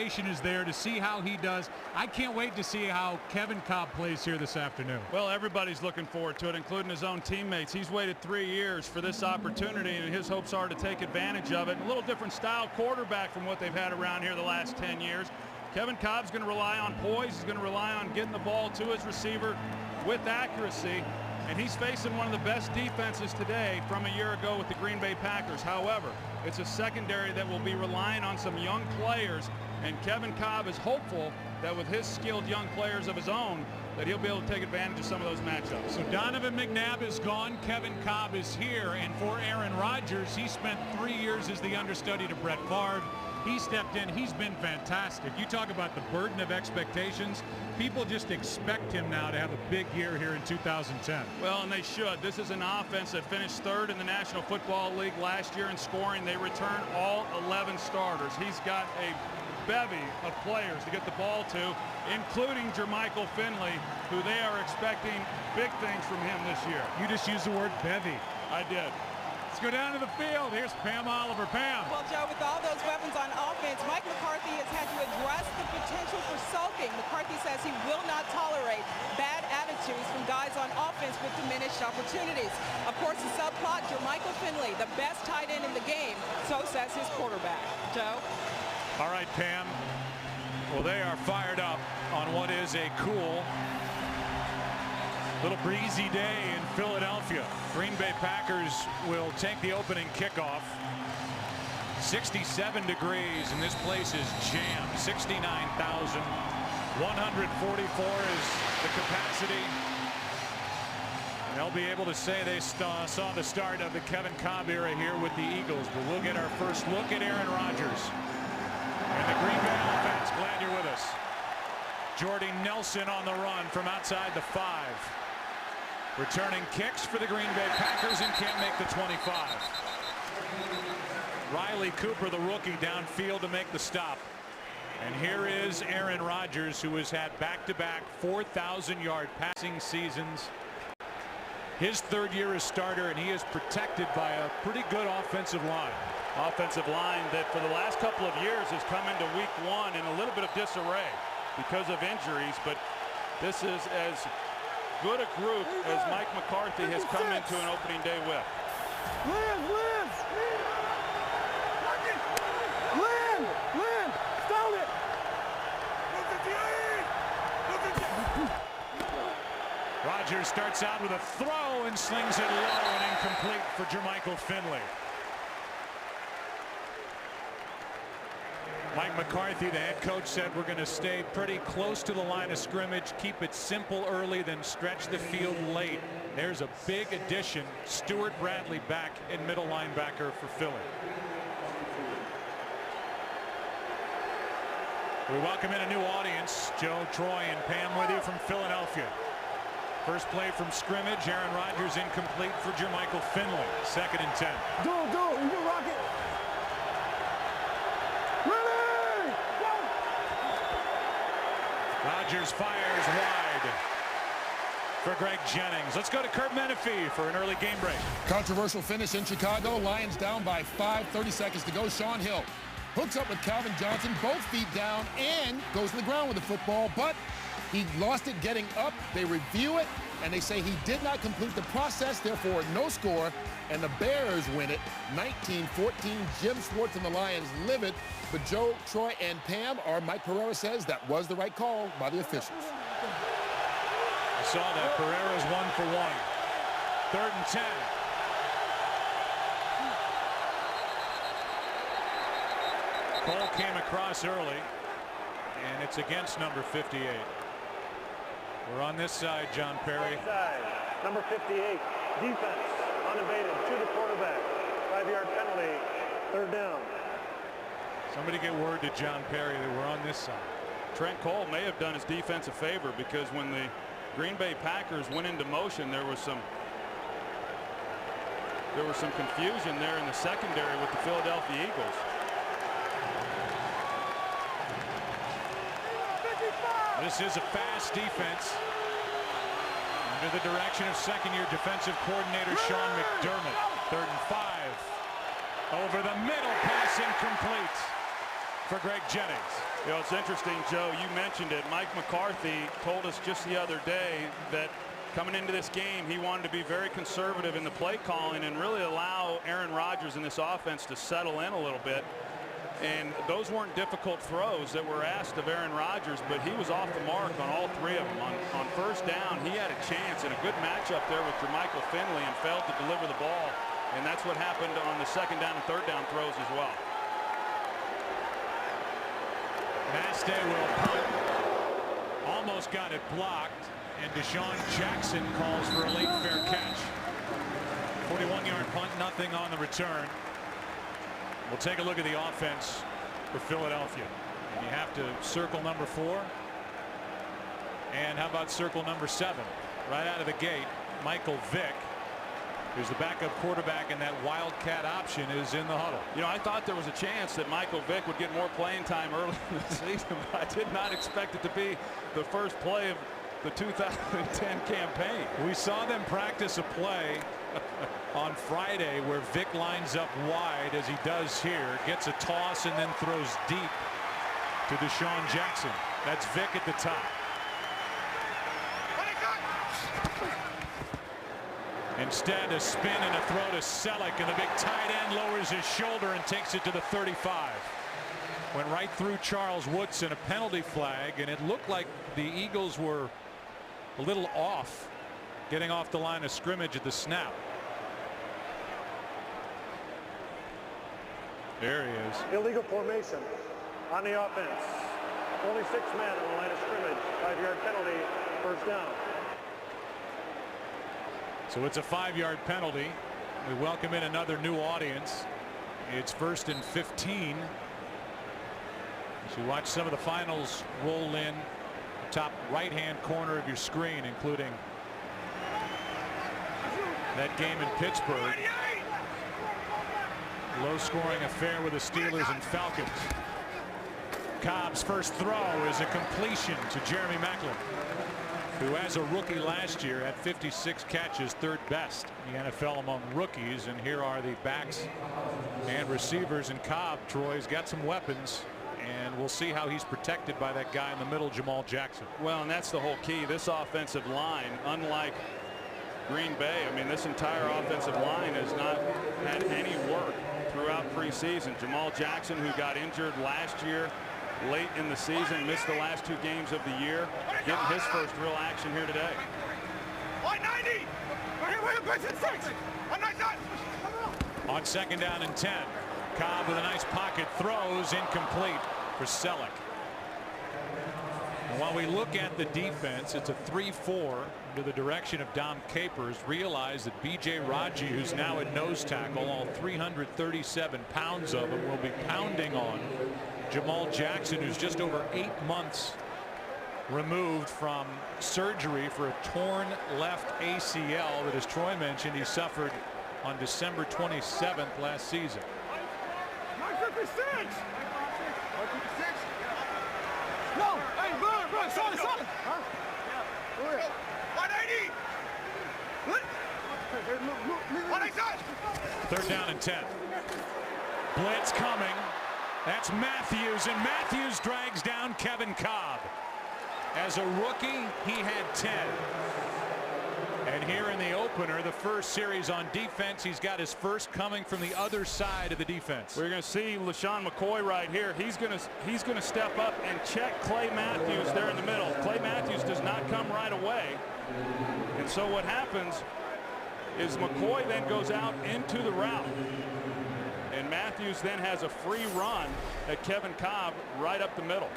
expectation is there to see how he does. I can't wait to see how Kevin Kolb plays here this afternoon. Well, everybody's looking forward to it, including his own teammates. He's waited 3 years for this opportunity, and his hopes are to take advantage of it. A little different style quarterback from what they've had around here the last 10 years. Kevin Kolb's going to rely on poise. He's going to rely on getting the ball to his receiver with accuracy. And he's facing one of the best defenses today from a year ago with the Green Bay Packers. However, it's a secondary that will be relying on some young players, and Kevin Kolb is hopeful that with his skilled young players of his own, that he'll be able to take advantage of some of those matchups. So Donovan McNabb is gone. Kevin Kolb is here. And for Aaron Rodgers, he spent 3 years as the understudy to Brett Favre. He stepped in. He's been fantastic. You talk about the burden of expectations. People just expect him now to have a big year here in 2010. Well, and they should. This is an offense that finished third in the National Football League last year in scoring. They returned all 11 starters. He's got a bevy of players to get the ball to, including Jermichael Finley, who they are expecting big things from him this year. You just used the word bevy. I did. Let's go down to the field. Here's Pam Oliver. Pam. Well, Joe, with all those weapons on offense, Mike McCarthy has had to address the potential for sulking. McCarthy says he will not tolerate bad attitudes from guys on offense with diminished opportunities. Of course, the subplot, Jermichael Finley, the best tight end in the game, so says his quarterback. Joe? All right, Pam. Well, they are fired up on what is a cool, little breezy day in Philadelphia. Green Bay Packers will take the opening kickoff. 67 degrees, and this place is jammed. 69,144 is the capacity. And they'll be able to say they saw the start of the Kevin Kolb era here with the Eagles. But we'll get our first look at Aaron Rodgers and the Green Bay offense. Glad you're with us. Jordy Nelson on the run from outside the 5. Returning kicks for the Green Bay Packers and can't make the 25. Riley Cooper, the rookie, downfield to make the stop. And here is Aaron Rodgers, who has had back-to-back 4,000-yard passing seasons. His third year as starter, and he is protected by a pretty good offensive line. Offensive line that for the last couple of years has come into week 1 in a little bit of disarray because of injuries, but this is as good a group as Mike McCarthy has come into an opening day with. Lynn, stone it. Rodgers starts out with a throw and slings it low and incomplete for Jermichael Finley. Mike McCarthy, the head coach, said we're going to stay pretty close to the line of scrimmage, keep it simple early, then stretch the field late. There's a big addition. Stuart Bradley back in middle linebacker for Philly. We welcome in a new audience. Joe, Troy, and Pam with you from Philadelphia. First play from scrimmage. Aaron Rodgers incomplete for Jermichael Finley. 2nd and 10. Go, you can rock it. Rodgers fires wide for Greg Jennings. Let's go to Kurt Menefee for an early game break. Controversial finish in Chicago. Lions down by 5, 30 seconds to go. Sean Hill hooks up with Calvin Johnson, both feet down, and goes to the ground with the football, but he lost it getting up. They review it, and they say he did not complete the process, therefore no score, and the Bears win it 19-14. Jim Schwartz and the Lions livid, but Joe, Troy, and Pam, or Mike Pereira says that was the right call by the officials. I saw that. Pereira's 1 for 1. 3rd and 10. Cole came across early, and it's against number 58. We're on this side, John Perry. Side, number 58, defense, unabated to the quarterback. 5-yard penalty, 3rd down. Somebody get word to John Perry that we're on this side. Trent Cole may have done his defense a favor, because when the Green Bay Packers went into motion, there was some confusion there in the secondary with the Philadelphia Eagles. This is a fast defense under the direction of second-year defensive coordinator Sean McDermott. 3rd and 5. Over the middle, pass incomplete for Greg Jennings. You know, it's interesting, Joe, you mentioned it. Mike McCarthy told us just the other day that coming into this game, he wanted to be very conservative in the play calling and really allow Aaron Rodgers in this offense to settle in a little bit. And those weren't difficult throws that were asked of Aaron Rodgers, but he was off the mark on all three of them. On first down, he had a chance and a good matchup there with Jermichael Finley and failed to deliver the ball. And that's what happened on the second down and third down throws as well. Maste will punt. Almost got it blocked, and Deshaun Jackson calls for a late fair catch. 41-yard punt, nothing on the return. We'll take a look at the offense for Philadelphia. And you have to circle number 4. And how about circle number 7? Right out of the gate, Michael Vick, who's the backup quarterback, and that wildcat option is in the huddle. You know, I thought there was a chance that Michael Vick would get more playing time early in the season, but I did not expect it to be the first play of the 2010 campaign. We saw them practice a play on Friday where Vick lines up wide, as he does here, gets a toss and then throws deep to Deshaun Jackson. That's Vick at the top. Instead, a spin and a throw to Selleck, and the big tight end lowers his shoulder and takes it to the 35. Went right through Charles Woodson, a penalty flag, and it looked like the Eagles were a little off getting off the line of scrimmage at the snap. There he is. Illegal formation on the offense. Only 6 men on the line of scrimmage. 5-yard penalty, first down. So it's a 5-yard penalty. We welcome in another new audience. It's 1st and 15. As you watch some of the finals roll in, the top right-hand corner of your screen, including that game in Pittsburgh. Low-scoring affair with the Steelers and Falcons. Cobb's first throw is a completion to Jeremy Maclin, who as a rookie last year had 56 catches, 3rd best in the NFL among rookies. And here are the backs and receivers. And Cobb, Troy's got some weapons, and we'll see how he's protected by that guy in the middle, Jamal Jackson. Well, and that's the whole key. This offensive line, unlike Green Bay, I mean, this entire offensive line has not had any work throughout preseason. Jamal Jackson, who got injured last year late in the season, missed the last 2 games of the year, getting his first real action here today. On 2nd down and 10, Cobb with a nice pocket throws, incomplete for Selleck. And while we look at the defense, it's a 3-4 under the direction of Dom Capers. Realize that B.J. Raji, who's now at nose tackle, all 337 pounds of him, will be pounding on Jamal Jackson, who's just over 8 months removed from surgery for a torn left ACL that, as Troy mentioned, he suffered on December 27th last season. 956. No, hey, run, solid. Huh? 180. What? 3rd down and 10. Blitz coming. That's Matthews, and Matthews drags down Kevin Kolb. As a rookie, he had 10. And here in the opener, the first series on defense, he's got his first coming from the other side of the defense. We're going to see LaShawn McCoy right here. He's going to step up and check Clay Matthews there in the middle. Clay Matthews does not come right away. And so what happens is McCoy then goes out into the route. And Matthews then has a free run at Kevin Kolb right up the middle.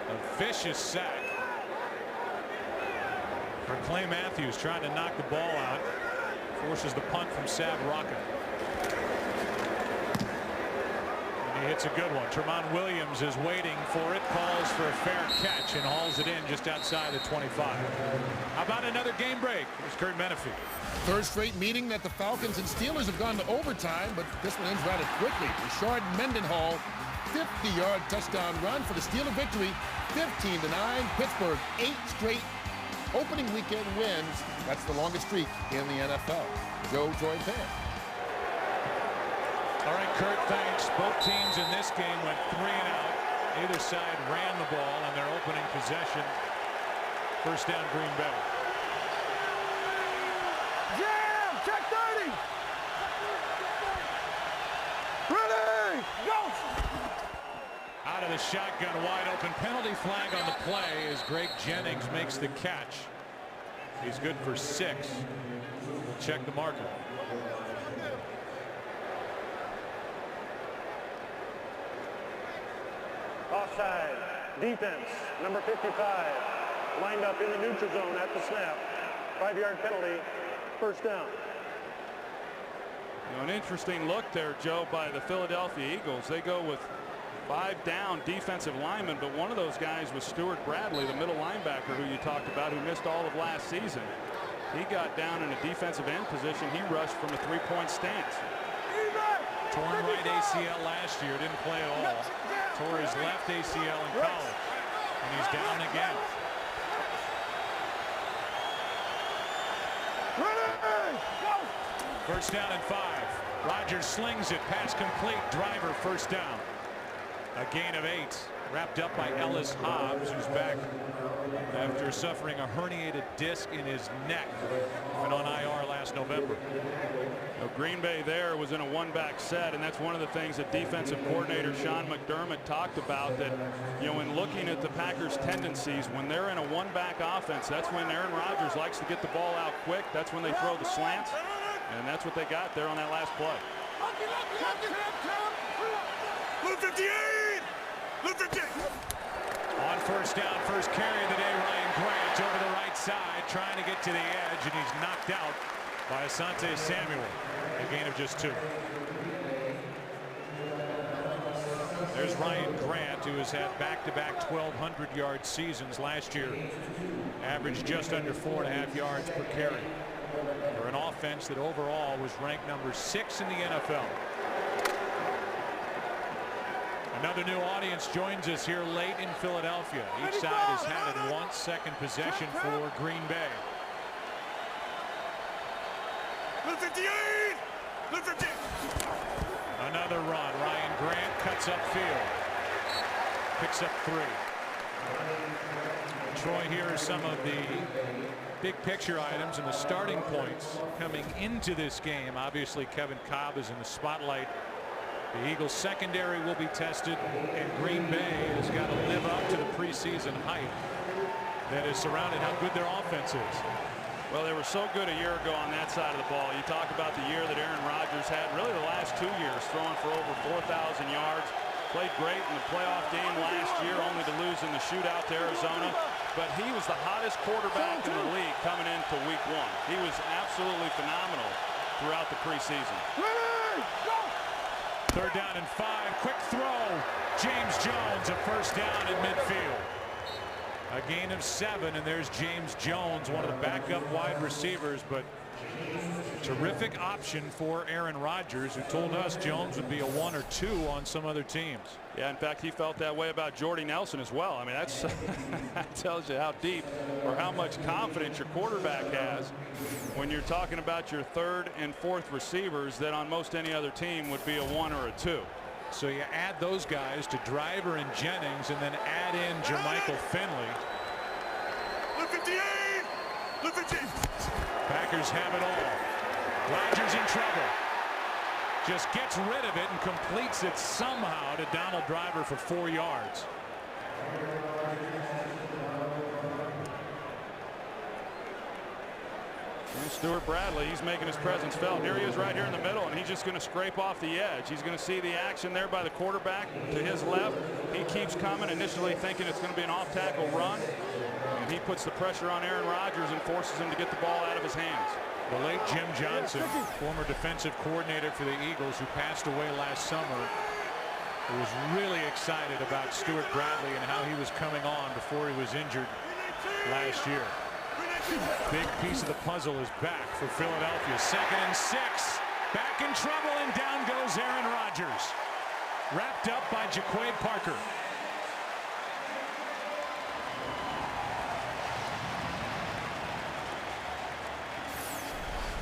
A vicious sack for Clay Matthews, trying to knock the ball out. Forces the punt from Sav Rocca. And he hits a good one. Tremont Williams is waiting for it, calls for a fair catch, and hauls it in just outside the 25. How about another game break? Here's Kurt Menefee. 3rd straight meeting that the Falcons and Steelers have gone to overtime, but this one ends rather quickly. Rashard Mendenhall, 50-yard touchdown run for the Steeler victory, 15-9. Pittsburgh, 8 straight opening weekend wins. That's the longest streak in the NFL. Joe Joy Pan. All right, Kurt, thanks. Both teams in this game went 3 and out. Either side ran the ball in their opening possession. First down, Green Bay. Jam! Check 30! Ready! Go! Out of the shotgun, wide open. Penalty flag on the play as Greg Jennings makes the catch. He's good for 6. We'll check the marker. Offside. Defense, number 55, lined up in the neutral zone at the snap. 5-yard penalty, first down. You know, an interesting look there, Joe, by the Philadelphia Eagles. They go with 5 down defensive linemen, but one of those guys was Stuart Bradley, the middle linebacker who you talked about, who missed all of last season. He got down in a defensive end position. He rushed from a 3-point stance. Torn right ACL last year, didn't play at all. Tore his left ACL in college, and he's down again. First down and 5. Rodgers slings it, pass complete, Driver first down. A gain of 8, wrapped up by Ellis Hobbs, who's back after suffering a herniated disc in his neck and on IR last November. Now, Green Bay there was in a 1-back set, and that's one of the things that defensive coordinator Sean McDermott talked about, that, you know, in looking at the Packers' tendencies, when they're in a 1-back offense, that's when Aaron Rodgers likes to get the ball out quick. That's when they throw the slants, and that's what they got there on that last play. Blue 58! Blue 58! On first down, first carry of the day, Ryan Grant over the right side, trying to get to the edge, and he's knocked out by Asante Samuel. A gain of just 2. There's Ryan Grant, who has had back-to-back 1,200-yard seasons last year. Averaged just under 4.5 yards per carry. For an offense that overall was ranked number 6 in the NFL. Another new audience joins us here late in Philadelphia. Each side has had it once. Second possession for Green Bay. Blue 58! Blue 58! Another run. Ryan Grant cuts upfield. Picks up 3. Troy, here are some of the big picture items and the starting points coming into this game. Obviously, Kevin Kolb is in the spotlight. The Eagles secondary will be tested, and Green Bay has got to live up to the preseason hype that has surrounded how good their offense is. Well, they were so good a year ago on that side of the ball. You talk about the year that Aaron Rodgers had, really the last 2 years, throwing for over 4,000 yards. Played great in the playoff game last year, only to lose in the shootout to Arizona. But he was the hottest quarterback in the league coming into week 1. He was absolutely phenomenal throughout the preseason. Third down and 5. Quick throw. James Jones, a first down in midfield. A gain of 7, and there's James Jones, one of the backup wide receivers, but terrific option for Aaron Rodgers, who told us Jones would be a 1 or 2 on some other teams. Yeah, in fact, he felt that way about Jordy Nelson as well. I mean, that's that tells you how deep or how much confidence your quarterback has when you're talking about your 3rd and 4th receivers that on most any other team would be a 1 or a 2. So you add those guys to Driver and Jennings, and then add in Jermichael Finley. Blue 58! Blue 58! Packers have it all. Rodgers in trouble. Just gets rid of it and completes it somehow to Donald Driver for 4 yards. And Stuart Bradley, he's making his presence felt. Here he is right here in the middle, and he's just going to scrape off the edge. He's going to see the action there by the quarterback to his left. He keeps coming, initially thinking it's going to be an off-tackle run. And he puts the pressure on Aaron Rodgers and forces him to get the ball out of his hands. The late Jim Johnson, former defensive coordinator for the Eagles, who passed away last summer, who was really excited about Stuart Bradley and how he was coming on before he was injured last year. Big piece of the puzzle is back for Philadelphia. 2nd and 6. Back in trouble, and down goes Aaron Rodgers. Wrapped up by Jaquaid Parker.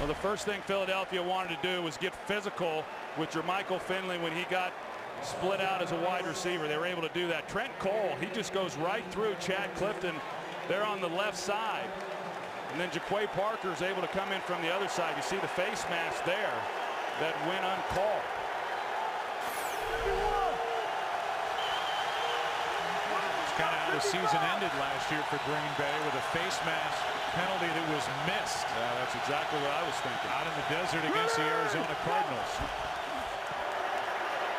Well, the first thing Philadelphia wanted to do was get physical with Jermichael Finley when he got split out as a wide receiver. They were able to do that. Trent Cole, he just goes right through Chad Clifton there on the left side. And then Jaquay Parker is able to come in from the other side. You see the face mask there that went uncalled. It's kind of how the season ended last year for Green Bay with a face mask penalty that was missed. Yeah, that's exactly what I was thinking. Out in the desert against the Arizona Cardinals.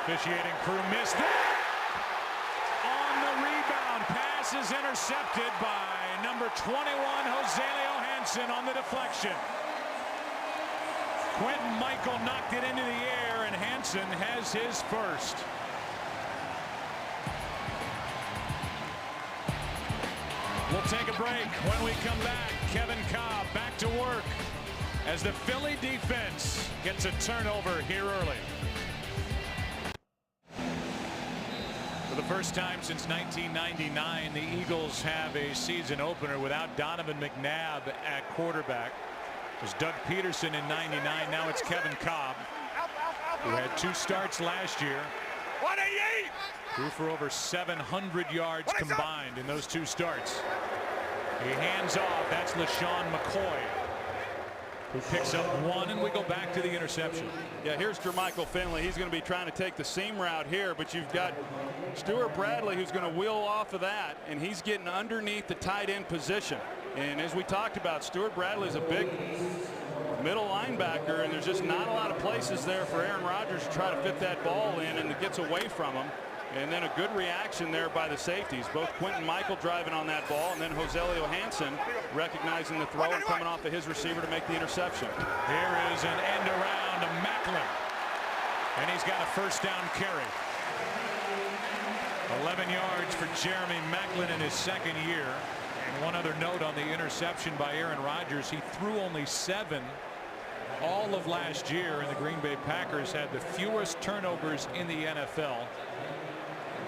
Officiating crew missed that. On the rebound, pass is intercepted by number 21, Joselio Hansen on the deflection. Quentin Michael knocked it into the air, and Hansen has his first. We'll take a break. When we come back, Kevin Kolb back to work as the Philly defense gets a turnover here early. For the first time since 1999, the Eagles have a season opener without Donovan McNabb at quarterback. It was Doug Peterson in '99. Now it's Kevin Kolb, who had 2 starts last year. Threw for over 700 yards combined in those 2 starts. He hands off. That's LaShawn McCoy, who picks up 1, and we go back to the interception. Yeah, here's Jermichael Finley. He's going to be trying to take the seam route here, but you've got Stuart Bradley who's going to wheel off of that, and he's getting underneath the tight end position. And as we talked about, Stuart Bradley's a big middle linebacker, and there's just not a lot of places there for Aaron Rodgers to try to fit that ball in, and it gets away from him. And then a good reaction there by the safeties. Both Quentin Michael driving on that ball, and then Joselio Hansen recognizing the throw and coming off of his receiver to make the interception. Here is an end around to Macklin, and he's got a first down carry. 11 yards for Jeremy Macklin in his second year. And one other note on the interception by Aaron Rodgers: he threw only 7 all of last year, and the Green Bay Packers had the fewest turnovers in the NFL.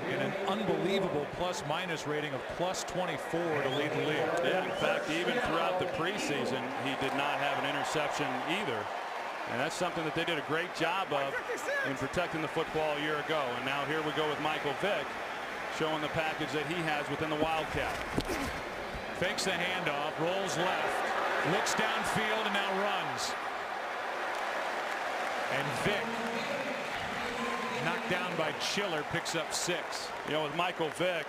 And an unbelievable plus-minus rating of +24 to lead the league. Yeah, in fact, even throughout the preseason, he did not have an interception either. And that's something that they did a great job of in protecting the football a year ago. And now here we go with Michael Vick, showing the package that he has within the Wildcat. Fakes the handoff, rolls left, looks downfield, and now runs. And Vick, knocked down by Chiller, picks up 6. You know, with Michael Vick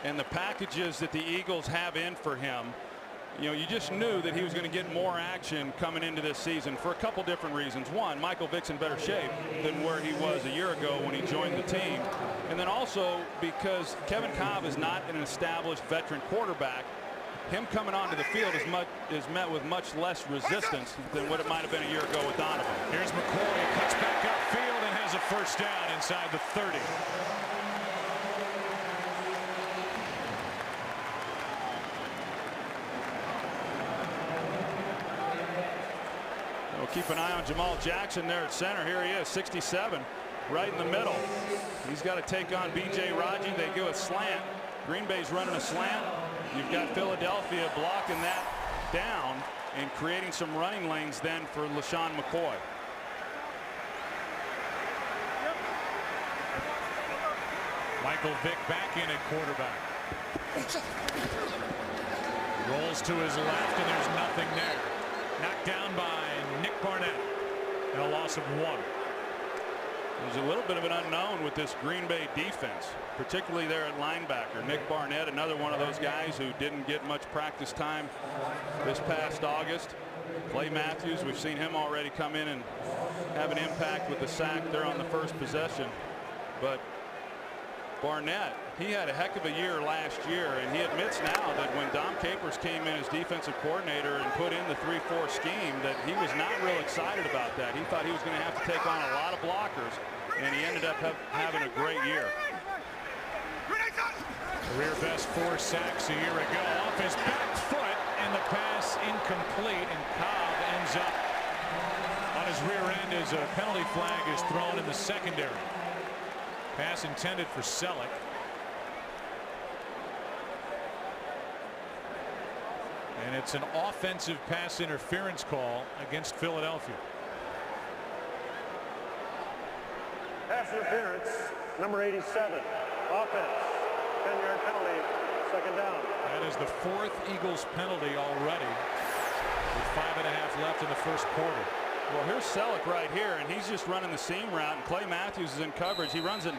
and the packages that the Eagles have in for him, you know, you just knew that he was going to get more action coming into this season for a couple different reasons. One, Michael Vick's in better shape than where he was a year ago when he joined the team. And then also because Kevin Kolb is not an established veteran quarterback, him coming onto the field is met with much less resistance than what it might have been a year ago with Donovan. Here's McCoy, cuts back upfield and has a first down inside the 30. We'll keep an eye on Jamal Jackson there at center. Here he is, 67, right in the middle. He's got to take on B.J. Raji. They go a slant. Green Bay's running a slant. You've got Philadelphia blocking that down and creating some running lanes then for LaShawn McCoy. Michael Vick back in at quarterback. Rolls to his left, and there's nothing there. Knocked down by Nick Barnett, and a loss of 1. There's a little bit of an unknown with this Green Bay defense, particularly there at linebacker. Nick Barnett, another one of those guys who didn't get much practice time this past August. Clay Matthews, we've seen him already come in and have an impact with the sack there on the first possession. But Barnett, he had a heck of a year last year, and he admits now that when Dom Capers came in as defensive coordinator and put in the 3-4 scheme, that he was not real excited about that. He thought he was going to have to take on a lot of blockers, and he ended up having a great year. Career best 4 sacks a year ago. Off his back foot, and the pass incomplete, and Kolb ends up on his rear end as a penalty flag is thrown in the secondary. Pass intended for Selleck. And it's an offensive pass interference call against Philadelphia. Pass interference, number 87. Offense, 10-yard penalty, second down. That is the 4th Eagles penalty already, with 5.5 left in the first quarter. Well, here's Selleck right here, and he's just running the seam route, and Clay Matthews is in coverage. He runs it,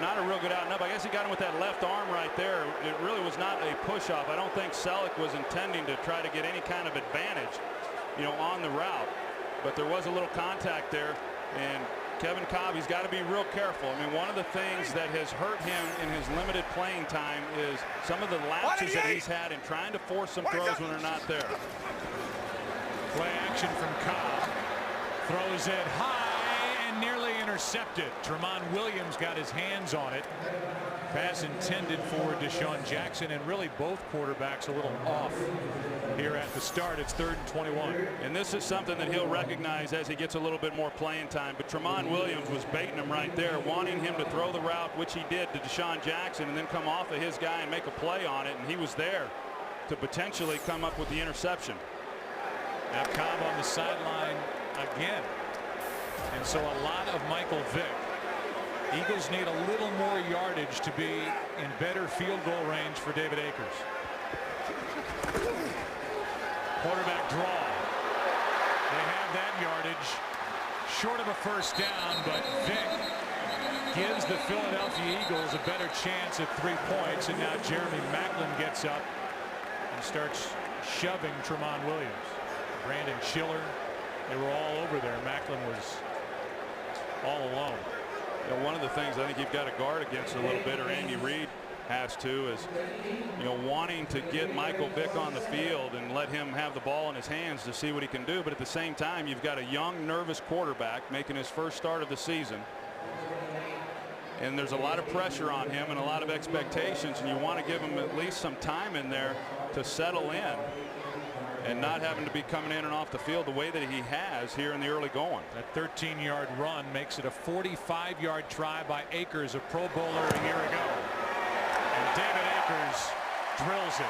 not a real good out and up. I guess he got him with that left arm right there. It really was not a push-off. I don't think Selleck was intending to try to get any kind of advantage, on the route. But there was a little contact there, and Kevin Kolb, he's got to be real careful. I mean, one of the things that has hurt him in his limited playing time is some of the lapses that he's had in trying to force some throws when they're not there. Play action from Kolb. Throws it high and nearly intercepted. Tramon Williams got his hands on it. Pass intended for Deshaun Jackson, and really both quarterbacks a little off here at the start. It's 3rd and 21. And this is something that he'll recognize as he gets a little bit more playing time. But Tramon Williams was baiting him right there, wanting him to throw the route, which he did, to Deshaun Jackson, and then come off of his guy and make a play on it. And he was there to potentially come up with the interception. Now Kolb on the sideline again. And so a lot of Michael Vick. Eagles need a little more yardage to be in better field goal range for David Akers. Quarterback draw. They have that yardage. Short of a first down, but Vick gives the Philadelphia Eagles a better chance at 3 points. And now Jeremy Maclin gets up and starts shoving Tramon Williams. Brandon Schiller, they were all over there. Maclin was all alone. One of the things I think you've got to guard against a little bit, or Andy Reid has to, is wanting to get Michael Vick on the field and let him have the ball in his hands to see what he can do. But at the same time, you've got a young, nervous quarterback making his first start of the season, and there's a lot of pressure on him and a lot of expectations, and you want to give him at least some time in there to settle in and not having to be coming in and off the field the way that he has here in the early going. That 13-yard run makes it a 45-yard try by Akers, a Pro Bowler a year ago. And David Akers drills it.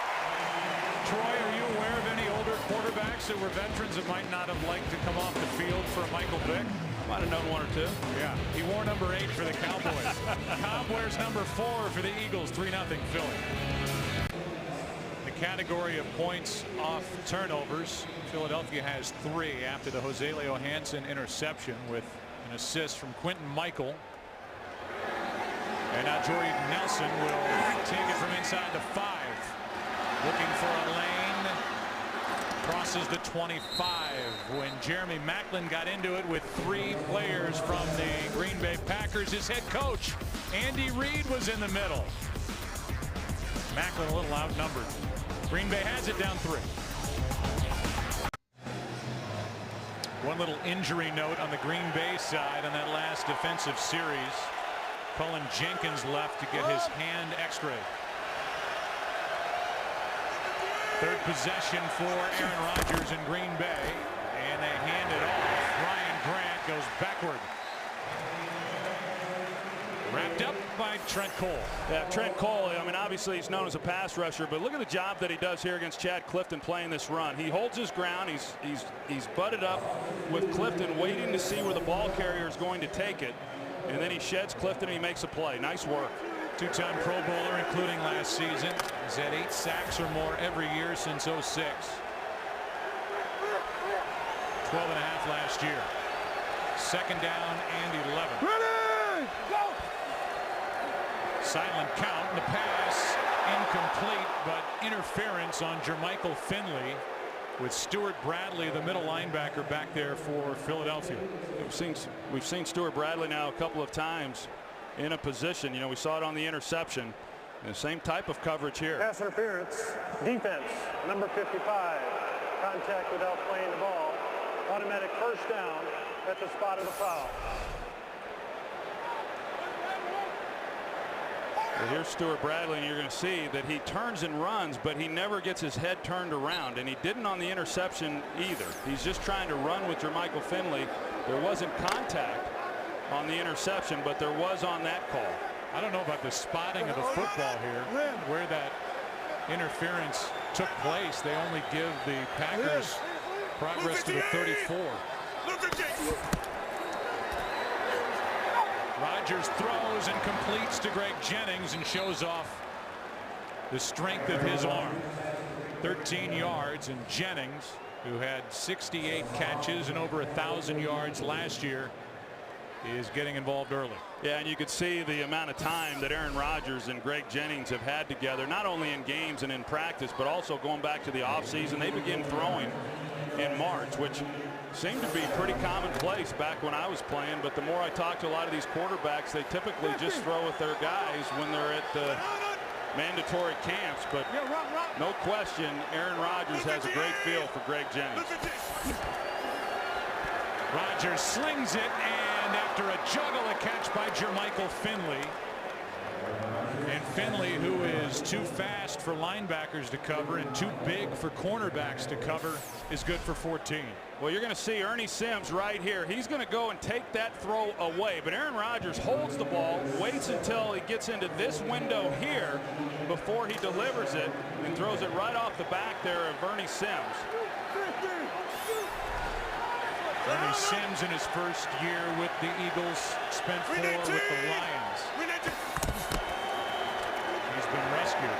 Troy, are you aware of any older quarterbacks that were veterans that might not have liked to come off the field for Michael Vick? Might have known 1 or 2. Yeah, he wore number 8 for the Cowboys. Kolb wears number 4 for the Eagles. 3-0 Philly. Category of points off turnovers, Philadelphia has 3 after the Joselio Hansen interception, with an assist from Quentin Michael. And now Jordy Nelson will take it from inside the 5, looking for a lane, crosses the 25 when Jeremy Maclin got into it with 3 players from the Green Bay Packers. His head coach Andy Reid was in the middle. Maclin a little outnumbered. Green Bay has it, down 3. One little injury note on the Green Bay side on that last defensive series. Cullen Jenkins left to get his hand x-rayed. 3rd possession for Aaron Rodgers in Green Bay, and they hand it off. Ryan Grant goes backward. Wrapped up by Trent Cole. Yeah, Trent Cole, I mean, obviously he's known as a pass rusher, but look at the job that he does here against Chad Clifton playing this run. He holds his ground. He's butted up with Clifton, waiting to see where the ball carrier is going to take it, and then he sheds Clifton and he makes a play. Nice work. 2-time Pro Bowler, including last season. He's had 8 sacks or more every year since 06. 12.5 last year. 2nd down and 11. Ready, go! Silent count, and the pass incomplete, but interference on Jermichael Finley, with Stuart Bradley, the middle linebacker, back there for Philadelphia. We've seen Stuart Bradley now a couple of times in a position. We saw it on the interception. And the same type of coverage here. Pass interference, defense, number 55. Contact without playing the ball. Automatic first down at the spot of the foul. Here's Stuart Bradley, and you're going to see that he turns and runs, but he never gets his head turned around, and he didn't on the interception either. He's just trying to run with Jermichael Finley. There wasn't contact on the interception, but there was on that call. I don't know about the spotting of the football here, where that interference took place, they only give the Packers progress to the 34. Rodgers throws and completes to Greg Jennings and shows off the strength of his arm. 13 yards, and Jennings, who had 68 catches and over 1,000 yards last year, is getting involved early. Yeah, and you could see the amount of time that Aaron Rodgers and Greg Jennings have had together, not only in games and in practice, but also going back to the offseason. They began throwing in March, which seemed to be pretty commonplace back when I was playing. But the more I talk to a lot of these quarterbacks, they typically just throw with their guys when they're at the mandatory camps. But no question, Aaron Rodgers has a great feel for Greg Jennings. Rodgers slings it, and after a juggle, a catch by Jermichael Finley. And Finley, who is too fast for linebackers to cover and too big for cornerbacks to cover, is good for 14. Well, you're going to see Ernie Sims right here. He's going to go and take that throw away, but Aaron Rodgers holds the ball, waits until he gets into this window here before he delivers it, and throws it right off the back there of Ernie Sims. Ernie Sims, in his first year with the Eagles, spent 4 with the Lions. He's been rescued.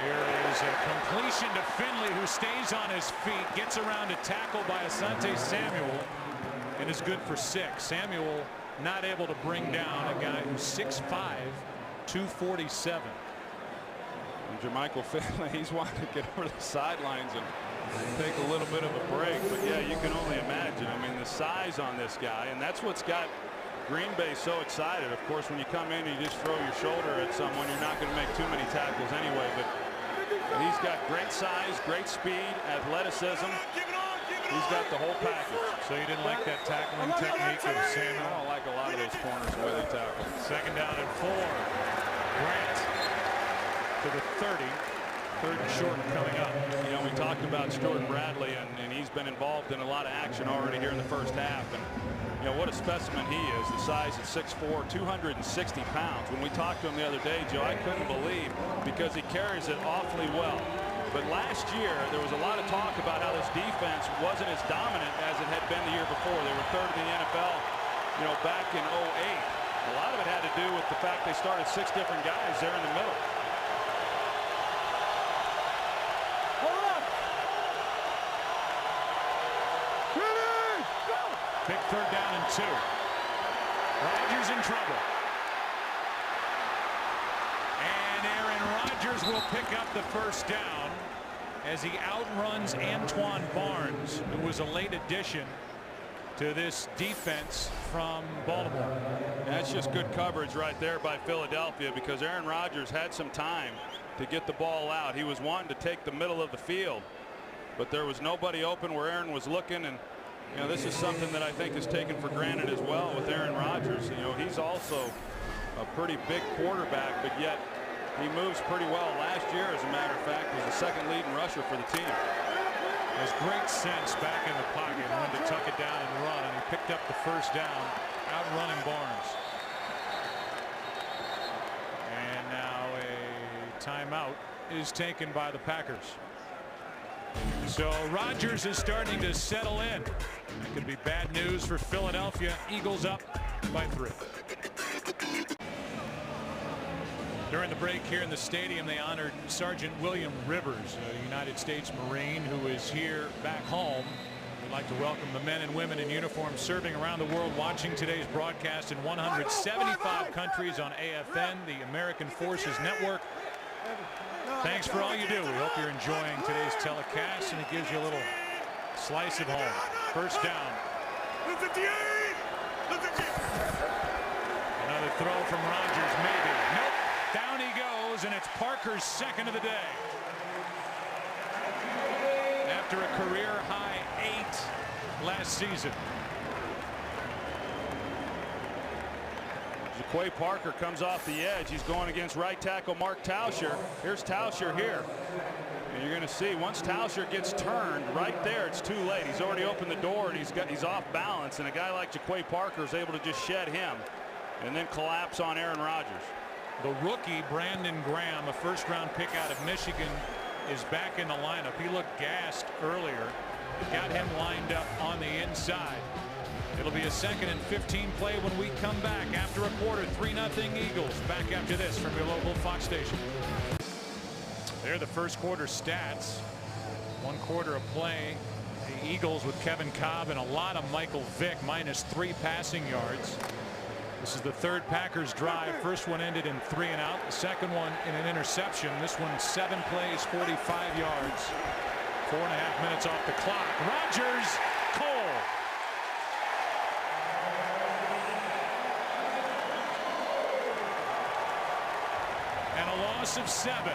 Here is a completion to Finley, who stays on his feet, gets around a tackle by Asante Samuel, and is good for 6. Samuel not able to bring down a guy who's 6'5", 247. And Jermichael Finley, he's wanting to get over the sidelines and take a little bit of a break. But yeah, you can only imagine. I mean, the size on this guy, and that's what's got Green Bay so excited. Of course, when you come in and you just throw your shoulder at someone, you're not going to make too many tackles anyway. But he's got great size, great speed, athleticism. He's got the whole package. So you didn't like that tackling technique of Samuel? I don't like a lot of those corners the way they tackle. 2nd down and 4. Grant to the 30. 3rd and short coming up. You know, we talked about Stuart Bradley, and he's been involved in a lot of action already here in the first half. And you know what a specimen he is. The size at 6'4", 260 pounds. When we talked to him the other day, Joe, I couldn't believe, because he carries it awfully well. But last year, there was a lot of talk about how this defense wasn't as dominant as it had been the year before. They were 3rd in the NFL, you know, back in 2008. A lot of it had to do with the fact they started 6 different guys there in the middle. Big 3rd down and 2. Rodgers in trouble. And Aaron Rodgers will pick up the 1st down as he outruns Antoine Barnes, who was a late addition to this defense from Baltimore. That's just good coverage right there by Philadelphia, because Aaron Rodgers had some time to get the ball out. He was wanting to take the middle of the field, but there was nobody open where Aaron was looking. And you know, this is something that I think is taken for granted as well with Aaron Rodgers. You know, he's also a pretty big quarterback, but yet he moves pretty well. Last year, as a matter of fact, was the 2nd leading rusher for the team. Has great sense back in the pocket, when to tuck it down and run, and he picked up the 1st down, outrunning Barnes. And now a timeout is taken by the Packers. So Rodgers is starting to settle in. That could be bad news for Philadelphia. Eagles up by 3. During the break here in the stadium, they honored Sergeant William Rivers, a United States Marine who is here back home. We'd like to welcome the men and women in uniform serving around the world, watching today's broadcast in 175 countries on AFN, the American Forces Network. Thanks for all you do. We hope you're enjoying today's telecast, and it gives you a little slice of home. 1st down. Another throw from Rodgers, maybe. Nope. Down he goes, and it's Parker's 2nd of the day. After a career-high 8 last season. Jaquay Parker comes off the edge. He's going against right tackle Mark Tauscher. Here's Tauscher here. And you're going to see, once Tauscher gets turned right there, it's too late. He's already opened the door, and he's off balance. And a guy like Jaquay Parker is able to just shed him and then collapse on Aaron Rodgers. The rookie Brandon Graham, a 1st-round pick out of Michigan, is back in the lineup. He looked gassed earlier. Got him lined up on the inside. It'll be a 2nd and 15 play when we come back after a quarter. 3-0 Eagles. Back after this from your local Fox station. There are the first quarter stats. 1 quarter of play. The Eagles with Kevin Kolb and a lot of Michael Vick, -3 passing yards. This is the 3rd Packers drive. First one ended in 3 and out. The second one in an interception. This one 7 plays, 45 yards. 4.5 minutes off the clock. Rodgers, Cole. And a loss of 7.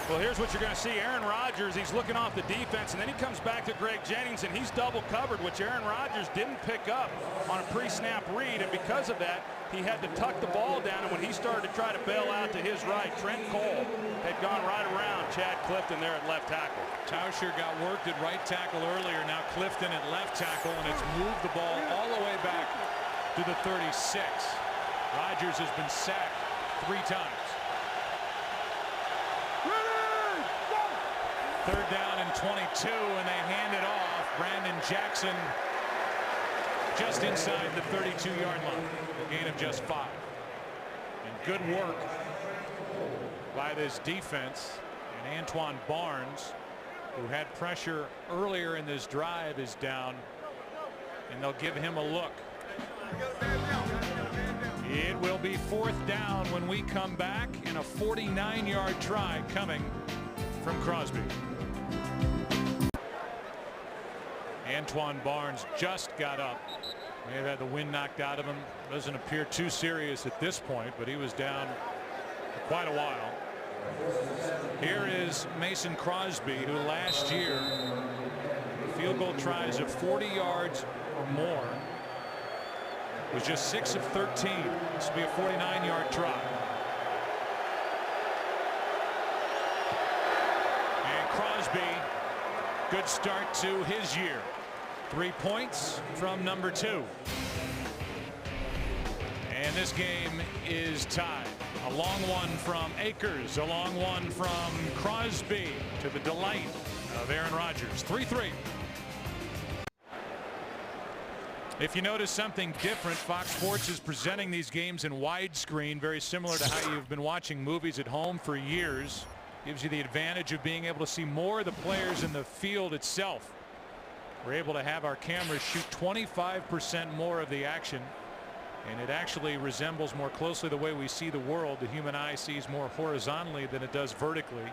Well, here's what you're going to see. Aaron Rodgers, he's looking off the defense, and then he comes back to Greg Jennings, and he's double covered, which Aaron Rodgers didn't pick up on a pre-snap read, and because of that, he had to tuck the ball down, and when he started to try to bail out to his right, Trent Cole had gone right around Chad Clifton there at left tackle. Tauscher got worked at right tackle earlier. Now Clifton at left tackle, and it's moved the ball all the way back to the 36. Rodgers has been sacked 3 times. 3rd down and 22, and they hand it off. Brandon Jackson just inside the 32-yard line. A gain of just 5. And good work by this defense. And Antoine Barnes, who had pressure earlier in this drive, is down, and they'll give him a look. It will be 4th down when we come back, and a 49-yard try coming from Crosby. Antoine Barnes just got up. May have had the wind knocked out of him. Doesn't appear too serious at this point, but he was down for quite a while. Here is Mason Crosby, who last year field goal tries of 40 yards or more was just 6 of 13. This will be a 49-yard try. And Crosby, good start to his year. 3 points from number 2. And this game is tied. A long one from Akers, a long one from Crosby, to the delight of Aaron Rodgers. 3-3. If you notice something different, Fox Sports is presenting these games in widescreen, very similar to how you've been watching movies at home for years. Gives you the advantage of being able to see more of the players in the field itself. We're able to have our cameras shoot 25% more of the action, and it actually resembles more closely the way we see the world. The human eye sees more horizontally than it does vertically.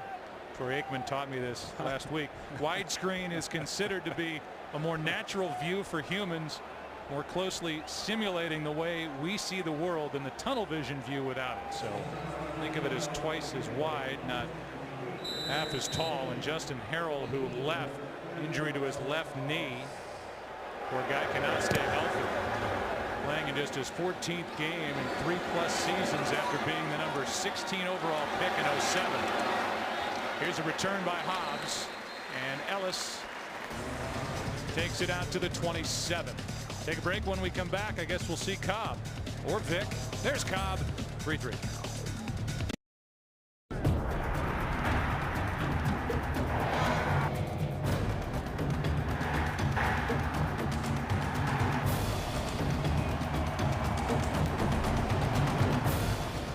Troy Aikman taught me this last week. Widescreen is considered to be a more natural view for humans, more closely simulating the way we see the world than the tunnel vision view without it. So think of it as twice as wide, not half as tall. And Justin Harrell, who left, injury to his left knee. Poor guy cannot stay healthy. Playing in just his 14th game in 3+ seasons after being the number 16 overall pick in 07. Here's a return by Hobbs, and Ellis takes it out to the 27. Take a break. When we come back, I guess we'll see Kolb or Vick. There's Kolb. 3-3.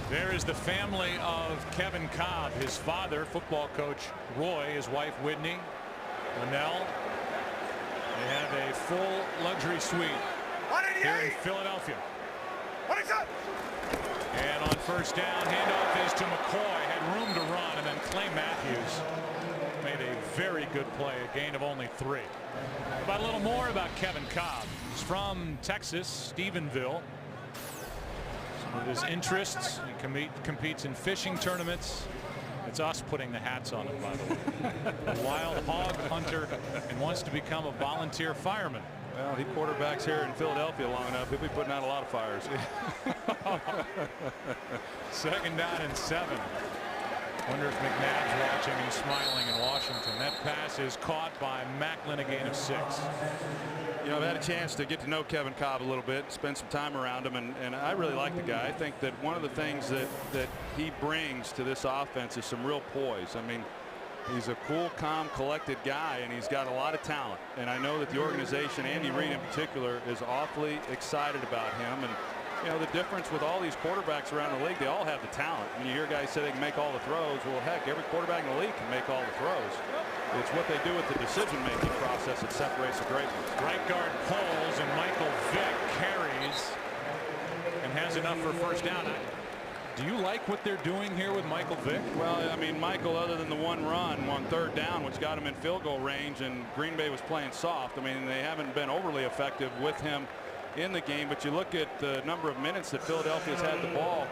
There is the family of Kevin Kolb, his father, football coach Roy, his wife Whitney, Linnell. They have a full luxury suite here in Philadelphia. And on first down, handoff is to McCoy. Had room to run, and then Clay Matthews made a very good play, a gain of only 3. About a little more about Kevin Kolb. He's from Texas, Stephenville. Some of his interests, he competes in fishing tournaments. It's us putting the hats on him, by the way. A wild hog hunter, and wants to become a volunteer fireman. Well, he quarterbacks here in Philadelphia long enough. He'll be putting out a lot of fires. 2nd down and 7. Wonder if McNabb's watching and smiling in Washington. That pass is caught by Macklin, a gain of 6. You know, I've had a chance to get to know Kevin Kolb a little bit, spend some time around him, and I really like the guy. I think that one of the things that he brings to this offense is some real poise. I mean, he's a cool, calm, collected guy, and he's got a lot of talent. And I know that the organization, Andy Reid in particular, is awfully excited about him. And you know, the difference with all these quarterbacks around the league, they all have the talent. When you hear guys say they can make all the throws, well, heck, every quarterback in the league can make all the throws. It's what they do with the decision-making process that separates the great ones. Right guard pulls, and Michael Vick carries and has enough for first down. Do you like what they're doing here with Michael Vick? Well, I mean, Michael, other than the one run on 3rd down, which got him in field goal range, and Green Bay was playing soft, I mean, they haven't been overly effective with him in the game. But you look at the number of minutes that Philadelphia's had the ball,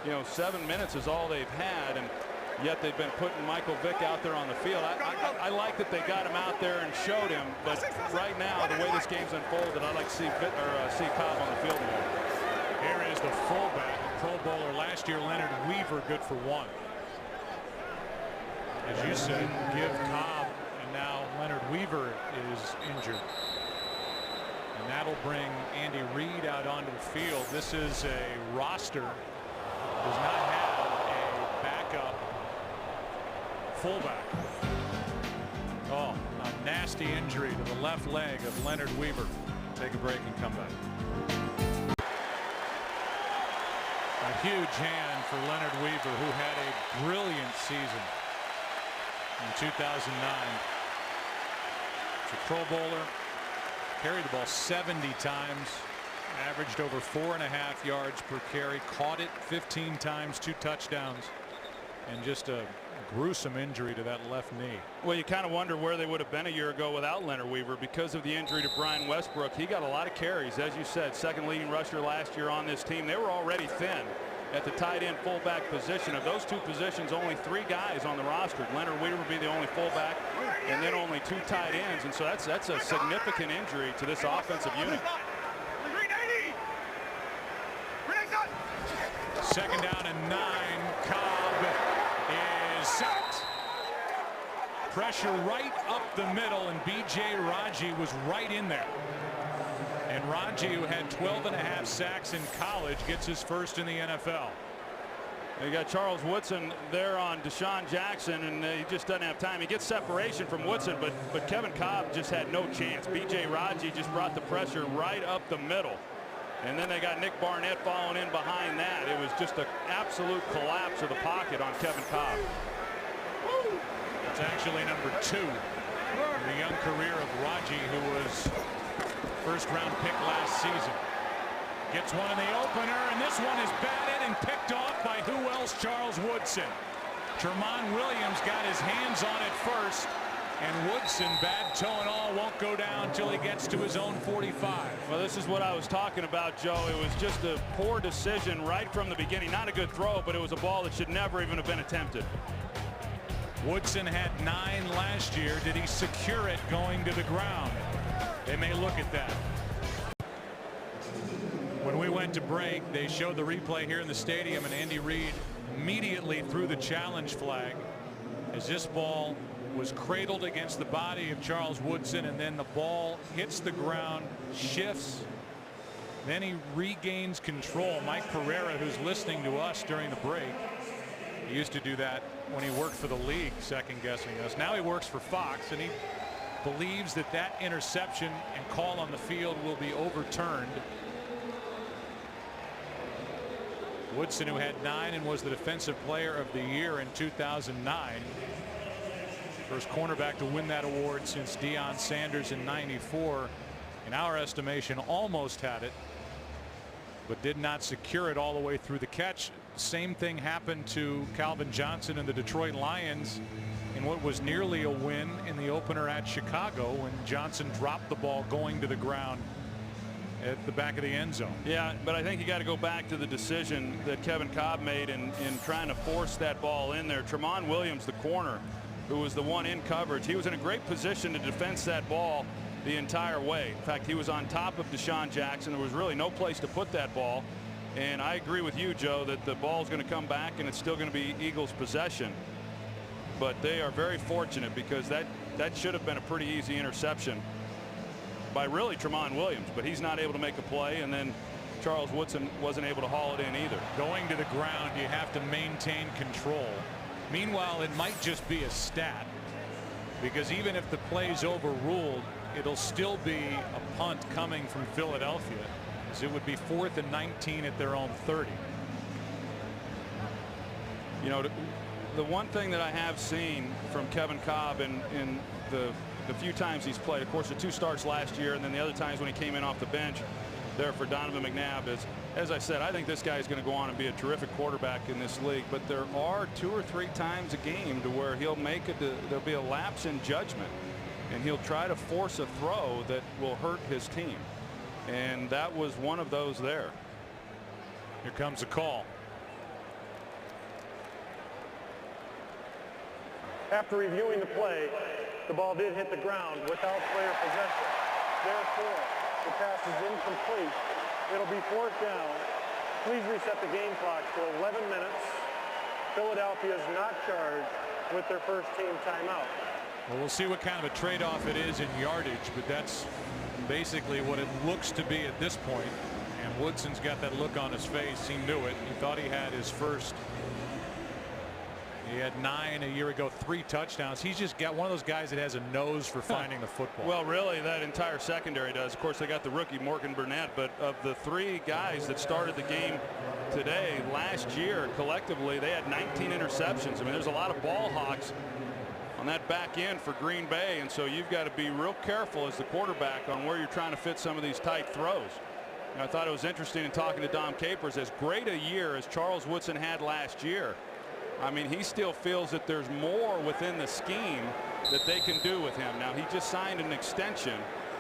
you know, 7 minutes is all they've had, and yet they've been putting Michael Vick out there on the field. I like that they got him out there and showed him, but right now, the way this game's unfolded, I'd like to see Cobb on the field more. Here is the fullback, Pro Bowler last year, Leonard Weaver, good for 1. As you said, give Cobb, and now Leonard Weaver is injured. And that'll bring Andy Reid out onto the field. This is a roster that does not have a backup fullback. Oh, a nasty injury to the left leg of Leonard Weaver. Take a break and come back. A huge hand for Leonard Weaver, who had a brilliant season in 2009. It's a Pro Bowler. Carried the ball 70 times, averaged over 4.5 yards per carry, caught it 15 times, 2 touchdowns, and just a gruesome injury to that left knee. Well, you kind of wonder where they would have been a year ago without Leonard Weaver because of the injury to Brian Westbrook. He got a lot of carries, as you said, 2nd leading rusher last year on this team. They were already thin at the tight end fullback position. Of those 2 positions, only 3 guys on the roster. Leonard Weaver would be the only fullback, and then only 2 tight ends, and so that's a significant injury to this offensive unit. 2nd down and 9. Cobb is sacked. Pressure right up the middle, and B.J. Raji was right in there. And Raji, who had 12.5 sacks in college, gets his first in the NFL. You got Charles Woodson there on Deshaun Jackson, and he just doesn't have time. He gets separation from Woodson, but Kevin Kolb just had no chance. B.J. Raji just brought the pressure right up the middle. And then they got Nick Barnett following in behind that. It was just an absolute collapse of the pocket on Kevin Kolb. It's actually number 2 in the young career of Raji, who was first-round pick last season. Gets one in the opener, and this one is batted and picked off by who else? Charles Woodson. Tremont Williams got his hands on it first, and Woodson, bad toe and all, won't go down until he gets to his own 45. Well, this is what I was talking about, Joe. It was just a poor decision right from the beginning. Not a good throw, but it was a ball that should never even have been attempted. Woodson had 9 last year. Did he secure it going to the ground? They may look at that. When we went to break, they showed the replay here in the stadium, and Andy Reid immediately threw the challenge flag as this ball was cradled against the body of Charles Woodson, and then the ball hits the ground, shifts, then he regains control. Mike Pereira, who's listening to us during the break, he used to do that when he worked for the league, second guessing us. Now he works for Fox, and he believes that that interception and call on the field will be overturned. Woodson, who had 9 and was the defensive player of the year in 2009. First cornerback to win that award since Deion Sanders in '94. In our estimation, almost had it, but did not secure it all the way through the catch. Same thing happened to Calvin Johnson and the Detroit Lions in what was nearly a win in the opener at Chicago, when Johnson dropped the ball going to the ground at the back of the end zone. Yeah, but I think you got to go back to the decision that Kevin Kolb made in trying to force that ball in there. Tremont Williams, the corner, who was the one in coverage, he was in a great position to defense that ball the entire way. In fact, he was on top of Deshaun Jackson. There was really no place to put that ball. And I agree with you, Joe, that the ball is going to come back and it's still going to be Eagles possession. but they are very fortunate because that should have been a pretty easy interception by really Tramon Williams, but he's not able to make a play, and then Charles Woodson wasn't able to haul it in either. Going to the ground, you have to maintain control. Meanwhile, it might just be a stat, because even if the play's overruled, it'll still be a punt coming from Philadelphia, as it would be 4th and 19 at their own 30. You know, the one thing that I have seen from Kevin Kolb in the few times he's played, of course, the 2 starts last year, and then the other times when he came in off the bench there for Donovan McNabb, is, as I said, I think this guy is going to go on and be a terrific quarterback in this league, but there are 2 or 3 times a game to where he'll make it, there'll be a lapse in judgment, and he'll try to force a throw that will hurt his team, and that was one of those there. Here comes the call. After reviewing the play, the ball did hit the ground without player possession. Therefore, the pass is incomplete. It'll be 4th down. Please reset the game clock to 11 minutes. Philadelphia is not charged with their first team timeout. Well, we'll see what kind of a trade-off it is in yardage, but that's basically what it looks to be at this point. And Woodson's got that look on his face. He knew it. He thought he had his first. He had 9 a year ago, 3 touchdowns. He's just got one of those guys that has a nose for finding the football. Well, really, that entire secondary does. Of course, they got the rookie Morgan Burnett, but of the 3 guys that started the game today, last year, collectively, they had 19 interceptions. I mean, there's a lot of ball hawks on that back end for Green Bay, and so you've got to be real careful as the quarterback on where you're trying to fit some of these tight throws. And I thought it was interesting in talking to Dom Capers, as great a year as Charles Woodson had last year, I mean, he still feels that there's more within the scheme that they can do with him. Now, he just signed an extension,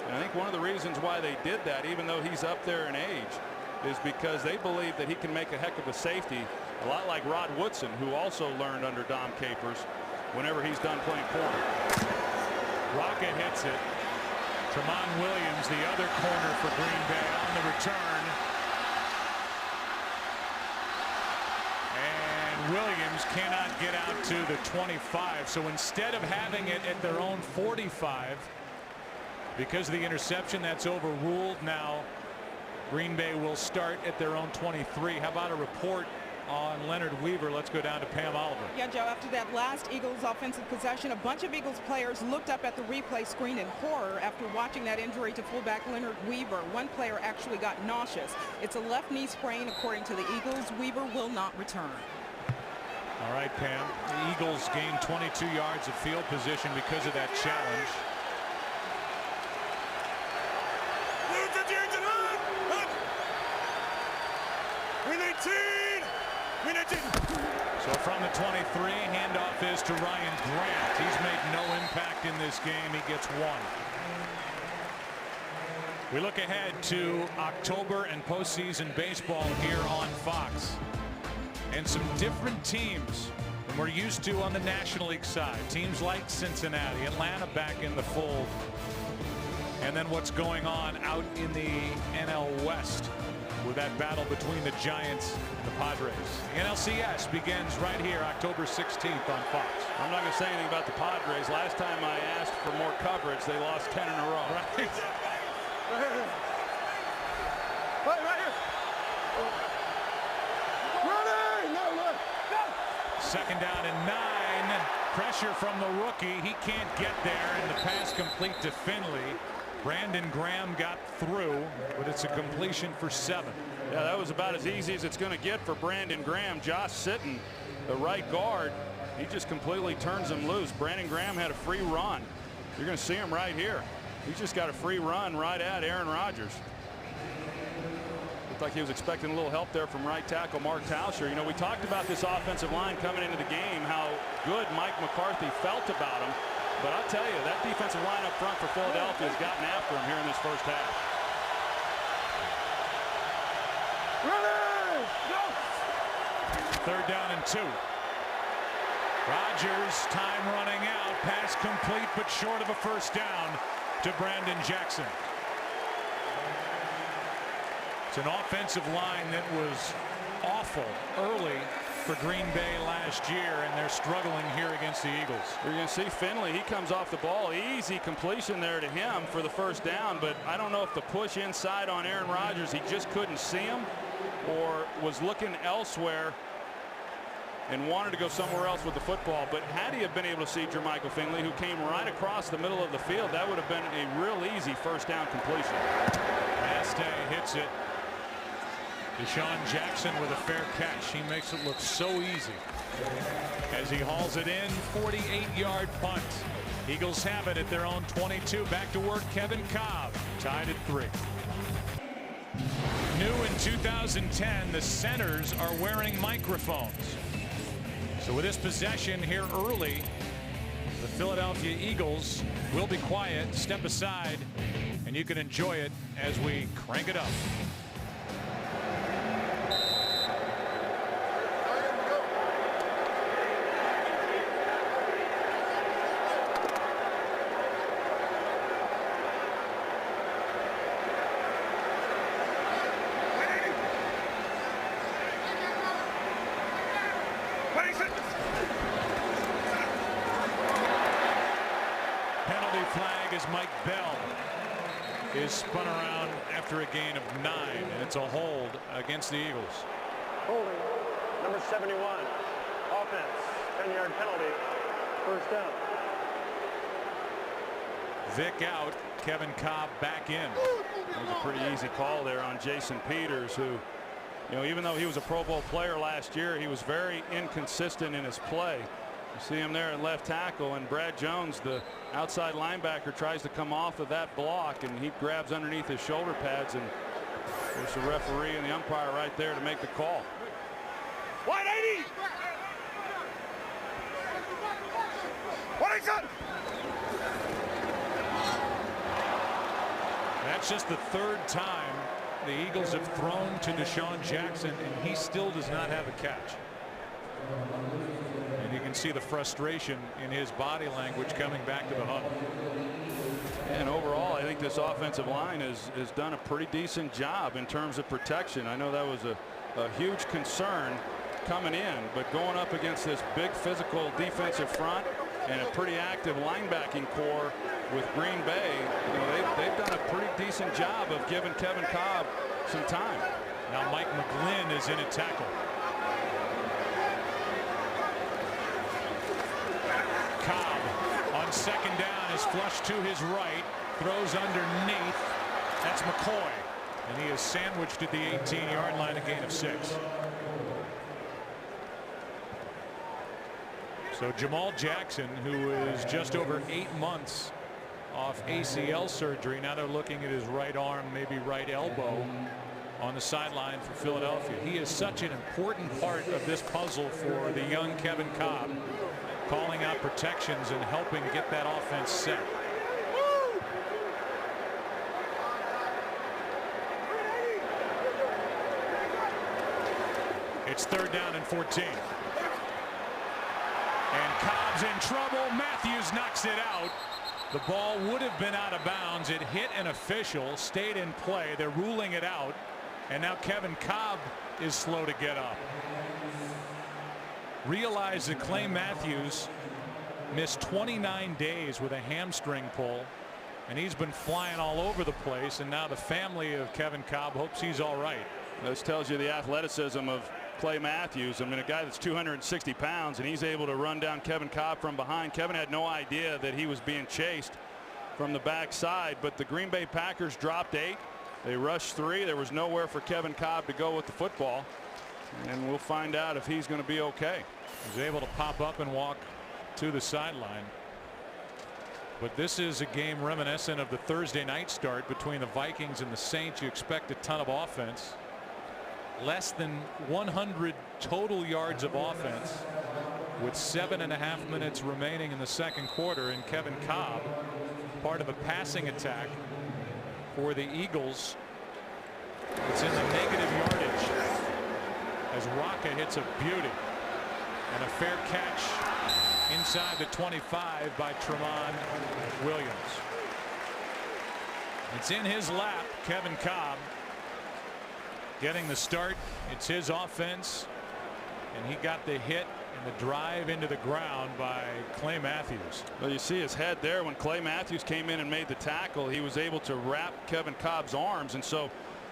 and I think one of the reasons why they did that, even though he's up there in age, is because they believe that he can make a heck of a safety, a lot like Rod Woodson, who also learned under Dom Capers whenever he's done playing corner. Rocket hits it. Tramon Williams, the other corner for Green Bay, on the return. Williams cannot get out to the 25, so instead of having it at their own 45 because of the interception that's overruled, now Green Bay will start at their own 23. How about a report on Leonard Weaver? Let's go down to Pam Oliver. Yeah, Joe, after that last Eagles offensive possession, a bunch of Eagles players looked up at the replay screen in horror after watching that injury to fullback Leonard Weaver. One player actually got nauseous. It's a left knee sprain, according to the Eagles. Weaver will not return. All right, Pam. The Eagles gained 22 yards of field position because of that challenge. So from the 23, handoff is to Ryan Grant. He's made no impact in this game. He gets 1. We look ahead to October and postseason baseball here on Fox. And some different teams than we're used to on the National League side. Teams like Cincinnati, Atlanta back in the fold. And then what's going on out in the NL West with that battle between the Giants and the Padres. The NLCS begins right here October 16th on Fox. I'm not going to say anything about the Padres. Last time I asked for more coverage, they lost 10 in a row. Right. Right here. Right here. Second down and 9. Pressure from the rookie. He can't get there, and the pass complete to Finley. Brandon Graham got through, but it's a completion for 7. Yeah, that was about as easy as it's going to get for Brandon Graham. Josh Sitton, the right guard, he just completely turns him loose. Brandon Graham had a free run. You're going to see him right here. He's just got a free run right at Aaron Rodgers. Like he was expecting a little help there from right tackle Mark Tauscher. You know, we talked about this offensive line coming into the game, how good Mike McCarthy felt about him. But I'll tell you, that defensive line up front for Philadelphia has gotten after him here in this first half. Third down and 2. Rodgers, time running out. Pass complete, but short of a first down to Brandon Jackson. It's an offensive line that was awful early for Green Bay last year, and they're struggling here against the Eagles. You're going to see Finley. He comes off the ball. Easy completion there to him for the first down, but I don't know if the push inside on Aaron Rodgers, he just couldn't see him or was looking elsewhere and wanted to go somewhere else with the football. But had he have been able to see Jermichael Finley, who came right across the middle of the field, that would have been a real easy first down completion. Mastay hits it. Deshaun Jackson with a fair catch. He makes it look so easy as he hauls it in. 48-yard punt. Eagles have it at their own 22. Back to work, Kevin Kolb, tied at 3. New in 2010, the centers are wearing microphones. So with this possession here early, the Philadelphia Eagles will be quiet, step aside, and you can enjoy it as we crank it up. Penalty flag as Mike Bell is spun around after a gain of 9, and it's a hold against the Eagles. Holding, number 71. Offense, 10-yard penalty, first down. Vic out, Kevin Kolb back in. It was a pretty easy call there on Jason Peters, who, you know, even though he was a Pro Bowl player last year, he was very inconsistent in his play. You see him there at left tackle, and Brad Jones, the outside linebacker, tries to come off of that block, and he grabs underneath his shoulder pads, and there's the referee and the umpire right there to make the call. 180! 180! That's just the 3rd time the Eagles have thrown to Deshaun Jackson, and he still does not have a catch. And you can see the frustration in his body language coming back to the huddle. And overall, I think this offensive line has done a pretty decent job in terms of protection. I know that was a huge concern coming in, but going up against this big physical defensive front and a pretty active linebacking core with Green Bay, you know, they've done a pretty decent job of giving Kevin Kolb some time. Now Mike McGlynn is in a tackle. Kolb on second down is flushed to his right, throws underneath. That's McCoy, and he is sandwiched at the 18-yard line, a gain of 6. So Jamal Jackson, who is just over 8 months off ACL surgery, now they're looking at his right arm, maybe right elbow, on the sideline for Philadelphia. He is such an important part of this puzzle for the young Kevin Kolb, calling out protections and helping get that offense set. It's 3rd down and 14. And Cobb's in trouble. Matthews knocks it out. The ball would have been out of bounds. It hit an official, stayed in play. They're ruling it out. And now Kevin Kolb is slow to get up. Realize that Clay Matthews missed 29 days with a hamstring pull, and he's been flying all over the place, and now the family of Kevin Kolb hopes he's all right. This tells you the athleticism of Clay Matthews. I mean, a guy that's 260 pounds, and he's able to run down Kevin Kolb from behind. Kevin had no idea that he was being chased from the backside, but the Green Bay Packers dropped 8. They rushed 3. There was nowhere for Kevin Kolb to go with the football, and we'll find out if he's going to be okay. He's able to pop up and walk to the sideline. But this is a game reminiscent of the Thursday night start between the Vikings and the Saints. You expect a ton of offense. Less than 100 total yards of offense with 7.5 minutes remaining in the second quarter, and Kevin Kolb, part of a passing attack for the Eagles. It's in the negative yardage as Rocca hits a beauty, and a fair catch inside the 25 by Tremont Williams. It's in his lap. Kevin Kolb getting the start. It's his offense, and he got the hit and the drive into the ground by Clay Matthews. Well, you see his head there when Clay Matthews came in and made the tackle. He was able to wrap Kevin Kolb's arms, and so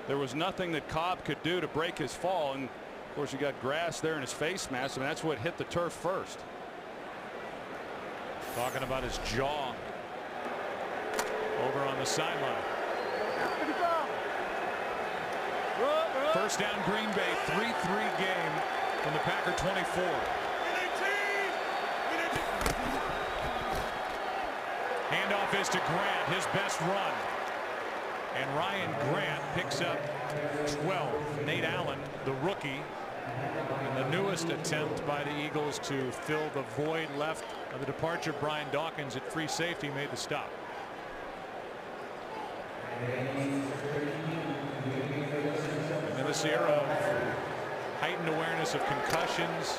there was nothing that Kolb could do to break his fall. And of course, you got grass there in his face mask, and that's what hit the turf first. Talking about his jaw over on the sideline. First down, Green Bay, 3-3 game from the Packer 24. Handoff is to Grant, his best run. And Ryan Grant picks up 12. Nate Allen, the rookie, in the newest attempt by the Eagles to fill the void left of the departure of Brian Dawkins at free safety, made the stop. And in this era of heightened awareness of concussions,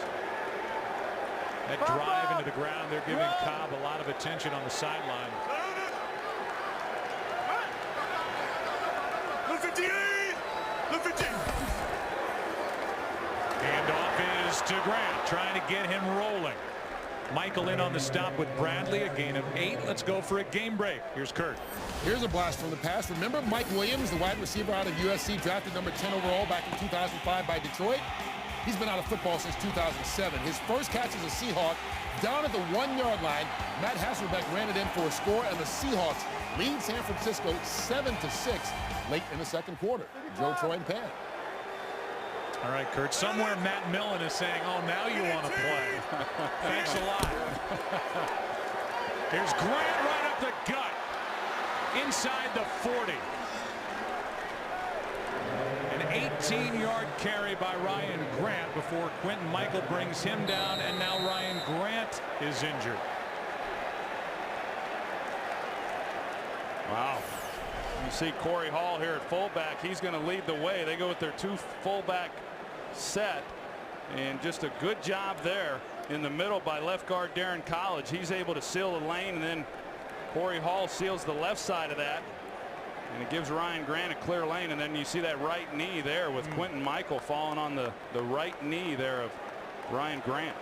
that drive into the ground, they're giving Kolb a lot of attention on the sideline. Handoff is to Grant, trying to get him rolling. Michael in on the stop with Bradley, a gain of 8. Let's go for a game break. Here's Kurt. Here's a blast from the past. Remember Mike Williams, the wide receiver out of USC, drafted number 10 overall back in 2005 by Detroit? He's been out of football since 2007. His first catch as a Seahawk, down at the 1-yard line, Matt Hasselbeck ran it in for a score, and the Seahawks lead San Francisco 7-6 late in the second quarter. Joe, Troy, and Pan. All right, Kurt, somewhere Matt Millen is saying, oh, now you want to play. Thanks a lot. Here's Grant right up the gut. Inside the 40. An 18-yard carry by Ryan Grant before Quentin Michael brings him down, and now Ryan Grant is injured. Wow. You see Corey Hall here at fullback. He's going to lead the way. They go with their 2 fullback set, and just a good job there in the middle by left guard Darren College. He's able to seal the lane, and then Corey Hall seals the left side of that, and it gives Ryan Grant a clear lane. And then you see that right knee there with Quentin Michael falling on the right knee there of Ryan Grant.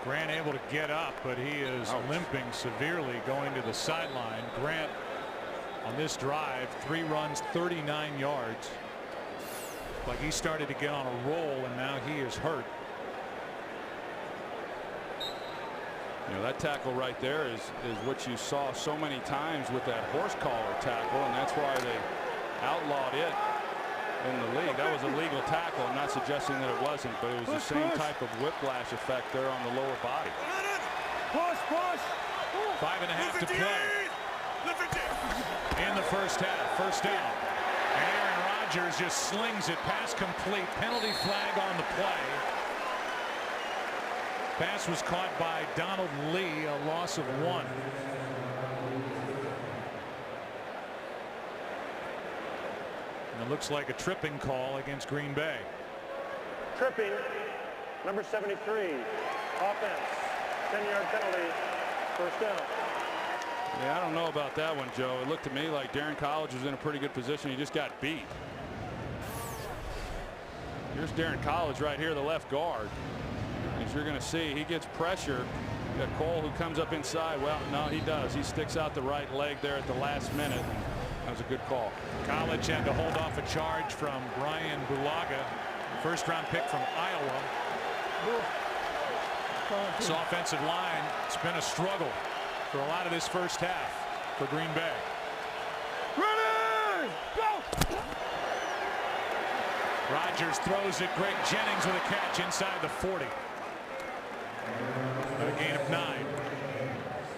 Grant able to get up, but he is limping severely going to the sideline. Grant on this drive, 3 runs, 39 yards. Like he started to get on a roll, and now he is hurt. You know, that tackle right there is what you saw so many times with that horse collar tackle, and that's why they outlawed it in the league. That was a legal tackle. I'm not suggesting that it wasn't, but it was the same type of whiplash effect there on the lower body. Push. 5.5 to play in the first half. First down. And Aaron Rodgers just slings it. Pass complete. Penalty flag on the play. Pass was caught by Donald Lee, a loss of 1. And it looks like a tripping call against Green Bay. Tripping, number 73, offense, 10-yard penalty, first down. Yeah, I don't know about that one, Joe. It looked to me like Darren College was in a pretty good position. He just got beat. Here's Darren College right here, the left guard. As you're going to see, he gets pressure. You got Cole who comes up inside. Well, no, he does. He sticks out the right leg there at the last minute. That was a good call. College had to hold off a charge from Brian Bulaga, first-round pick from Iowa. This offensive line, it's been a struggle for a lot of this first half for Green Bay. Ready, go! Rodgers throws it. Greg Jennings with a catch inside the 40. A gain of 9.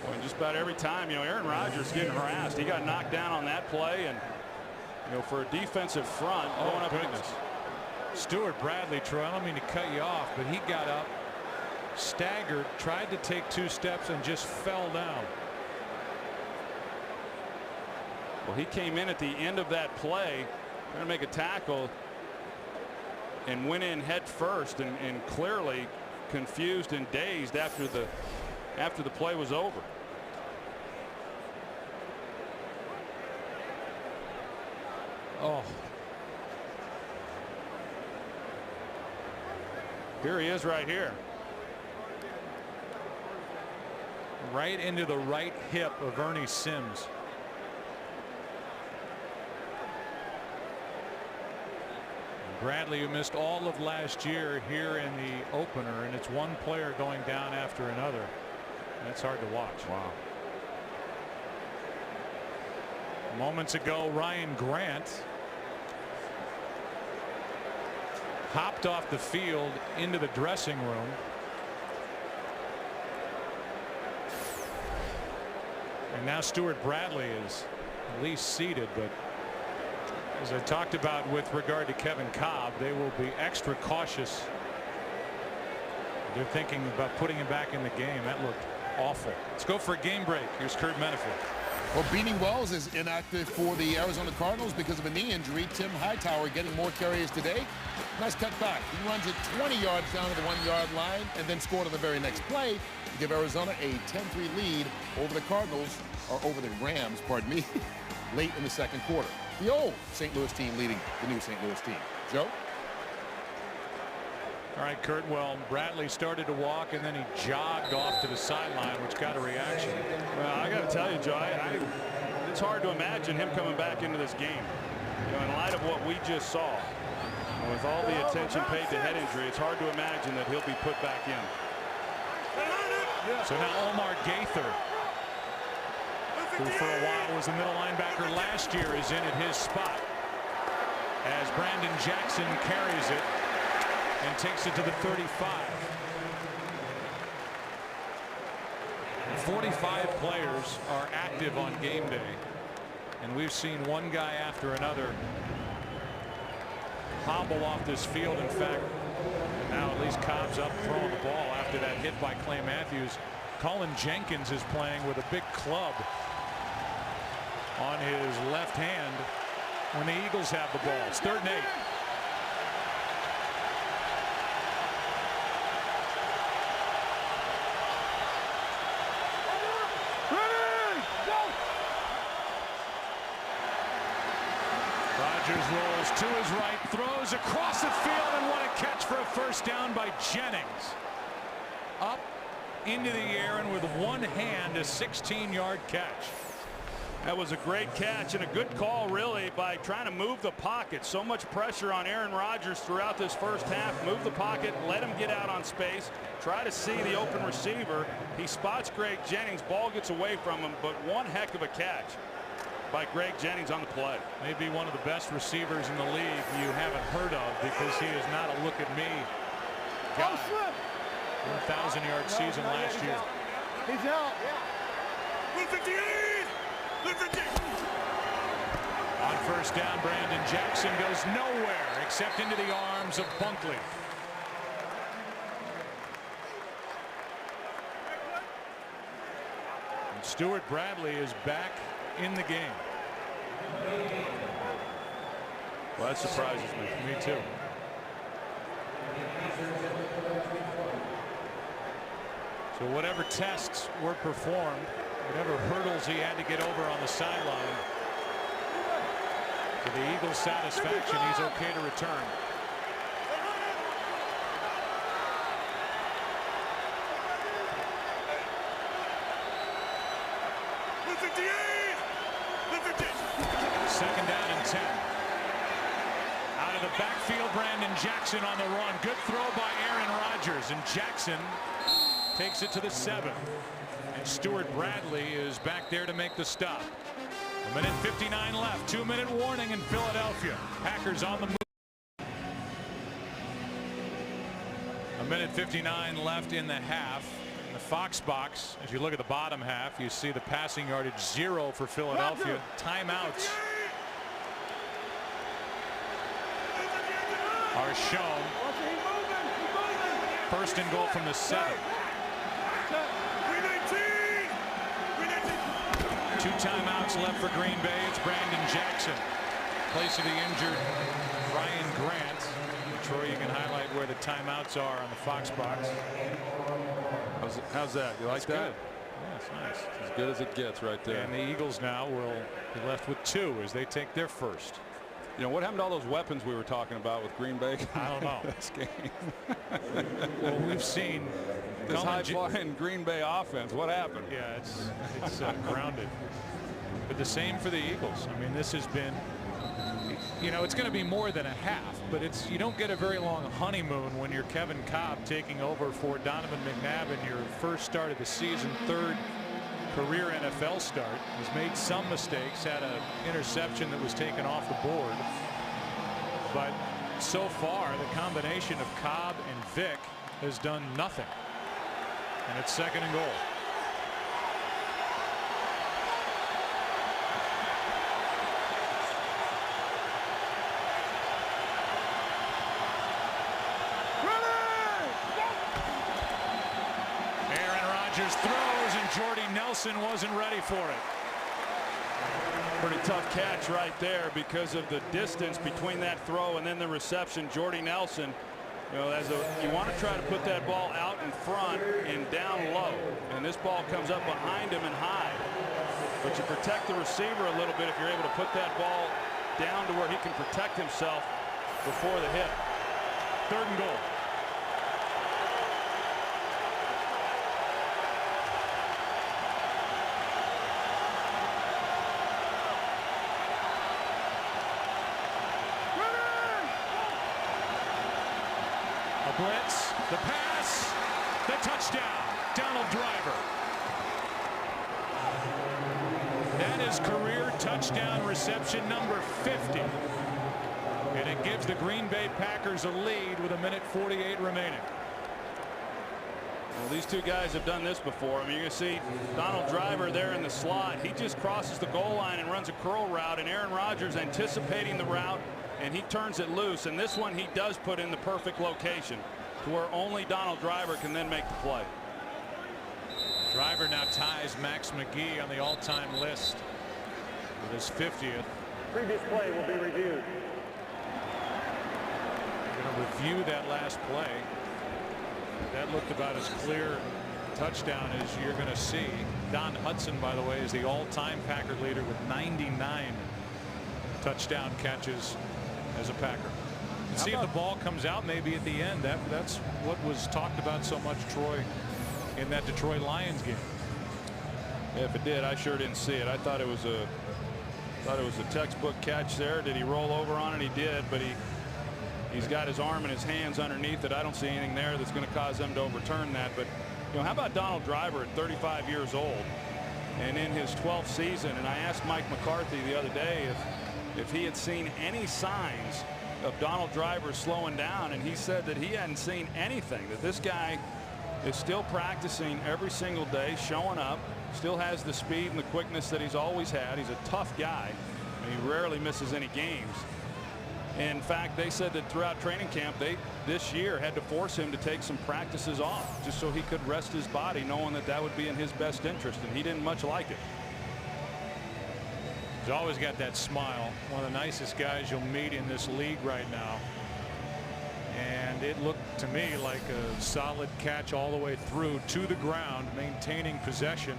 Well, just about every time, you know, Aaron Rodgers getting harassed. He got knocked down on that play, and you know, for a defensive front going up against this. Stuart Bradley, Troy, I don't mean to cut you off, but he got up, staggered, tried to take 2 steps, and just fell down. Well, he came in at the end of that play, trying to make a tackle, and went in head first, and clearly confused and dazed after the play was over. Oh. Here he is right here. Right into the right hip of Ernie Sims. Bradley, who missed all of last year here in the opener, and it's one player going down after another. That's hard to watch. Wow. Moments ago, Ryan Grant hopped off the field into the dressing room. And now Stuart Bradley is at least seated, but as I talked about with regard to Kevin Kolb, they will be extra cautious. They're thinking about putting him back in the game. That looked awful. Let's go for a game break. Here's Kurt Menefee. Well, Beanie Wells is inactive for the Arizona Cardinals because of a knee injury. Tim Hightower getting more carries today. Nice cut back. He runs it 20 yards down to the 1-yard line and then scored on the very next play to give Arizona a 10-3 lead over the Cardinals, or over the Rams, pardon me, late in the second quarter. The old St. Louis team leading the new St. Louis team. Joe? All right, Kurt. Well, Bradley started to walk and then he jogged off to the sideline, which got a reaction. Well, I got to tell you, Joe, it's hard to imagine him coming back into this game. You know, in light of what we just saw, with all the attention paid to head injury, it's hard to imagine that he'll be put back in. So now Omar Gaither, who for a while was the middle linebacker last year, is in at his spot as Brandon Jackson carries it and takes it to the 35. 45 players are active on game day, and we've seen one guy after another hobble off this field. In fact, now at least Cobb's up throwing the ball after that hit by Clay Matthews. Colin Jenkins is playing with a big club on his left hand when the Eagles have the ball. It's 3rd and 8. Rodgers rolls to his right, throws across the field, and what a catch for a first down by Jennings. Up into the air and with one hand, a 16-yard catch. That was a great catch and a good call, really, by trying to move the pocket. So much pressure on Aaron Rodgers throughout this first half. Move the pocket, let him get out on space, try to see the open receiver. He spots Greg Jennings, ball gets away from him, but one heck of a catch by Greg Jennings on the play. Maybe one of the best receivers in the league you haven't heard of, because he is not a look-at-me guy. 1,000-yard season last year. He's out. 158! 158! On first down, Brandon Jackson goes nowhere except into the arms of Bunkley. And Stuart Bradley is back in the game. Well, that surprises me. Me too. So whatever tests were performed, whatever hurdles he had to get over on the sideline, to the Eagles' satisfaction, he's okay to return. Second down and 10. Out of the backfield, Brandon Jackson on the run. Good throw by Aaron Rodgers, and Jackson takes it to the 7. And Stuart Bradley is back there to make the stop. 1:59 left. 2-minute warning in Philadelphia. Packers on the move. 1:59 left in the half. In the Fox box, as you look at the bottom half, you see the passing yardage 0 for Philadelphia. Timeouts are shown. First and goal from the 7. 2 timeouts left for Green Bay. It's Brandon Jackson, place of the injured Ryan Grant. Troy, you can highlight where the timeouts are on the Fox box. How's that? You like that? Good. Yeah, it's nice. As good as it gets right there. And the Eagles now will be left with 2 as they take their first. You know, what happened to all those weapons we were talking about with Green Bay? I don't know. This game. Well, we've seen this high-flying Green Bay offense. What happened? Yeah, it's grounded. But the same for the Eagles. I mean, this has been, you know, it's going to be more than a half, but you don't get a very long honeymoon when you're Kevin Kolb taking over for Donovan McNabb in your first start of the season, third career NFL start. He's made some mistakes, had an interception that was taken off the board, but so far the combination of Kolb and Vick has done nothing, and it's 2nd and goal. Throws, and Jordy Nelson wasn't ready for it. Pretty tough catch right there because of the distance between that throw and then the reception. Jordy Nelson, you know, you want to try to put that ball out in front and down low, and this ball comes up behind him and high. But you protect the receiver a little bit if you're able to put that ball down to where he can protect himself before the hit. 3rd and goal. Blitz, the pass, the touchdown, Donald Driver. That is career touchdown reception number 50. And it gives the Green Bay Packers a lead with 1:48 remaining. Well, these two guys have done this before. I mean, you're going to see Donald Driver there in the slot. He just crosses the goal line and runs a curl route, and Aaron Rodgers anticipating the route, and he turns it loose. And this one he does put in the perfect location to where only Donald Driver can then make the play. Driver now ties Max McGee on the all-time list with his 50th. Previous play will be reviewed. We're going to review that last play. That looked about as clear touchdown as you're going to see. Don Hudson, by the way, is the all-time Packer leader with 99 touchdown catches as a Packer. And see if the ball comes out maybe at the end. That's what was talked about so much, Troy, in that Detroit Lions game. If it did, I sure didn't see it. I thought it was a textbook catch there. Did he roll over on it? He did, but he's got his arm and his hands underneath it. I don't see anything there that's going to cause them to overturn that. But you know, how about Donald Driver at 35 years old and in his 12th season? And I asked Mike McCarthy the other day if he had seen any signs of Donald Driver slowing down, and he said that he hadn't seen anything, that this guy is still practicing every single day, showing up, still has the speed and the quickness that he's always had. He's a tough guy, and he rarely misses any games. In fact, they said that throughout training camp, they this year had to force him to take some practices off just so he could rest his body, knowing that that would be in his best interest, and he didn't much like it. He's always got that smile. One of the nicest guys you'll meet in this league right now. And it looked to me like a solid catch all the way through to the ground, maintaining possession.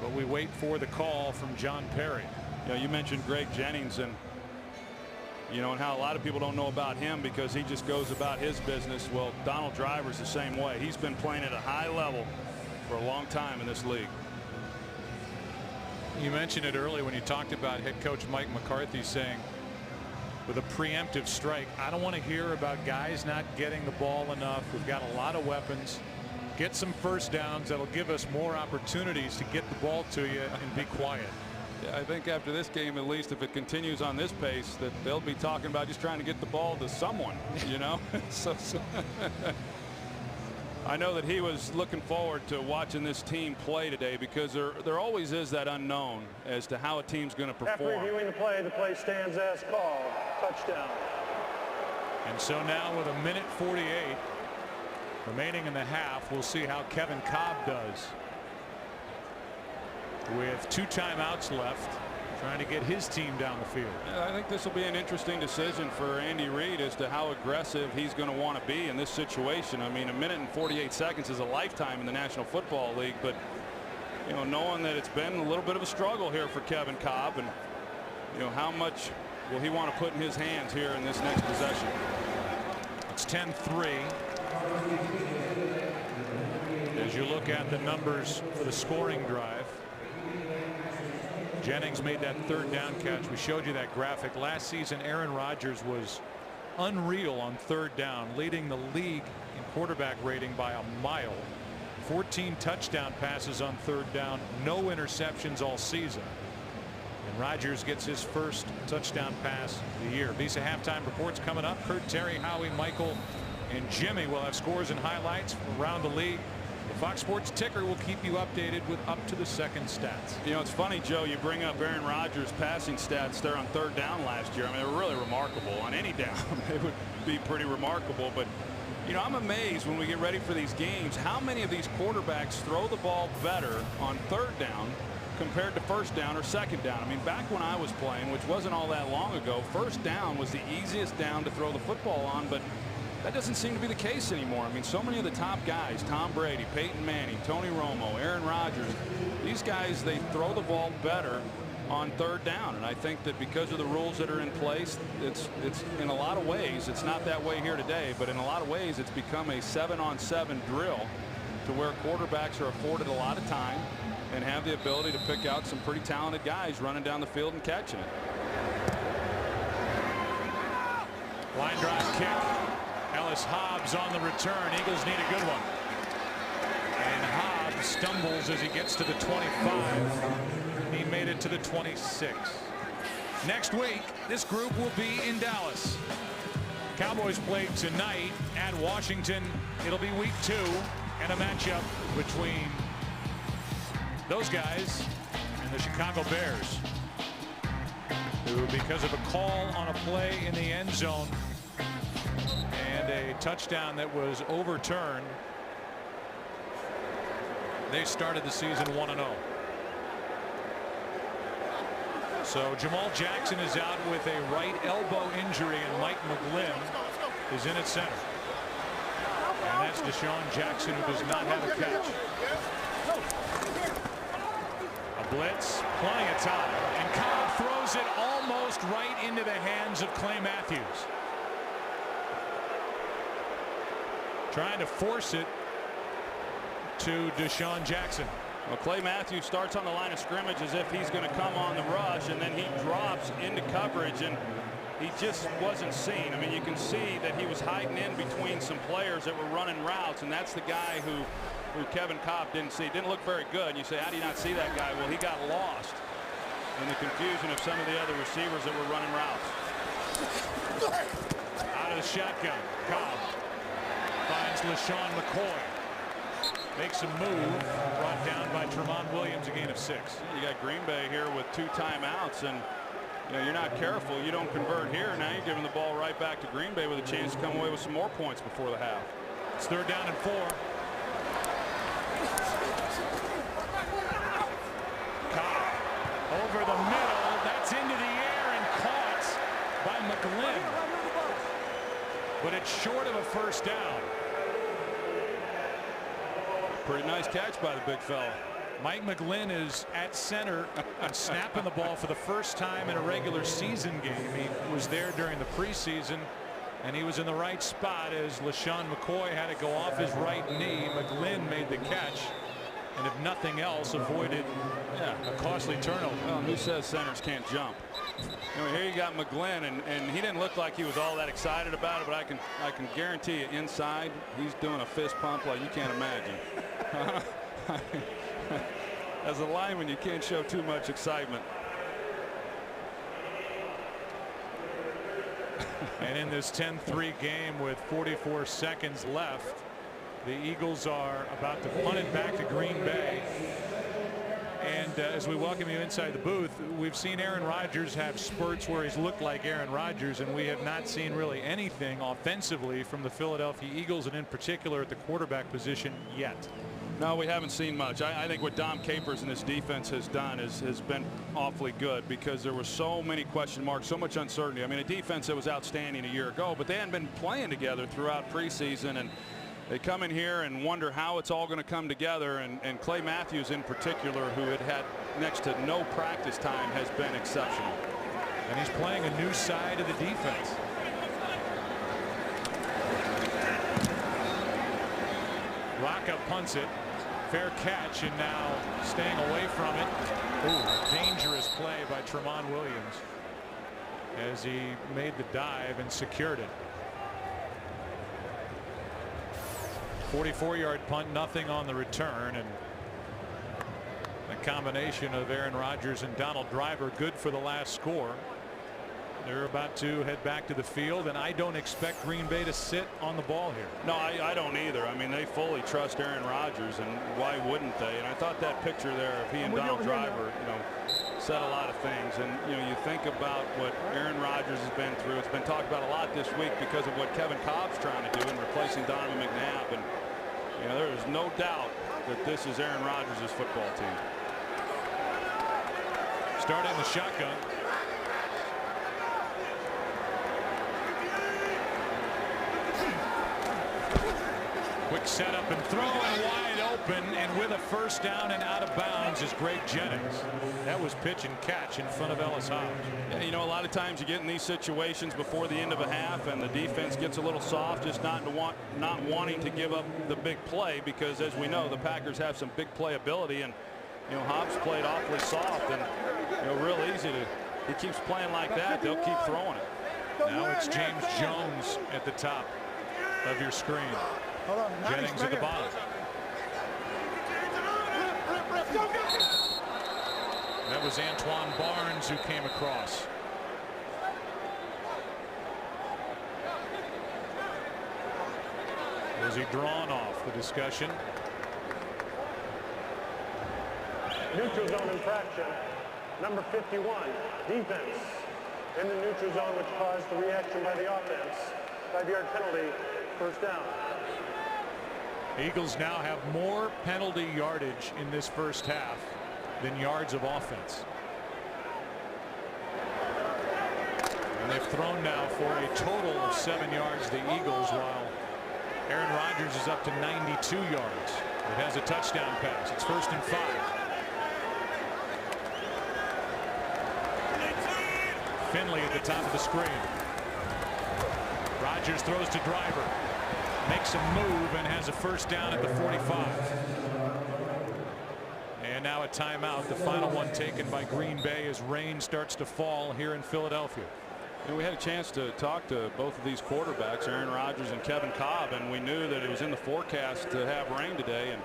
But we wait for the call from John Perry. You know, you mentioned Greg Jennings, and you know, and how a lot of people don't know about him because he just goes about his business. Well, Donald Driver's the same way. He's been playing at a high level for a long time in this league. You mentioned it earlier when you talked about head coach Mike McCarthy saying with a preemptive strike, I don't want to hear about guys not getting the ball enough. We've got a lot of weapons. Get some first downs. That'll give us more opportunities to get the ball to you and be quiet. Yeah, I think after this game, at least if it continues on this pace, that they'll be talking about just trying to get the ball to someone, you know. so I know that he was looking forward to watching this team play today because there always is that unknown as to how a team's going to perform. After reviewing the play stands as called. Touchdown. And so now with 1:48 remaining in the half, we'll see how Kevin Kolb does with 2 timeouts left, trying to get his team down the field. Yeah, I think this will be an interesting decision for Andy Reid as to how aggressive he's going to want to be in this situation. I mean, 1:48 is a lifetime in the National Football League, but you know, knowing that it's been a little bit of a struggle here for Kevin Kolb, and you know how much will he want to put in his hands here in this next possession? It's 10-3. As you look at the numbers for the scoring drive, Jennings made that third down catch. We showed you that graphic. Last season, Aaron Rodgers was unreal on third down, leading the league in quarterback rating by a mile. 14 touchdown passes on third down, no interceptions all season. And Rodgers gets his first touchdown pass of the year. Visa halftime reports coming up. Kurt, Terry, Howie, Michael, and Jimmy will have scores and highlights from around the league. The Fox Sports ticker will keep you updated with up to the second stats. You know, it's funny, Joe, you bring up Aaron Rodgers' passing stats there on third down last year. I mean, they were really remarkable. On any down, it would be pretty remarkable. But, you know, I'm amazed when we get ready for these games how many of these quarterbacks throw the ball better on third down compared to first down or second down. I mean, back when I was playing, which wasn't all that long ago, first down was the easiest down to throw the football on, but that doesn't seem to be the case anymore. I mean, so many of the top guys, Tom Brady, Peyton Manning, Tony Romo, Aaron Rodgers, these guys, they throw the ball better on third down. And I think that because of the rules that are in place, it's in a lot of ways, it's not that way here today, but in a lot of ways, it's become a 7-on-7 drill to where quarterbacks are afforded a lot of time and have the ability to pick out some pretty talented guys running down the field and catching it. Line drive kick. Ellis Hobbs on the return. Eagles need a good one. And Hobbs stumbles as he gets to the 25. He made it to the 26. Next week, this group will be in Dallas. Cowboys play tonight at Washington. It'll be week 2 and a matchup between those guys and the Chicago Bears, who, because of a call on a play in the end zone and a touchdown that was overturned, they started the season 1-0. So Jamal Jackson is out with a right elbow injury, and Mike McGlynn is in at center. And that's Deshaun Jackson, who does not have a catch. A blitz, plenty of time, and Kolb throws it almost right into the hands of Clay Matthews. Trying to force it to Deshaun Jackson. Well, Clay Matthews starts on the line of scrimmage as if he's going to come on the rush, and then he drops into coverage, and he just wasn't seen. I mean, you can see that he was hiding in between some players that were running routes, and that's the guy who Kevin Kolb didn't see. Didn't look very good. And you say, how do you not see that guy? Well, he got lost in the confusion of some of the other receivers that were running routes. Out of the shotgun, Kolb finds LaShawn McCoy. Makes a move, brought down by Tremont Williams, a gain of 6. You got Green Bay here with 2 timeouts, and you know, you're not careful. You don't convert here. Now you're giving the ball right back to Green Bay with a chance to come away with some more points before the half. It's 3rd down and 4. Kolb over the middle. That's into the air and caught by McGlynn. But it's short of a first down. Pretty nice catch by the big fella. Mike McGlynn is at center and snapping the ball for the first time in a regular season game. He was there during the preseason, and he was in the right spot as LaShawn McCoy had to go off his right knee. McGlynn made the catch, and if nothing else, avoided a costly turnover. Well, who says centers can't jump? Here you got McGlynn, and he didn't look like he was all that excited about it, but I can guarantee you inside he's doing a fist pump like you can't imagine. As a lineman, you can't show too much excitement. And in this 10-3 game with 44 seconds left, the Eagles are about to punt it back to Green Bay. And as we welcome you inside the booth, we've seen Aaron Rodgers have spurts where he's looked like Aaron Rodgers, and we have not seen really anything offensively from the Philadelphia Eagles, and in particular at the quarterback position, yet. No, we haven't seen much. I think what Dom Capers and his defense has done has been awfully good, because there were so many question marks, so much uncertainty. I mean, a defense that was outstanding a year ago, but they hadn't been playing together throughout preseason, and they come in here and wonder how it's all going to come together. And Clay Matthews in particular, who had next to no practice time, has been exceptional. And he's playing a new side of the defense. Rocca punts it. Fair catch, and now staying away from it. Ooh, dangerous play by Tremont Williams as he made the dive and secured it. 44-yard punt, nothing on the return, and the combination of Aaron Rodgers and Donald Driver good for the last score. They're about to head back to the field, and I don't expect Green Bay to sit on the ball here. No, I don't either. I mean, they fully trust Aaron Rodgers, and why wouldn't they? And I thought that picture there of he and Donald Driver, said a lot of things. And, you think about what Aaron Rodgers has been through. It's been talked about a lot this week because of what Kevin Kolb's trying to do in replacing Donovan McNabb. And, there is no doubt that this is Aaron Rodgers' football team. Starting the shotgun. Quick setup and throw, and wide open, and with a first down and out of bounds is Greg Jennings. That was pitch and catch in front of Ellis Hobbs. Yeah, a lot of times you get in these situations before the end of a half and the defense gets a little soft, just not wanting to give up the big play, because as we know, the Packers have some big play ability, and Hobbs played awfully soft, and real easy to, he keeps playing like that, they'll keep throwing it. Now it's James Jones at the top of your screen. Jennings at the bottom. That was Antoine Barnes who came across. Was he drawn off the discussion? Neutral zone infraction. Number 51, defense in the neutral zone, which caused the reaction by the offense. 5-yard penalty, first down. Eagles now have more penalty yardage in this first half than yards of offense. And they've thrown now for a total of 7 yards, the Eagles, while Aaron Rodgers is up to 92 yards. It has a touchdown pass. It's 1st and 5. Finley at the top of the screen. Rodgers throws to Driver. Makes a move and has a first down at the 45. And now a timeout, the final one taken by Green Bay as rain starts to fall here in Philadelphia. We had a chance to talk to both of these quarterbacks, Aaron Rodgers and Kevin Kolb, and we knew that it was in the forecast to have rain today.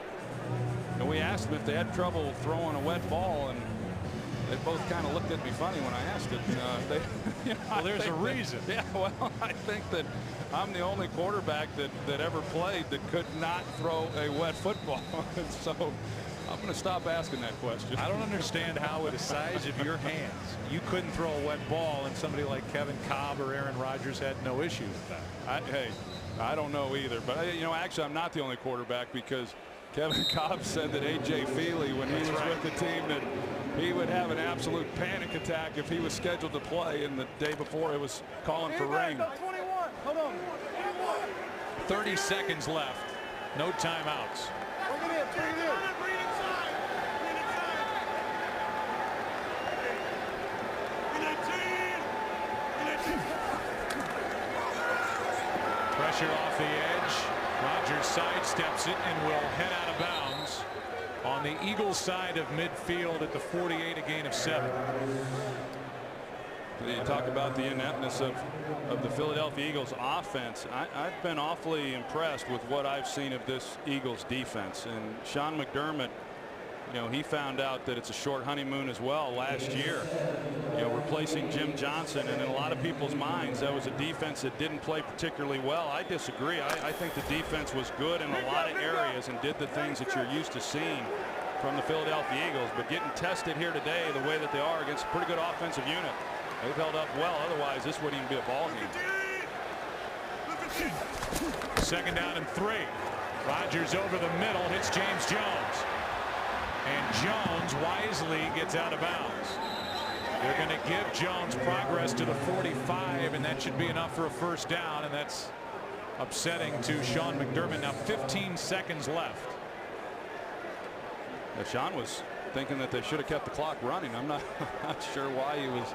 And we asked them if they had trouble throwing a wet ball, and they both kind of looked at me funny when I asked it. Well, there's a reason. Yeah, well, I think that I'm the only quarterback that ever played that could not throw a wet football. So I'm going to stop asking that question. I don't understand how, with the size of your hands, you couldn't throw a wet ball, and somebody like Kevin Kolb or Aaron Rodgers had no issue with that. Hey, I don't know either. But, actually, I'm not the only quarterback, because Kevin Kolb said that A.J. Feely, when he was with the team, that he would have an absolute panic attack if he was scheduled to play, and the day before it was calling for rain. 21. Hold on. 30 seconds left. No timeouts. Bring it in. Pressure off the edge. Rodgers sidesteps it and will head out of bounds on the Eagles side of midfield at the 48, a gain of 7. You talk about the ineptness of the Philadelphia Eagles offense. I've been awfully impressed with what I've seen of this Eagles defense. And Sean McDermott, he found out that it's a short honeymoon as well last year, replacing Jim Johnson. And in a lot of people's minds, that was a defense that didn't play particularly well. I disagree. I think the defense was good in a lot of areas and did the things that you're used to seeing from the Philadelphia Eagles. But getting tested here today the way that they are against a pretty good offensive unit, they've held up well. Otherwise, this wouldn't even be a ball game. 2nd down and 3. Rodgers over the middle, hits James Jones. And Jones wisely gets out of bounds. They're going to give Jones progress to the 45, and that should be enough for a first down, and that's upsetting to Sean McDermott. Now 15 seconds left. Now, Sean was thinking that they should have kept the clock running. I'm not sure why he was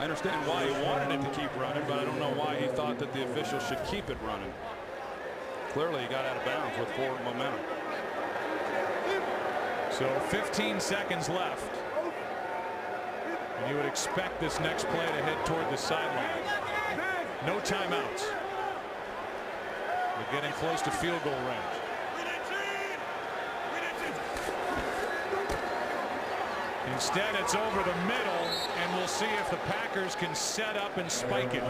I understand why he wanted it to keep running, but I don't know why he thought that the officials should keep it running. Clearly, he got out of bounds with forward momentum. So 15 seconds left. And you would expect this next play to head toward the sideline. No timeouts. We're getting close to field goal range. Instead, it's over the middle, and we'll see if the Packers can set up and spike it.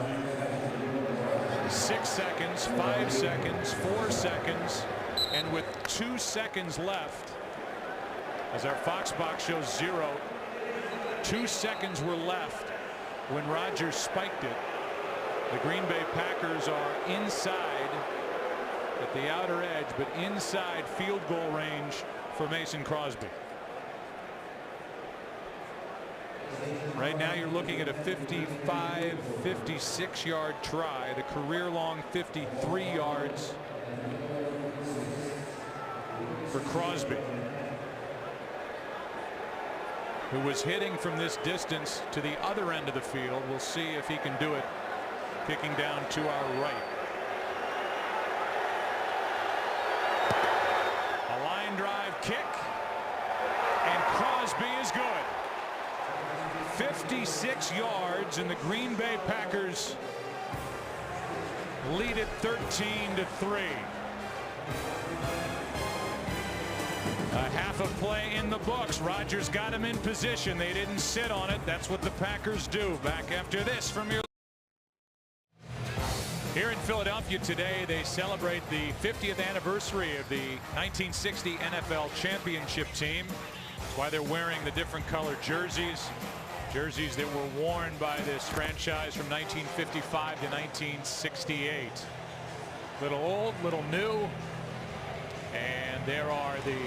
6 seconds, 5 seconds, 4 seconds, and with 2 seconds left, as our Fox box shows 0, 2 seconds were left when Rodgers spiked it. The Green Bay Packers are inside at the outer edge, but inside field goal range for Mason Crosby. Right now you're looking at a 55, 56-yard try. The career-long 53 yards for Crosby, who was hitting from this distance to the other end of the field. We'll see if he can do it kicking down to our right. A line drive kick, and Crosby is good. 56 yards, and the Green Bay Packers lead it 13-3. A half a play in the books. Rodgers got him in position. They didn't sit on it. That's what the Packers do. Back after this from your... Here in Philadelphia today, they celebrate the 50th anniversary of the 1960 NFL championship team. That's why they're wearing the different color jerseys. Jerseys that were worn by this franchise from 1955 to 1968. Little old, little new. And there are the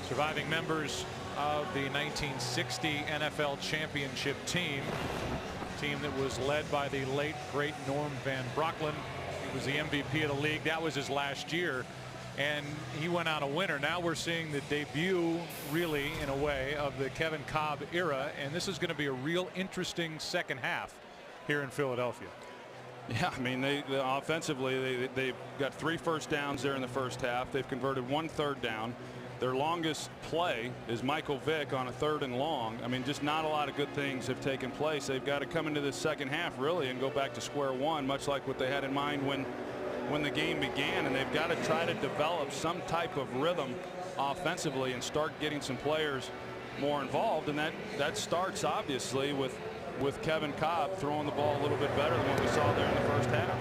surviving members of the 1960 NFL championship team. Team that was led by the late great Norm Van Brocklin. He was the MVP of the league. That was his last year, and he went out a winner. Now we're seeing the debut, really, in a way, of the Kevin Kolb era, and this is going to be a real interesting second half here in Philadelphia. Yeah, I mean, they offensively, they've got 3 first downs there in the first half. They've converted 1 third down. Their longest play is Michael Vick on a 3rd and long. I mean, just not a lot of good things have taken place. They've got to come into this second half, really, and go back to square one, much like what they had in mind when the game began. And they've got to try to develop some type of rhythm offensively and start getting some players more involved. And that starts, obviously, with Kevin Kolb throwing the ball a little bit better than what we saw there in the first half.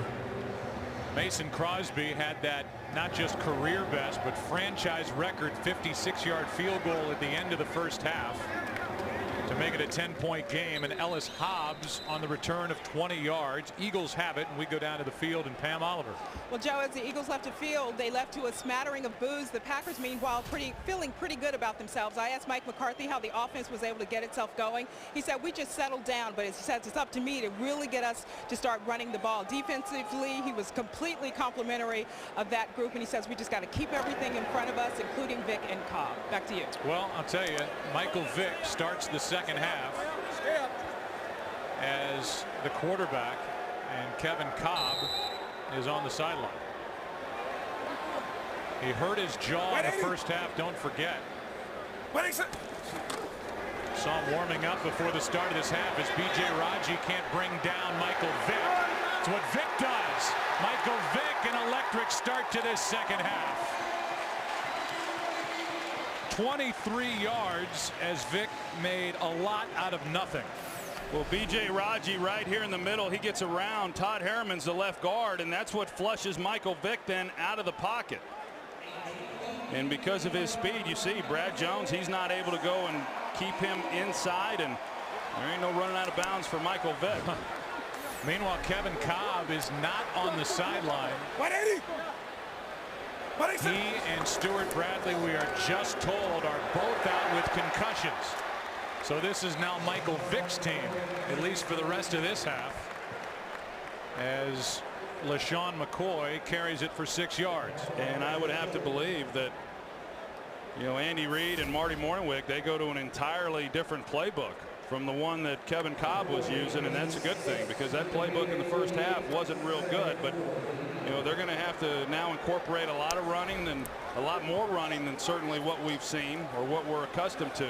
Mason Crosby had that not just career best, but franchise record 56-yard field goal at the end of the first half to make it a 10-point game, and Ellis Hobbs on the return of 20 yards. Eagles have it, and we go down to the field, and Pam Oliver. Well, Joe, as the Eagles left the field, they left to a smattering of boos. The Packers, meanwhile, feeling pretty good about themselves. I asked Mike McCarthy how the offense was able to get itself going. He said, we just settled down, but he says it's up to me to really get us to start running the ball. Defensively, he was completely complimentary of that group, and he says we just got to keep everything in front of us, including Vick and Kolb. Back to you. Well, I'll tell you, Michael Vick starts the second half as the quarterback, and Kevin Kolb is on the sideline. He hurt his jaw in the first half, don't forget. Saw him warming up before the start of this half as B.J. Raji can't bring down Michael Vick. It's what Vick does. Michael Vick, an electric start to this second half. 23 yards as Vick made a lot out of nothing. Well, B.J. Raji right here in the middle. He gets around. Todd Harriman's the left guard, and that's what flushes Michael Vick then out of the pocket. And because of his speed, you see Brad Jones, he's not able to go and keep him inside, and there ain't no running out of bounds for Michael Vick. Meanwhile, Kevin Kolb is not on the sideline. He and Stuart Bradley, we are just told, are both out with concussions. So this is now Michael Vick's team, at least for the rest of this half, as LaShawn McCoy carries it for 6 yards. And I would have to believe that, you know, Andy Reid and Marty Mornwick, they go to an entirely different playbook from the one that Kevin Kolb was using, and that's a good thing because that playbook in the first half wasn't real good. But you know, they're going to have to now incorporate a lot of running and a lot more running than certainly what we've seen or what we're accustomed to.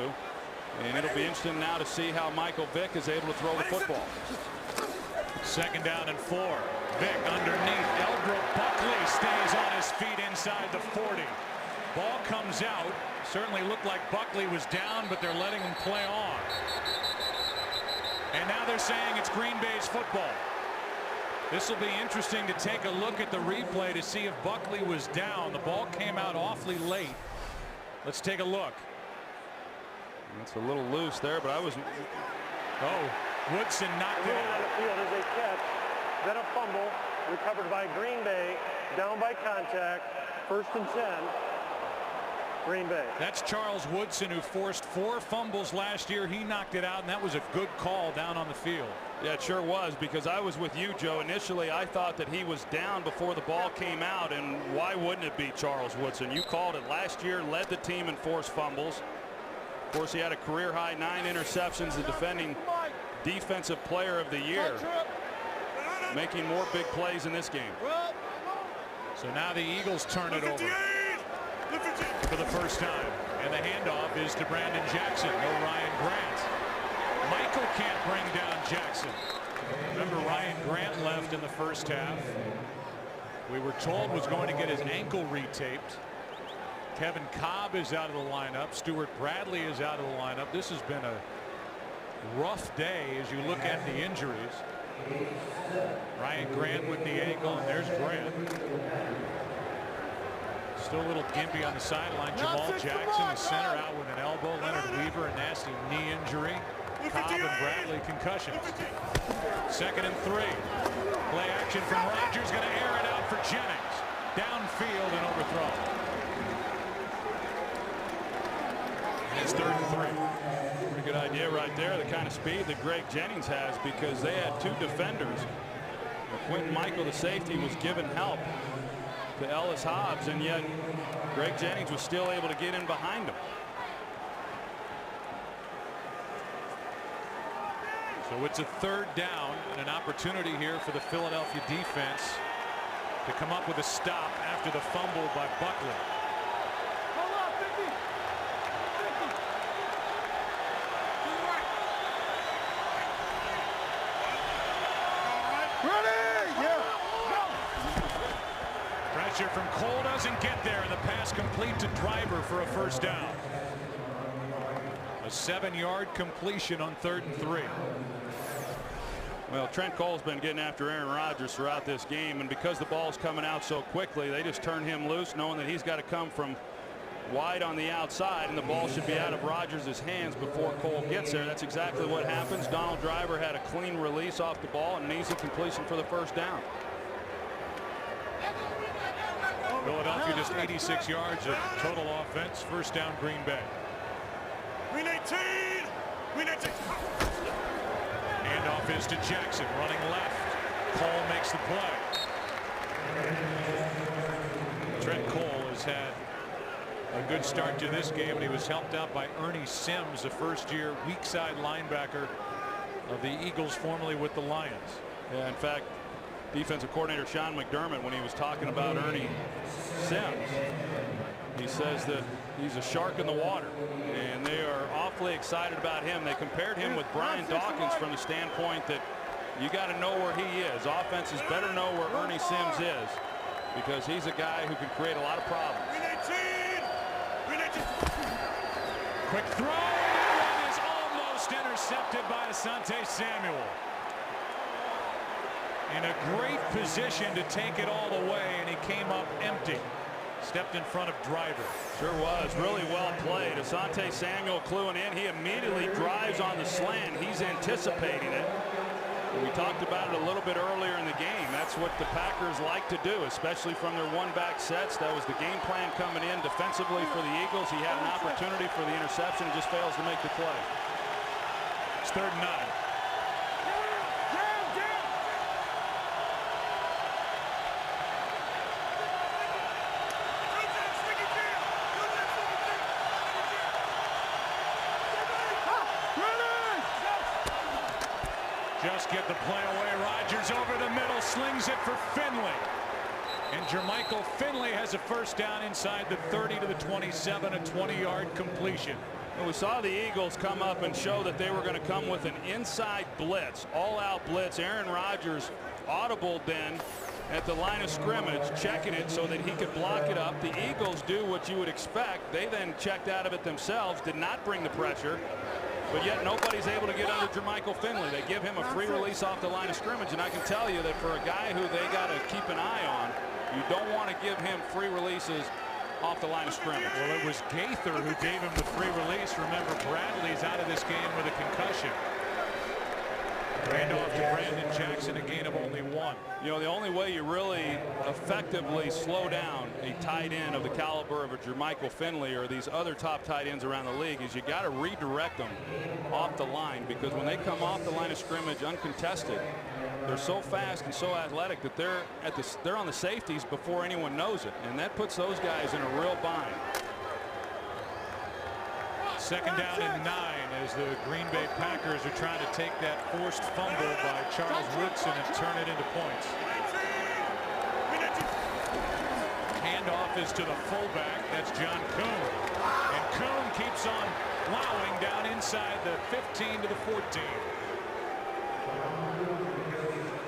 And it'll be interesting now to see how Michael Vick is able to throw the football. 2nd down and 4. Vick underneath. Eldrick Buckley stays on his feet inside the 40. Ball comes out. Certainly looked like Buckley was down, but they're letting him play on. And now they're saying it's Green Bay's football. This will be interesting to take a look at the replay to see if Buckley was down. The ball came out awfully late. Let's take a look. It's a little loose there, but I was. Oh, Woodson knocked it On out. the field is a catch, then a fumble, recovered by Green Bay, down by contact, 1st and 10. Green Bay. That's Charles Woodson, who forced 4 fumbles last year. He knocked it out, and that was a good call down on the field. Yeah, it sure was, because I was with you, Joe. Initially, I thought that he was down before the ball came out, and why wouldn't it be Charles Woodson? You called it. Last year, led the team in forced fumbles. Of course, he had a career-high 9 interceptions, the defending Defensive Player of the Year, making more big plays in this game. So now the Eagles turn it over for the first time, and the handoff is to Brandon Jackson. No Ryan Grant. Michael can't bring down Jackson. Remember, Ryan Grant left in the first half. We were told was going to get his ankle retaped. Kevin Kolb is out of the lineup. Stuart Bradley is out of the lineup. This has been a rough day as you look at the injuries. Ryan Grant with the ankle, and there's Grant. Still a little gimpy on the sideline. Jamal Jackson, the center, out with an elbow. Leonard Weaver, a nasty knee injury. Kolb and Bradley, concussions. 2nd and 3. Play action from Rodgers, going to air it out for Jennings. Downfield and overthrown. It's 3rd and 3. Pretty good idea right there, the kind of speed that Greg Jennings has, because they had 2 defenders. Quentin Michael, the safety, was given help to Ellis Hobbs, and yet Greg Jennings was still able to get in behind him. So it's a 3rd down and an opportunity here for the Philadelphia defense to come up with a stop after the fumble by Buckley. Pressure from Cole doesn't get there, and the pass complete to Driver for a 1st down. A 7-yard completion on 3rd and 3. Well, Trent Cole's been getting after Aaron Rodgers throughout this game, and because the ball's coming out so quickly, they just turn him loose, knowing that he's got to come from wide on the outside, and the ball should be out of Rodgers' hands before Cole gets there. That's exactly what happens. Donald Driver had a clean release off the ball and an easy completion for the 1st down. Philadelphia just 86 yards of total offense. 1st down, Green Bay. Green 18! Green 18! Handoff is to Jackson, running left. Cole makes the play. Trent Cole has had a good start to this game, and he was helped out by Ernie Sims, a 1st-year weak side linebacker of the Eagles, formerly with the Lions. Yeah, in fact, defensive coordinator Sean McDermott, when he was talking about Ernie Sims, he says that he's a shark in the water, and they are awfully excited about him. They compared him with Brian Dawkins from the standpoint that you got to know where he is. Offenses better know where Ernie Sims is, because he's a guy who can create a lot of problems. Quick throw, and is almost intercepted by Asante Samuel. In a great position to take it all the way, and he came up empty. Stepped in front of Driver. Sure was. Really well played. Asante Samuel cluing in. He immediately drives on the slant. He's anticipating it. And we talked about it a little bit earlier in the game. That's what the Packers like to do, especially from their one-back sets. That was the game plan coming in defensively for the Eagles. He had an opportunity for the interception, just fails to make the play. It's 3rd and 9. just get the play away. Rodgers over the middle, slings it for Finley. And Jermichael Finley has a first down inside the 30 to the 27, a 20-yard completion. And we saw the Eagles come up and show that they were going to come with an inside blitz, all-out blitz. Aaron Rodgers audible then at the line of scrimmage, checking it so that he could block it up. The Eagles do what you would expect. They then checked out of it themselves, did not bring the pressure, but yet nobody's able to get under Jermichael Finley. They give him a free release off the line of scrimmage, and I can tell you that for a guy who they got to keep an eye on, you don't want to give him free releases off the line of scrimmage. Well, it was Gaither who gave him the free release. Remember, Bradley's out of this game with a concussion. Handoff to Brandon Jackson, a gain of only 1. You know, the only way you really effectively slow down a tight end of the caliber of a Jermichael Finley or these other top tight ends around the league is you got to redirect them off the line, because when they come off the line of scrimmage uncontested, they're so fast and so athletic that they're on the safeties before anyone knows it, and that puts those guys in a real bind. Second down and 9 as the Green Bay Packers are trying to take that forced fumble by Charles Woodson and turn it into points. Handoff is to the fullback. That's John Kuhn. And Kuhn keeps on plowing down inside the 15 to the 14.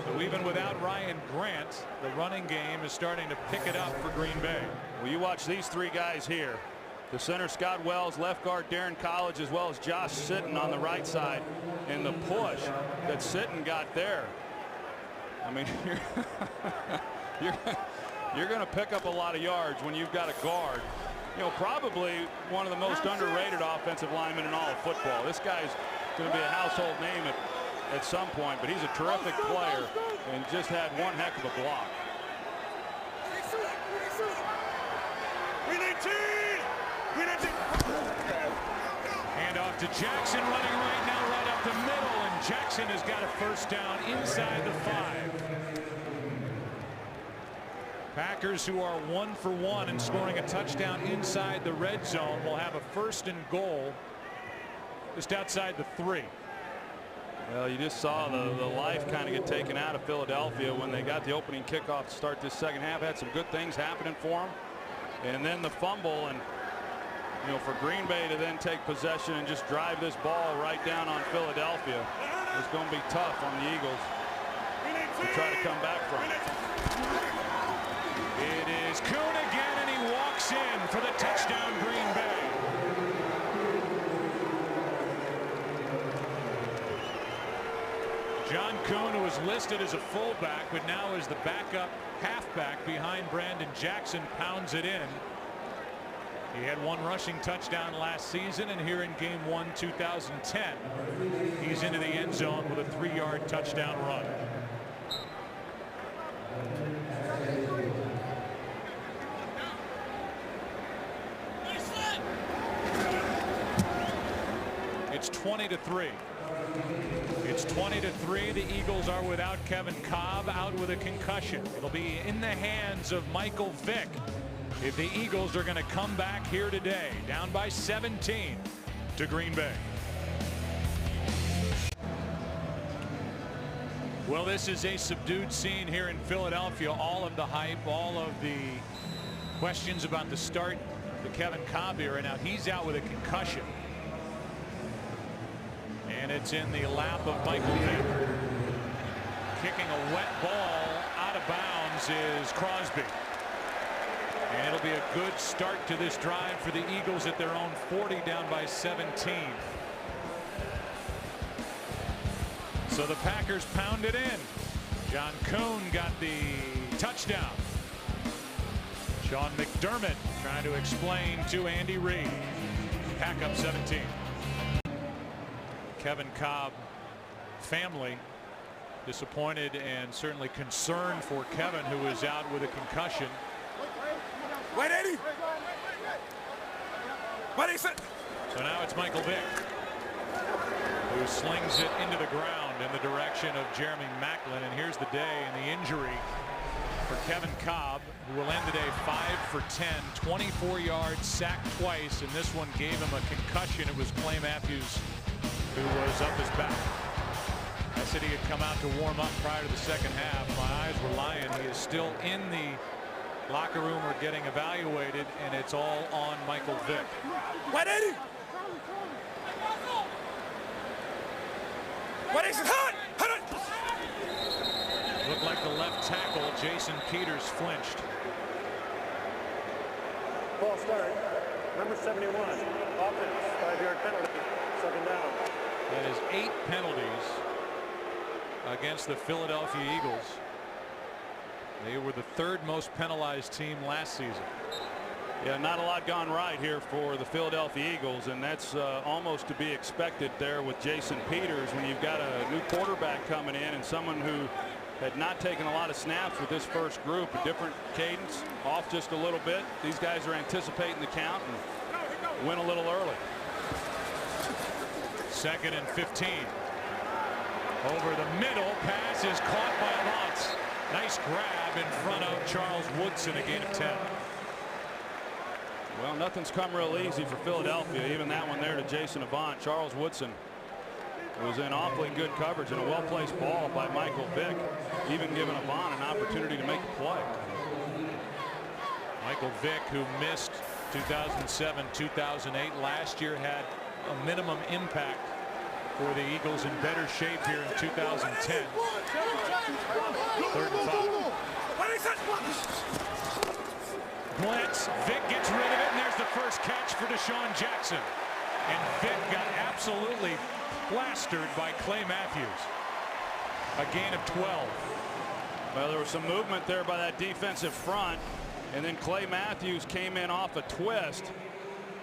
So even without Ryan Grant, the running game is starting to pick it up for Green Bay. Well, you watch these three guys here. The center, Scott Wells, left guard Darren College, as well as Josh Sitton on the right side. And the push that Sitton got there, I mean, you're going to pick up a lot of yards when you've got a guard. You know, probably one of the most underrated offensive linemen in all of football. This guy's going to be a household name at some point, but he's a terrific player and just had one heck of a block. Handoff to Jackson, running right now, right up the middle, and Jackson has got a first down inside the 5. Packers, who are 1 for 1 and scoring a touchdown inside the red zone, will have a first and goal just outside the 3. Well, you just saw the life kind of get taken out of Philadelphia when they got the opening kickoff to start this second half. Had some good things happening for them, and then the fumble, and you know, for Green Bay to then take possession and just drive this ball right down on Philadelphia is going to be tough on the Eagles to try to come back from. It is Kuhn again, and he walks in for the touchdown, Green Bay. John Kuhn, who was listed as a fullback, but now is the backup halfback behind Brandon Jackson, pounds it in. He had 1 rushing touchdown last season, and here in game 1, 2010, he's into the end zone with a 3-yard touchdown run. It's 20-3. It's 20-3. The Eagles are without Kevin Kolb, out with a concussion. It'll be in the hands of Michael Vick if the Eagles are going to come back here today, down by 17 to Green Bay. Well, this is a subdued scene here in Philadelphia. All of the hype, all of the questions about the start of the Kevin Kolb era. Now he's out with a concussion. And it's in the lap of Michael Vick. Kicking a wet ball out of bounds is Crosby. And it'll be a good start to this drive for the Eagles at their own 40, down by 17. So the Packers pound it in. John Kuhn got the touchdown. Sean McDermott trying to explain to Andy Reid. Pack up 17. Kevin Kolb family disappointed and certainly concerned for Kevin, who is out with a concussion. Wait, Eddie. What is it? So now it's Michael Vick, who slings it into the ground in the direction of Jeremy Maclin. And here's the day and the injury for Kevin Kolb, who will end today 5 for 10, 24 yards, sacked twice, and this one gave him a concussion. It was Clay Matthews who was up his back. I said he had come out to warm up prior to the second half. My eyes were lying. He is still in the locker room or getting evaluated, and it's all on Michael Vick. What is it? What is it? Looked like the left tackle, Jason Peters, flinched. Ball start. Number 71. Offense. 5-yard penalty. Second down. That is 8 penalties against the Philadelphia Eagles. They were the 3rd most penalized team last season. Yeah, not a lot gone right here for the Philadelphia Eagles, and that's almost to be expected there with Jason Peters when you've got a new quarterback coming in and someone who had not taken a lot of snaps with this first group. A different cadence, off just a little bit. These guys are anticipating the count and win a little early. 2nd and 15. Over the middle, pass is caught by Avant. Nice grab in front of Charles Woodson, a gain of 10. Well, nothing's come real easy for Philadelphia. Even that one there to Jason Avant. Charles Woodson was in awfully good coverage and a well-placed ball by Michael Vick, even giving Avant an opportunity to make a play. Michael Vick, who missed 2007, 2008, last year had a minimum impact for the Eagles, in better shape here in 2010. 3rd and 5. Blitz. Vick gets rid of it, and there's the first catch for Deshaun Jackson. And Vick got absolutely plastered by Clay Matthews. A gain of 12. Well, there was some movement there by that defensive front, and then Clay Matthews came in off a twist,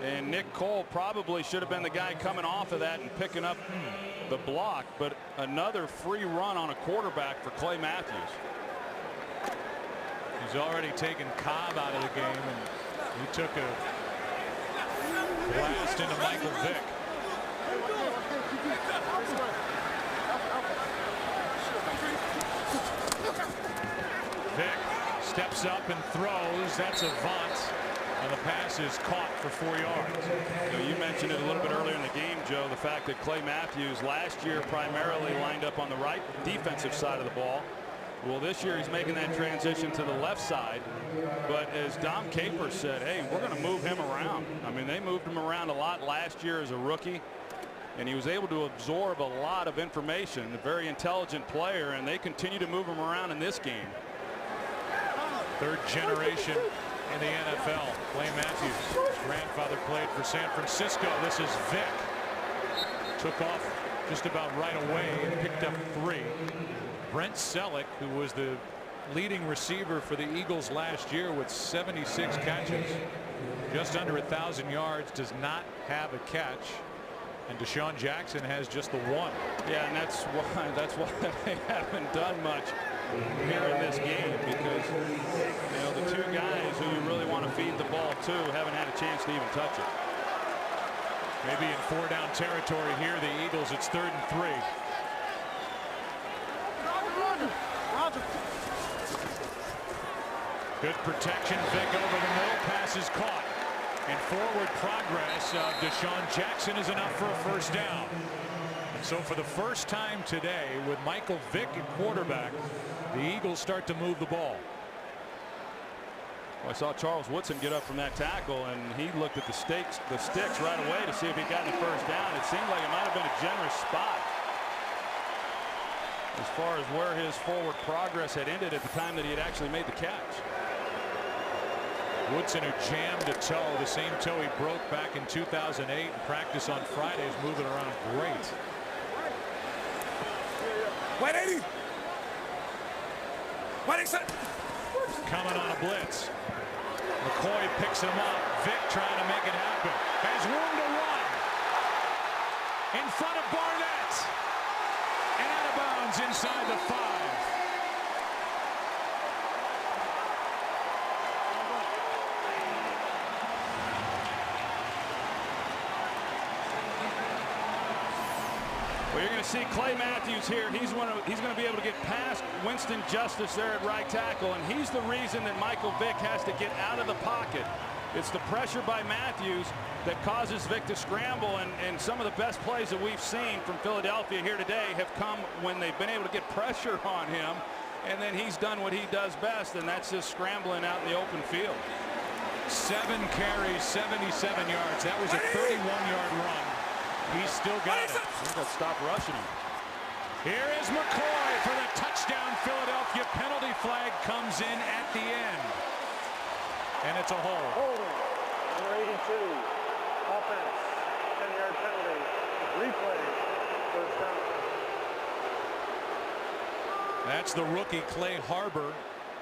and Nick Kolb probably should have been the guy coming off of that and picking up the block, but another free run on a quarterback for Clay Matthews. He's already taken Cobb out of the game, and he took a blast into Michael Vick. Vick steps up and throws. That's Avant, and the pass is caught for 4 yards. You mentioned it a little bit earlier in the game, Joe, the fact that Clay Matthews last year primarily lined up on the right defensive side of the ball. Well, this year he's making that transition to the left side, but as Dom Capers said, hey, we're going to move him around. I mean, they moved him around a lot last year as a rookie, and he was able to absorb a lot of information. A very intelligent player, and they continue to move him around in this game. 3rd generation in the NFL. Clay Matthews, his grandfather played for San Francisco. This is Vick. Took off just about right away and picked up 3. Brent Selleck, who was the leading receiver for the Eagles last year with 76 catches, just under 1,000 yards, does not have a catch, and Deshaun Jackson has just the 1. Yeah, and that's why they haven't done much here in this game, because the 2 guys who you really want to feed the ball to haven't had a chance to even touch it. Maybe in 4-down territory here, the Eagles. It's 3rd and 3. Good protection. Vick over the middle. Pass is caught. And forward progress of Deshaun Jackson is enough for a first down. And so for the first time today, with Michael Vick at quarterback, the Eagles start to move the ball. Well, I saw Charles Woodson get up from that tackle, and he looked at the sticks right away to see if he got the first down. It seemed like it might have been a generous spot as far as where his forward progress had ended at the time that he had actually made the catch. Woodson, who jammed a toe, the same toe he broke back in 2008 in practice on Friday, is moving around great. Coming on a blitz. McCoy picks him up. Vick trying to make it happen. Has room to run. In front of Barnett. And out of bounds inside the 5. Well, you're going to see Clay Matthews here. He's going to be able to get past Winston Justice there at right tackle, and he's the reason that Michael Vick has to get out of the pocket It's the pressure by Matthews that causes Vic to scramble, and some of the best plays that we've seen from Philadelphia here today have come when they've been able to get pressure on him, and then he's done what he does best, and that's just scrambling out in the open field. 7 carries, 77 yards. That was a 31-yard run. He's still got it. He's got to stop rushing him. Here is McCoy for the touchdown. Philadelphia penalty flag comes in at the end. And it's a hold. Holding. Number 82. Offense. 10-yard penalty. Replay. First down. That's the rookie Clay Harbor,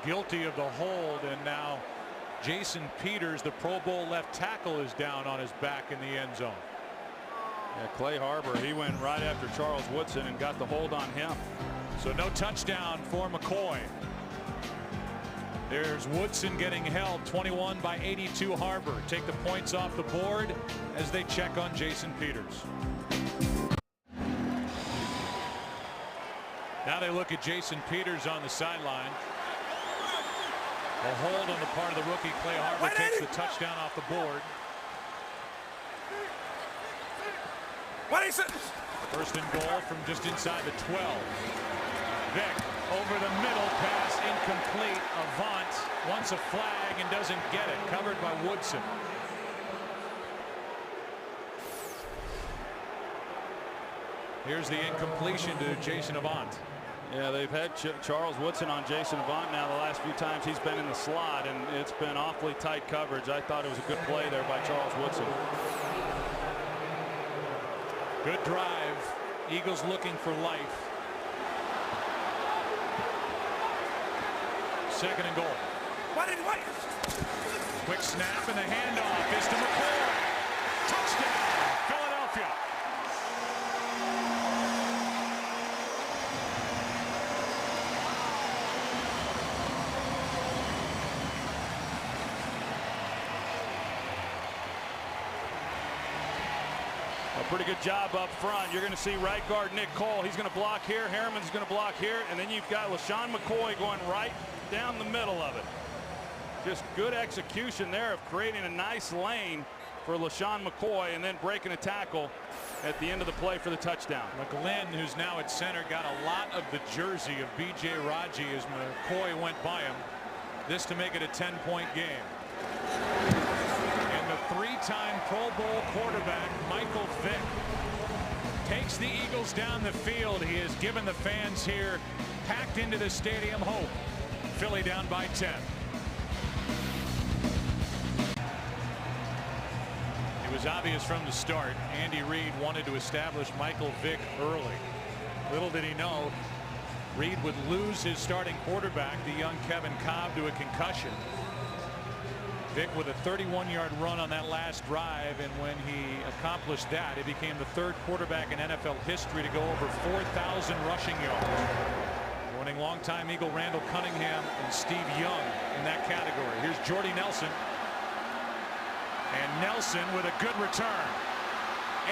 guilty of the hold, and now Jason Peters, the Pro Bowl left tackle, is down on his back in the end zone. Yeah, Clay Harbor, he went right after Charles Woodson and got the hold on him. So no touchdown for McCoy. There's Woodson getting held, 21 by 82 Harbor. Take the points off the board as they check on Jason Peters. Now they look at Jason Peters on the sideline. A hold on the part of the rookie. Clay Harbor takes the touchdown off the board. First and goal from just inside the 12. Vic over the middle, pass incomplete. Avant wants a flag and doesn't get it. Covered by Woodson. Here's the incompletion to Jason Avant. Yeah, they've had Charles Woodson on Jason Avant now the last few times he's been in the slot, and it's been awfully tight coverage. I thought it was a good play there by Charles Woodson. Good drive. Eagles looking for life. Second and goal. Quick snap and the handoff is to McCoy. Touchdown, Philadelphia. A pretty good job up front. You're going to see right guard Nick Cole. He's going to block here. Harriman's going to block here. And then you've got LaShawn McCoy going right down the middle of it. Just good execution there of creating a nice lane for LaShawn McCoy and then breaking a tackle at the end of the play for the touchdown. McGlynn, who's now at center, got a lot of the jersey of B.J. Raji as McCoy went by him. This to make it a 10-point game. And the 3-time Pro Bowl quarterback, Michael Vick, takes the Eagles down the field. He has given the fans here packed into the stadium hope. Philly down by 10. It was obvious from the start. Andy Reid wanted to establish Michael Vick early. Little did he know, Reid would lose his starting quarterback, the young Kevin Kolb, to a concussion. Vick with a 31-yard run on that last drive, and when he accomplished that, he became the third quarterback in NFL history to go over 4,000 rushing yards. Joining longtime Eagle Randall Cunningham and Steve Young in that category. Here's Jordy Nelson. And Nelson with a good return.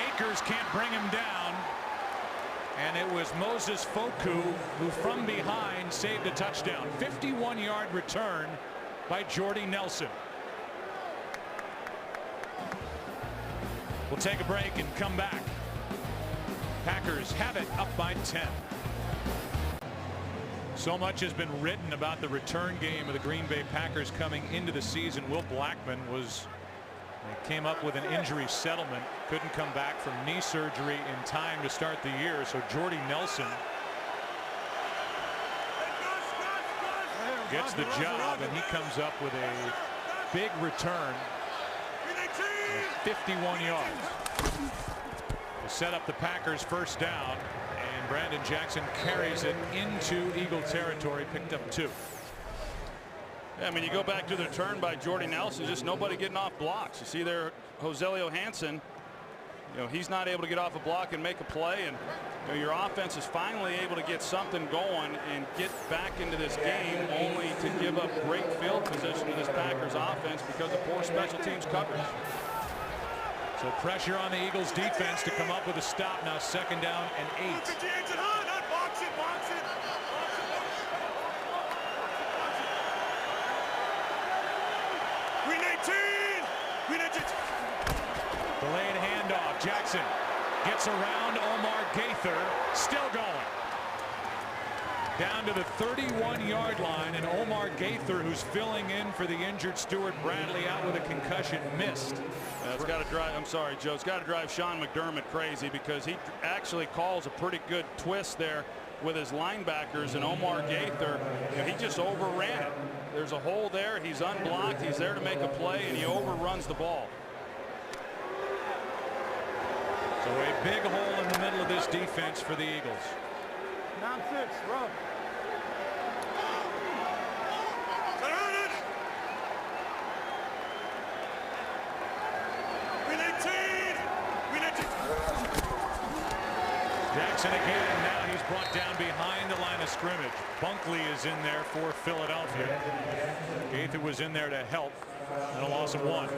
Akers can't bring him down. And it was Moses Foku who from behind saved a touchdown. 51-yard return by Jordy Nelson. We'll take a break and come back. Packers have it up by 10. So much has been written about the return game of the Green Bay Packers coming into the season. Will Blackman came up with an injury settlement, couldn't come back from knee surgery in time to start the year. So Jordy Nelson gets the job, and he comes up with a big return, 51 yards. To set up the Packers first down, and Brandon Jackson carries it into Eagle territory, picked up 2. Yeah, I mean, you go back to the return by Jordy Nelson, just nobody getting off blocks. You see there, Joselio Hansen, he's not able to get off a block and make a play, and your offense is finally able to get something going and get back into this game, only to give up great field position to this Packers offense because of poor special teams coverage. So pressure on the Eagles defense to come up with a stop. Now second down and 8. Green 19! Jackson gets around Omar Gaither, still going. Down to the 31-yard line, and Omar Gaither, who's filling in for the injured Stuart Bradley out with a concussion, missed. It's got to drive, I'm sorry, Joe, it's got to drive Sean McDermott crazy, because he actually calls a pretty good twist there with his linebackers, and Omar Gaither, he just overran it. There's a hole there, he's unblocked, he's there to make a play, and he overruns the ball. So a big hole in the middle of this defense for the Eagles. 9-6, run. Jackson again, and now he's brought down behind the line of scrimmage. Bunkley is in there for Philadelphia. Gaither was in there to help, and a loss of 1.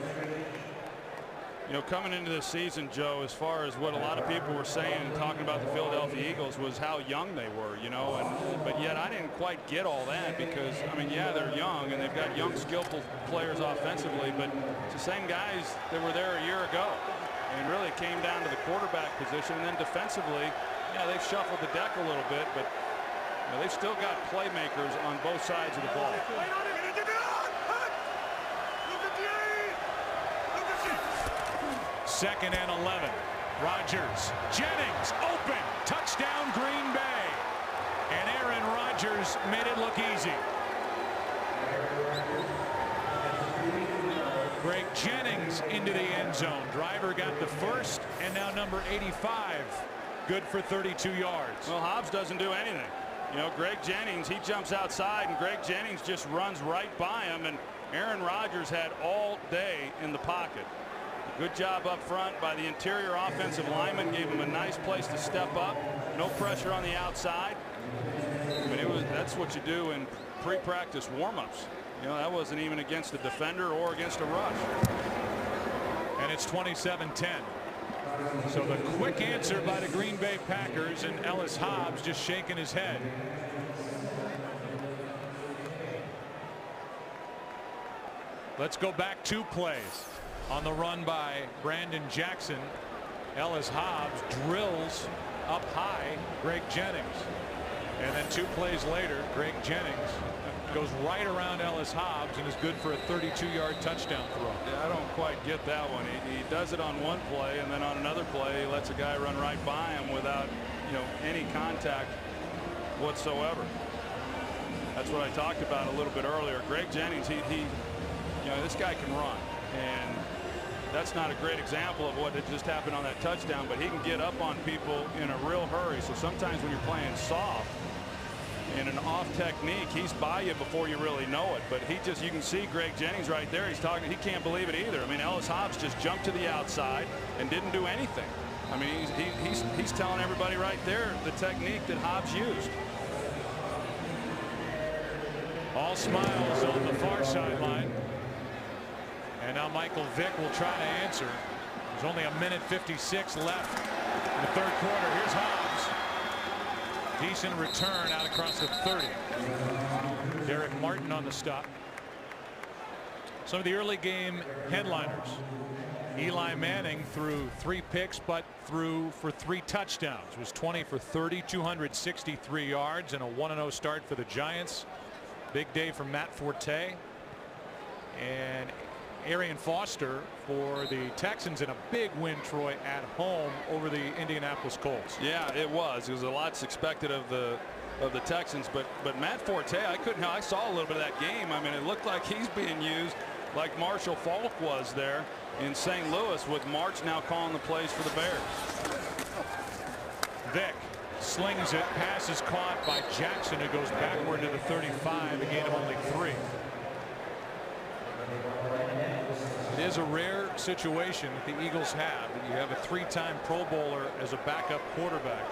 You know, coming into this season, Joe, as far as what a lot of people were saying and talking about the Philadelphia Eagles was how young they were, you know, but yet I didn't quite get all that, because, I mean, yeah, they're young and they've got young, skillful players offensively, but it's the same guys that were there a year ago. And really it came down to the quarterback position, and then defensively, yeah, they've shuffled the deck a little bit, but you know, they've still got playmakers on both sides of the ball. Second and 11. Rodgers, Jennings, open, touchdown Green Bay. And Aaron Rodgers made it look easy. Greg Jennings into the end zone. Driver got the first, and now number 85, good for 32 yards. Well, Hobbs doesn't do anything. You know, Greg Jennings, he jumps outside, and Greg Jennings just runs right by him, and Aaron Rodgers had all day in the pocket. Good job up front by the interior offensive lineman, gave him a nice place to step up. No pressure on the outside. But that's what you do in pre-practice warm-ups. You know, that wasn't even against a defender or against a rush. And it's 27-10. So the quick answer by the Green Bay Packers, and Ellis Hobbs just shaking his head. Let's go back 2 plays. On the run by Brandon Jackson, Ellis Hobbs drills up high Greg Jennings. And then 2 plays later, Greg Jennings goes right around Ellis Hobbs and is good for a 32-yard touchdown throw. Yeah, I don't quite get that one. He does it on one play, and then on another play, he lets a guy run right by him without, you know, any contact whatsoever. That's what I talked about a little bit earlier. Greg Jennings, he you know, this guy can run, and that's not a great example of what had just happened on that touchdown, but he can get up on people in a real hurry. So sometimes when you're playing soft in an off technique, he's by you before you really know it. But he just, you can see Greg Jennings right there. He's talking, he can't believe it either. I mean, Ellis Hobbs just jumped to the outside and didn't do anything. I mean, he's telling everybody right there the technique that Hobbs used. All smiles on the far sideline. And now Michael Vick will try to answer. There's only 1:56 left in the 3rd quarter. Here's Hobbs. Decent return out across the 30. Derek Martin on the stop. Some of the early game headliners. Eli Manning threw 3 picks, but threw for 3 touchdowns. Was 20 for 30, 263 yards, and a 1-0 start for the Giants. Big day for Matt Forte. And Arian Foster for the Texans in a big win, Troy, at home over the Indianapolis Colts. Yeah, it was. It was a lot expected of the Texans, but Matt Forte, I saw a little bit of that game. I mean, it looked like he's being used like Marshall Faulk was there in St. Louis, with March now calling the plays for the Bears. Vick slings it, pass is caught by Jackson, who goes backward to the 35, a gain of only 3. It is a rare situation that the Eagles have, that you have a 3-time Pro Bowler as a backup quarterback,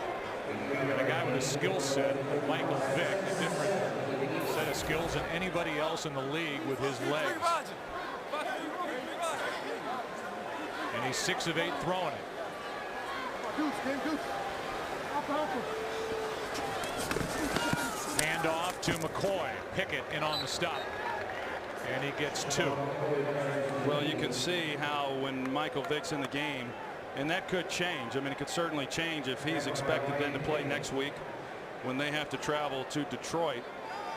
and a guy with a skill set like Michael Vick, a different set of skills than anybody else in the league with his legs. And he's 6 of 8 throwing it. Hand off to McCoy. Pickett in on the stop. And he gets 2. Well, you can see how when Michael Vick's in the game, And that could change. I mean, it could certainly change if he's expected then to play next week when they have to travel to Detroit.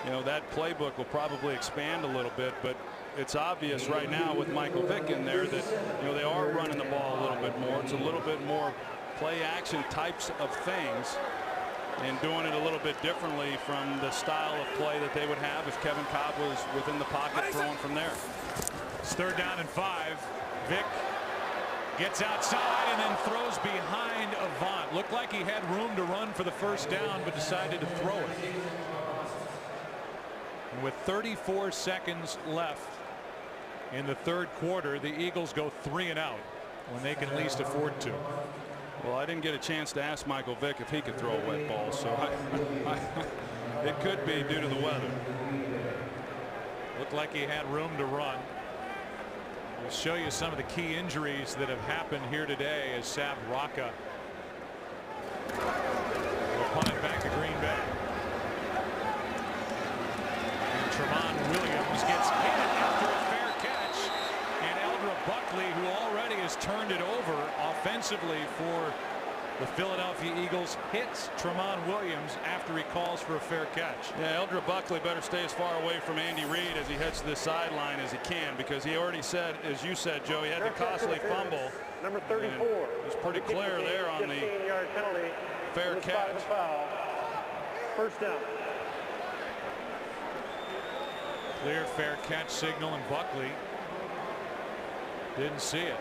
You know, that playbook will probably expand a little bit, but it's obvious right now with Michael Vick in there that, you know, they are running the ball a little bit more. It's a little bit more play action types of things and doing it a little bit differently from the style of play that they would have if Kevin Kolb was within the pocket throwing from there. It's 3rd down and 5. Vick gets outside and then throws behind Avant. Looked like he had room to run for the 1st down, but decided to throw it. And with 34 seconds left in the 3rd quarter, the Eagles go 3 and out when they can least afford to. Well, I didn't get a chance to ask Michael Vick if he could throw a wet ball, so it could be due to the weather. Looked like he had room to run. We'll show you some of the key injuries that have happened here today as Sav Rocca will punt it back to Green Bay. And Tremont Williams gets hit after a fair catch. And Eldra Buckley, who already has turned it over offensively for the Philadelphia Eagles, hits Tremont Williams after he calls for a fair catch. Yeah, Eldra Buckley better stay as far away from Andy Reid as he heads to the sideline as he can, because he already said, as you said, Joe, he had the costly fumble. Number 34. It's pretty clear there on the 15-yard penalty. fair catch. Foul. 1st down. Clear fair catch signal, and Buckley didn't see it.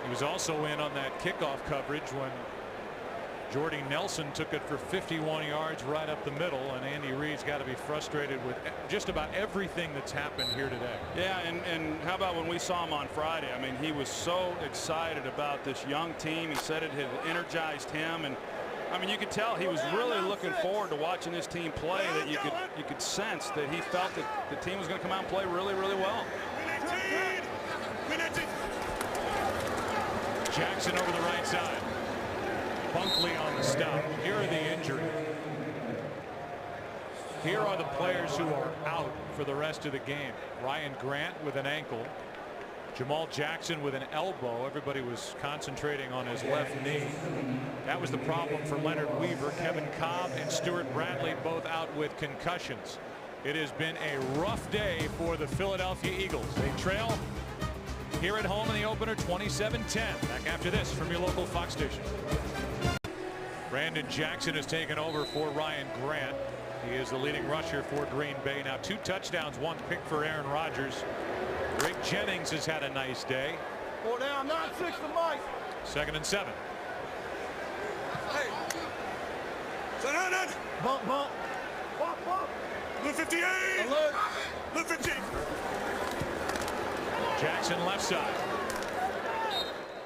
He was also in on that kickoff coverage when Jordy Nelson took it for 51 yards right up the middle, and Andy Reid's got to be frustrated with just about everything that's happened here today. Yeah, and how about when we saw him on Friday? I mean, he was so excited about this young team. He said it had energized him, and I mean, you could tell he was really looking forward to watching this team play. That you could sense that he felt that the team was going to come out and play really, really well. Jackson over the right side. Bunkley on the stop. Here are the injuries. Here are the players who are out for the rest of the game. Ryan Grant with an ankle. Jamal Jackson with an elbow. Everybody was concentrating on his left knee. That was the problem for Leonard Weaver. Kevin Kolb and Stuart Bradley both out with concussions. It has been a rough day for the Philadelphia Eagles. They trail here at home in the opener 27-10. Back after this from your local Fox station. Brandon Jackson has taken over for Ryan Grant. He is the leading rusher for Green Bay. Now 2 touchdowns, 1 pick for Aaron Rodgers. Rick Jennings has had a nice day. 4 down, 9-6 to Mike. 2nd and 7. Hey. Bump, bump. Bump, bump. Blue 58. Alert. Blue 15. Jackson left side.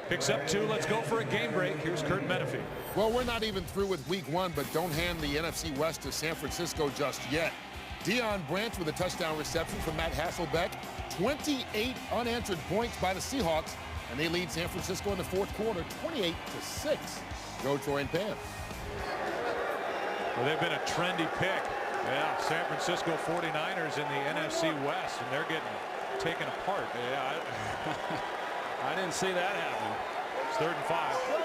Picks up 2. Let's go for a game break. Here's Kurt Menefee. Well, we're not even through with week 1, but don't hand the NFC West to San Francisco just yet. Deion Branch with a touchdown reception from Matt Hasselbeck. 28 unanswered points by the Seahawks, and they lead San Francisco in the 4th quarter 28-6. Go Troy and Pam. Well, they've been a trendy pick. Yeah, San Francisco 49ers in the NFC West, and they're getting taken apart. Yeah, I didn't see that happen. It's 3rd and 5.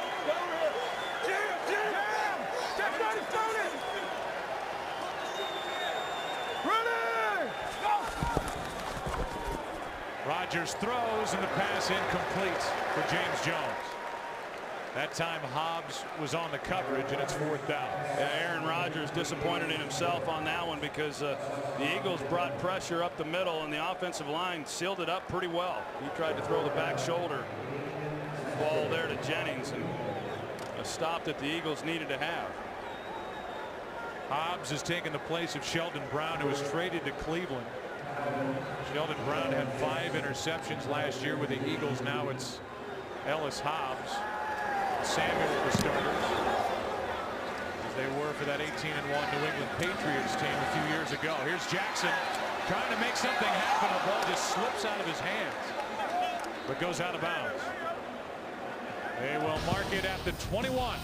Rodgers throws, and the pass incomplete for James Jones. That time Hobbs was on the coverage, and it's 4th down. Yeah, Aaron Rodgers disappointed in himself on that one because the Eagles brought pressure up the middle, and the offensive line sealed it up pretty well. He tried to throw the back shoulder ball there to Jennings, and a stop that the Eagles needed to have. Hobbs has taken the place of Sheldon Brown, who was traded to Cleveland. Sheldon Brown had 5 interceptions last year with the Eagles. Now it's Ellis Hobbs. Samuel the starters, as they were for that 18-1 New England Patriots team a few years ago. Here's Jackson trying to make something happen. The ball just slips out of his hands, but goes out of bounds. They will mark it at the 21.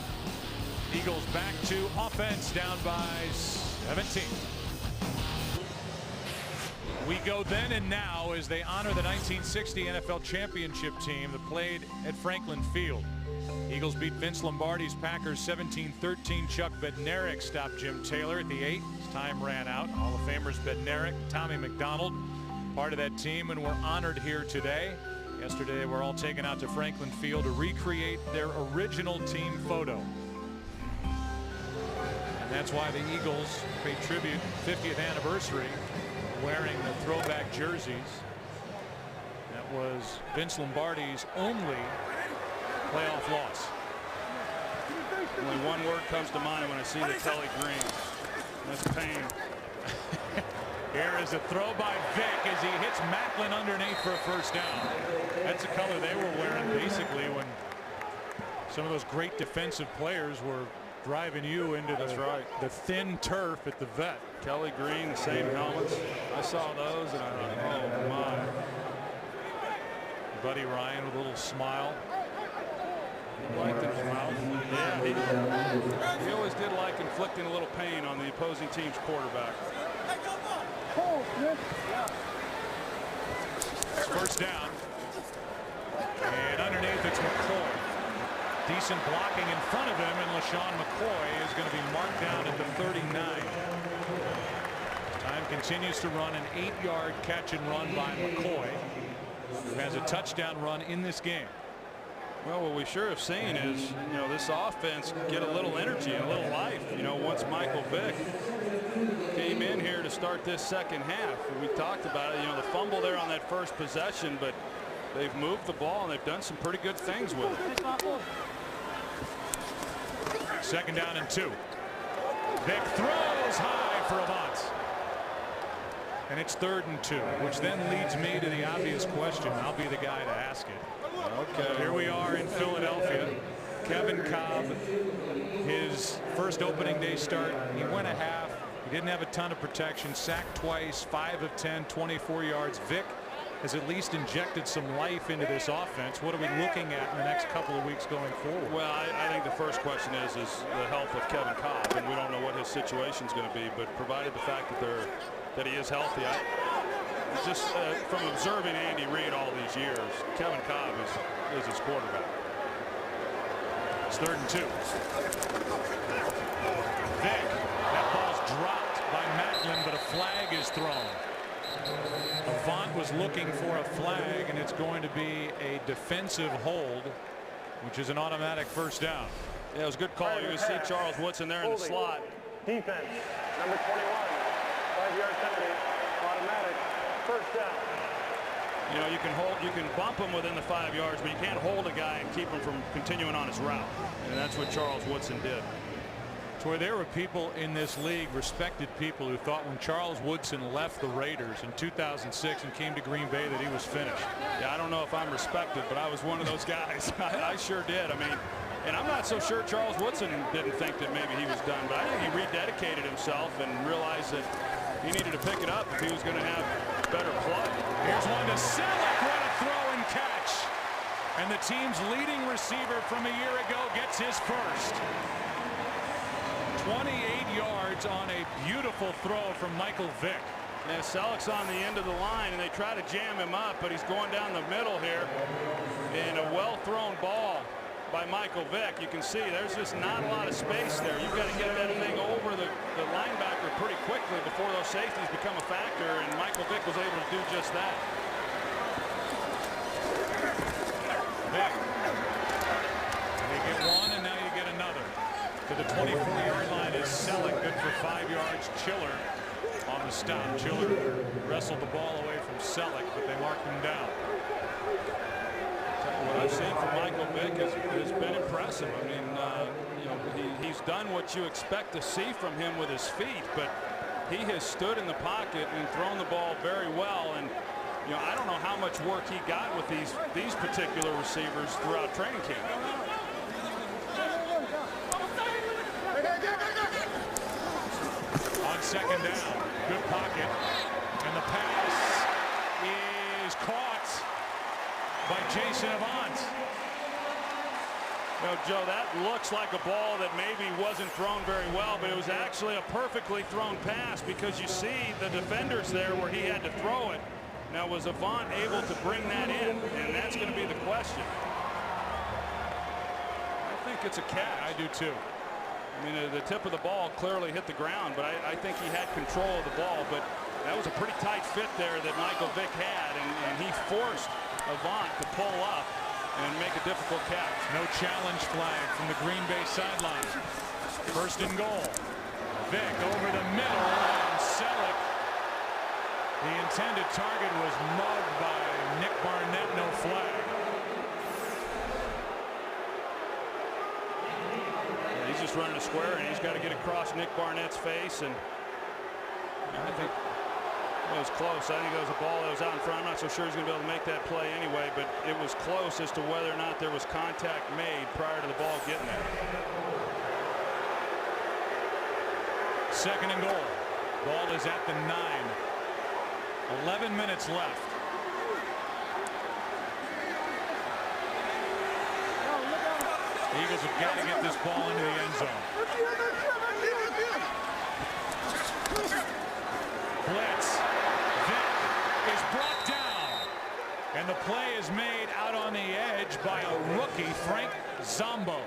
Eagles back to offense, down by 17. We go then and now as they honor the 1960 NFL championship team that played at Franklin Field. Eagles beat Vince Lombardi's Packers 17-13. Chuck Bednarik stopped Jim Taylor at the 8. His time ran out. Hall of Famers Bednarik, Tommy McDonald, part of that team, and we're honored here today. Yesterday, we're all taken out to Franklin Field to recreate their original team photo. And that's why the Eagles paid tribute 50th anniversary wearing the throwback jerseys. That was Vince Lombardi's only playoff loss. Only one word comes to mind when I see the Kelly green. That's pain. Here is a throw by Vick as he hits Macklin underneath for a first down. That's the color they were wearing basically when some of those great defensive players were driving you into the thin turf at the vet. Kelly green, the same helmets. I saw those and I thought, oh my. Buddy Ryan with a little smile. Liked his mouth. Yeah, he always did like inflicting a little pain on the opposing team's quarterback. First down. And underneath it's McCoy. Decent blocking in front of him, and LaShawn McCoy is going to be marked down at the 39. Time continues to run, an 8-yard catch and run by McCoy, who has a touchdown run in this game. Well, what we sure have seen is, this offense get a little energy, a little life. Once Michael Vick came in here to start this second half, we talked about it. The fumble there on that first possession, but they've moved the ball and they've done some pretty good things with it. Second down and 2. Vick throws high for Avant. And it's 3rd and 2, which then leads me to the obvious question. I'll be the guy to ask it. Okay. Here we are in Philadelphia. Kevin Kolb, his first opening day start, he went a half. He didn't have a ton of protection, sacked twice, 5 of 10, 24 yards. Vick has at least injected some life into this offense. What are we looking at in the next couple of weeks going forward? Well, I think the first question is the health of Kevin Kolb, and we don't know what his situation is going to be, but provided the fact that he is healthy, just from observing Andy Reid all these years, Kevin Kolb is his quarterback. It's 3rd and 2. Vick, that ball's dropped by Macklin, but a flag is thrown. Avant was looking for a flag, and it's going to be a defensive hold, which is an automatic first down. Yeah, it was a good call. You can see Charles Woodson there in the slot. Defense, number 21, 5-yard penalty, automatic, first down. You can bump him within the 5 yards, but you can't hold a guy and keep him from continuing on his route. And that's what Charles Woodson did. It's where there were people in this league, respected people, who thought when Charles Woodson left the Raiders in 2006 and came to Green Bay that he was finished. Yeah, I don't know if I'm respected, but I was one of those guys. I sure did. And I'm not so sure Charles Woodson didn't think that maybe he was done, but I think he rededicated himself and realized that he needed to pick it up if he was going to have better play. Here's one to Selleck. What a throw and catch. And the team's leading receiver from a year ago gets his first. 28 yards on a beautiful throw from Michael Vick. Yeah, Selleck's on the end of the line, and they try to jam him up, but he's going down the middle here. And a well-thrown ball by Michael Vick. You can see there's just not a lot of space there. You've got to get that thing over the linebacker pretty quickly before those safeties become a factor, and Michael Vick was able to do just that. Vick. You get one, and now you get another. To the 24-yard line is Selleck, good for 5 yards. Chiller on the stop. Chiller wrestled the ball away from Selleck, but they marked him down. What I've seen from Michael Vick has been impressive. He's done what you expect to see from him with his feet, but he has stood in the pocket and thrown the ball very well. And I don't know how much work he got with these particular receivers throughout training camp. On second down, good pocket, and the pass is caught by Jason Avant. No, Joe, that looks like a ball that maybe wasn't thrown very well, but it was actually a perfectly thrown pass because you see the defenders there where he had to throw it. Now, was Avant able to bring that in? And that's going to be the question. I think it's a catch. I do too. I mean, the tip of the ball clearly hit the ground, but I think he had control of the ball. But that was a pretty tight fit there that Michael Vick had, and he forced Avant to pull up and make a difficult catch. No challenge flag from the Green Bay sideline. First and goal. Vick over the middle, and Selleck, the intended target, was mugged by Nick Barnett. No flag. Yeah, he's just running a square, and he's got to get across Nick Barnett's face, and I think it was close. I think it was a ball that was out in front. I'm not so sure he's going to be able to make that play anyway, but it was close as to whether or not there was contact made prior to the ball getting there. Second and goal. Ball is at the 9. 11 minutes left. The Eagles have got to get this ball into the end zone. Blitz. Vick is brought down. And the play is made out on the edge by a rookie, Frank Zombo.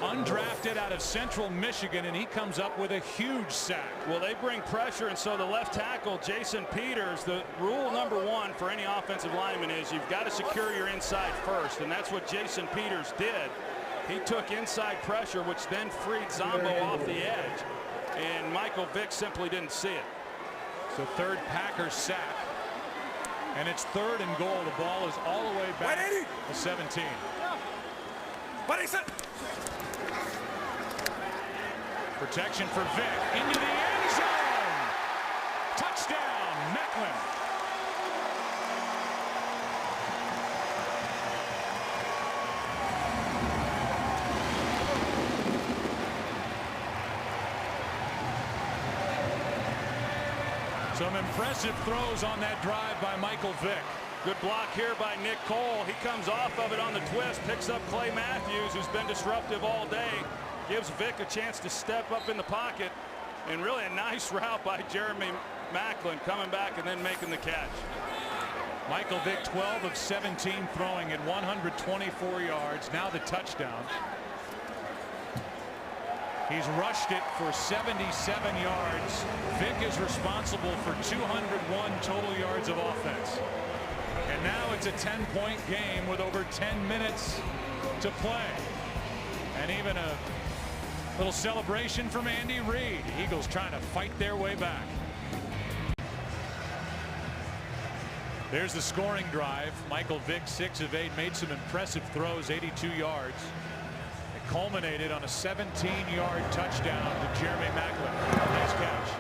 Undrafted out of Central Michigan, and he comes up with a huge sack. Well, they bring pressure, and so the left tackle, Jason Peters, the rule number 1 for any offensive lineman is you've got to secure your inside first, and that's what Jason Peters did. He took inside pressure, which then freed Zombo off the edge, and Michael Vick simply didn't see it. So third Packers sack, and it's third and goal. The ball is all the way back to 17. Protection for Vick into the end zone. Touchdown, Macklin. Some impressive throws on that drive by Michael Vick. Good block here by Nick Cole. He comes off of it on the twist, picks up Clay Matthews, who's been disruptive all day, gives Vick a chance to step up in the pocket, and really a nice route by Jeremy Macklin coming back and then making the catch. Michael Vick, 12 of 17 throwing at 124 yards. Now the touchdown. He's rushed it for 77 yards. Vick is responsible for 201 total yards of offense. And now it's a 10-point game with over 10 minutes to play. And even a little celebration from Andy Reid. Eagles trying to fight their way back. There's the scoring drive. Michael Vick, 6 of 8, made some impressive throws, 82 yards. It culminated on a 17-yard touchdown to Jeremy Macklin. Nice catch.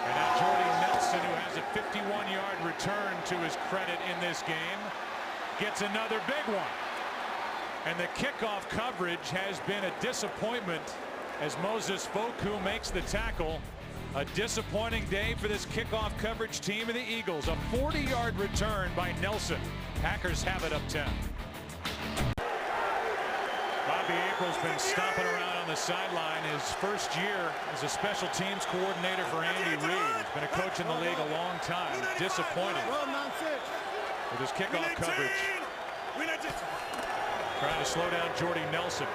And now Jordy Nelson, who has a 51-yard return to his credit in this game, gets another big one. And the kickoff coverage has been a disappointment as Moses Foku makes the tackle. A disappointing day for this kickoff coverage team of the Eagles. A 40-yard return by Nelson. Packers have it up 10. Bobby April's been stomping around on the sideline. His first year as a special teams coordinator for Andy Reid. He's been a coach in the league a long time. Disappointed with his kickoff coverage. Trying to slow down Jordy Nelson.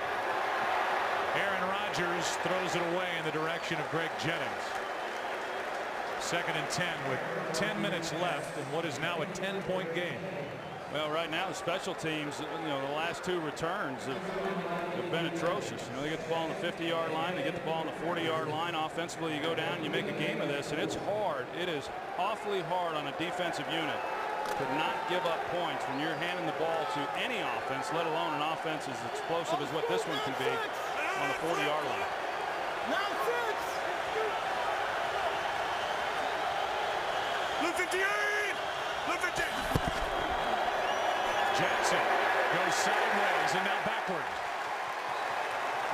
Aaron Rodgers throws it away in the direction of Greg Jennings. 2nd and 10 with 10 minutes left in what is now a 10-point game. Well, right now the special teams, the last 2 returns have been atrocious. They get the ball on the 50-yard line, they get the ball on the 40-yard line. Offensively, you go down and you make a game of this, and it's hard. It is awfully hard on a defensive unit to not give up points when you're handing the ball to any offense, let alone an offense as explosive as what this one can be on the 40-yard line. Blue 58! Blue 58! Jackson goes sideways and now backward.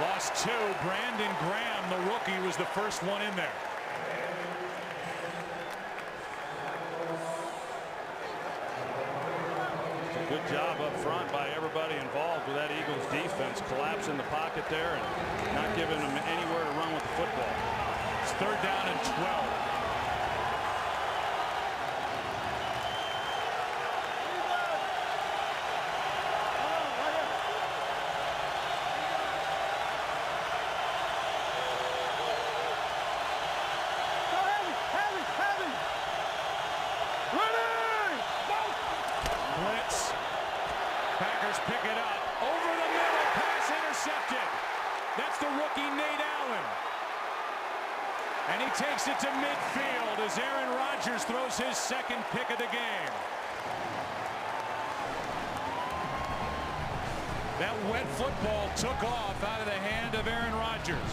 Lost 2. Brandon Graham, the rookie, was the first one in there. Good job up front by everybody involved with that Eagles defense, collapsing the pocket there and not giving them anywhere to run with the football. It's 3rd down and 12. Packers pick it up. Over the middle. Pass intercepted. That's the rookie Nate Allen. And he takes it to midfield as Aaron Rodgers throws his 2nd pick of the game. That wet football took off out of the hand of Aaron Rodgers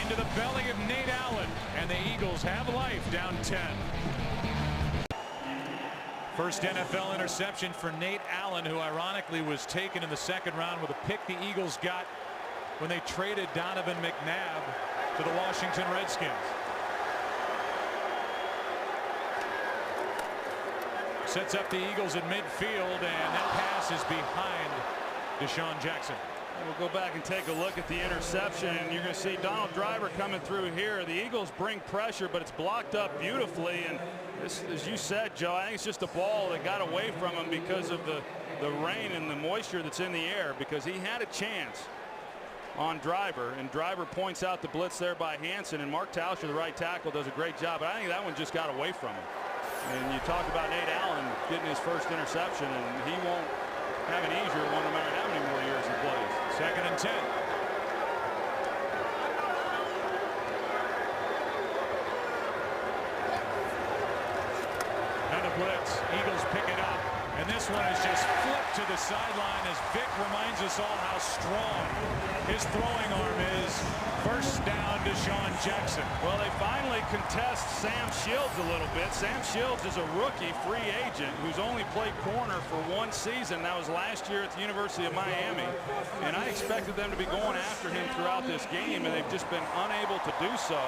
into the belly of Nate Allen, and the Eagles have life, down 10. First NFL interception for Nate Allen, who ironically was taken in the 2nd round with a pick the Eagles got when they traded Donovan McNabb to the Washington Redskins. Sets up the Eagles at midfield, and that pass is behind Deshaun Jackson. We'll go back and take a look at the interception, and you're going to see Donald Driver coming through here. The Eagles bring pressure, but it's blocked up beautifully. And this, as you said, Joe, I think it's just a ball that got away from him because of the rain and the moisture that's in the air, because he had a chance on Driver, and Driver points out the blitz there by Hansen, and Mark Tauscher, the right tackle, does a great job. But I think that one just got away from him. And you talk about Nate Allen getting his first interception, and he won't have an easier one no matter how many more years he plays. 2nd and 10. Another blitz. Eagles pick it up, and this one is just flipped to the sideline as Vic reminds us all how strong his throwing arm is. First down, Deshaun Jackson. Well, they finally contest Sam Shields a little bit. Sam Shields is a rookie free agent who's only played corner for 1 season. That was last year at the University of Miami. And I expected them to be going after him throughout this game, and they've just been unable to do so.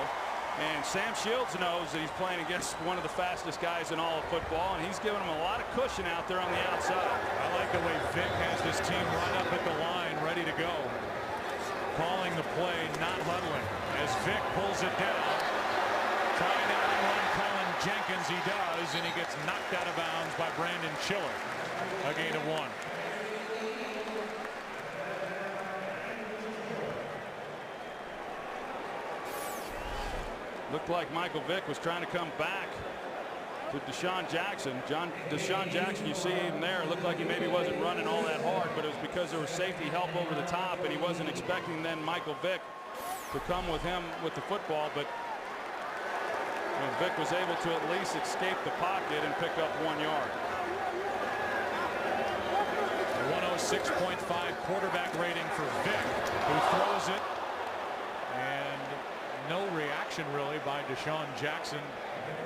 And Sam Shields knows that he's playing against one of the fastest guys in all of football, and he's giving him a lot of cushion out there on the outside. I like the way Vic has this team run up at the line, ready to go. Calling the play, not huddling, as Vic pulls it down. Trying to outrun Colin Jenkins, he does, and he gets knocked out of bounds by Brandon Chiller. A gain of 1. Looked like Michael Vick was trying to come back to Deshaun Jackson. Deshaun Jackson, you see him there, looked like he maybe wasn't running all that hard, but it was because there was safety help over the top, and he wasn't expecting then Michael Vick to come with him with the football. But Vick was able to at least escape the pocket and pick up 1 yard. A 106.5 quarterback rating for Vick, who throws it, and no reaction really by Deshaun Jackson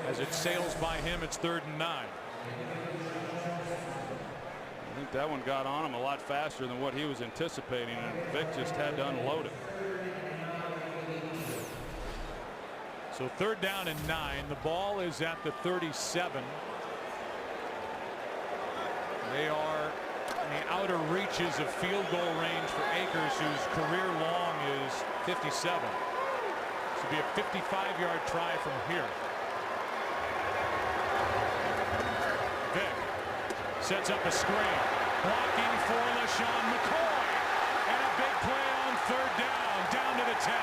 as it sails by him. It's 3rd and 9. I think that one got on him a lot faster than what he was anticipating, and Vic just had to unload it. So 3rd down and 9. The ball is at the 37. They are in the outer reaches of field goal range for Akers, whose career long is 57. This will be a 55-yard try from here. Vic sets up a screen, blocking for LaShawn McCoy, and a big play on 3rd down to the 10.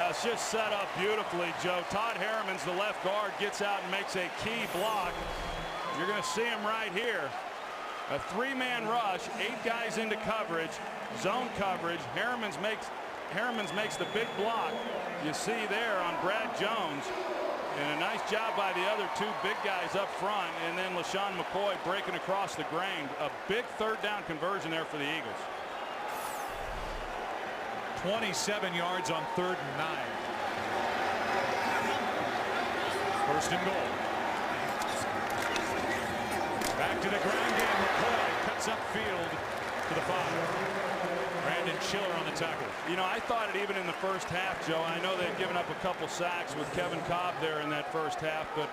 It's just set up beautifully, Joe. Todd Harriman's the left guard, gets out and makes a key block. You're going to see him right here. A 3-man rush, 8 guys into coverage, zone coverage. Harriman's makes the big block you see there on Brad Jones, and a nice job by the other 2 big guys up front, and then LaShawn McCoy breaking across the grain. A big 3rd down conversion there for the Eagles. 27 yards on 3rd and 9. 1st and goal. Back to the ground game. McCoy cuts upfield to the 5. Brandon Schiller on the tackle. You know, I thought it even in the first half, Joe. I know they'd given up a couple sacks with Kevin Kolb there in that first half, but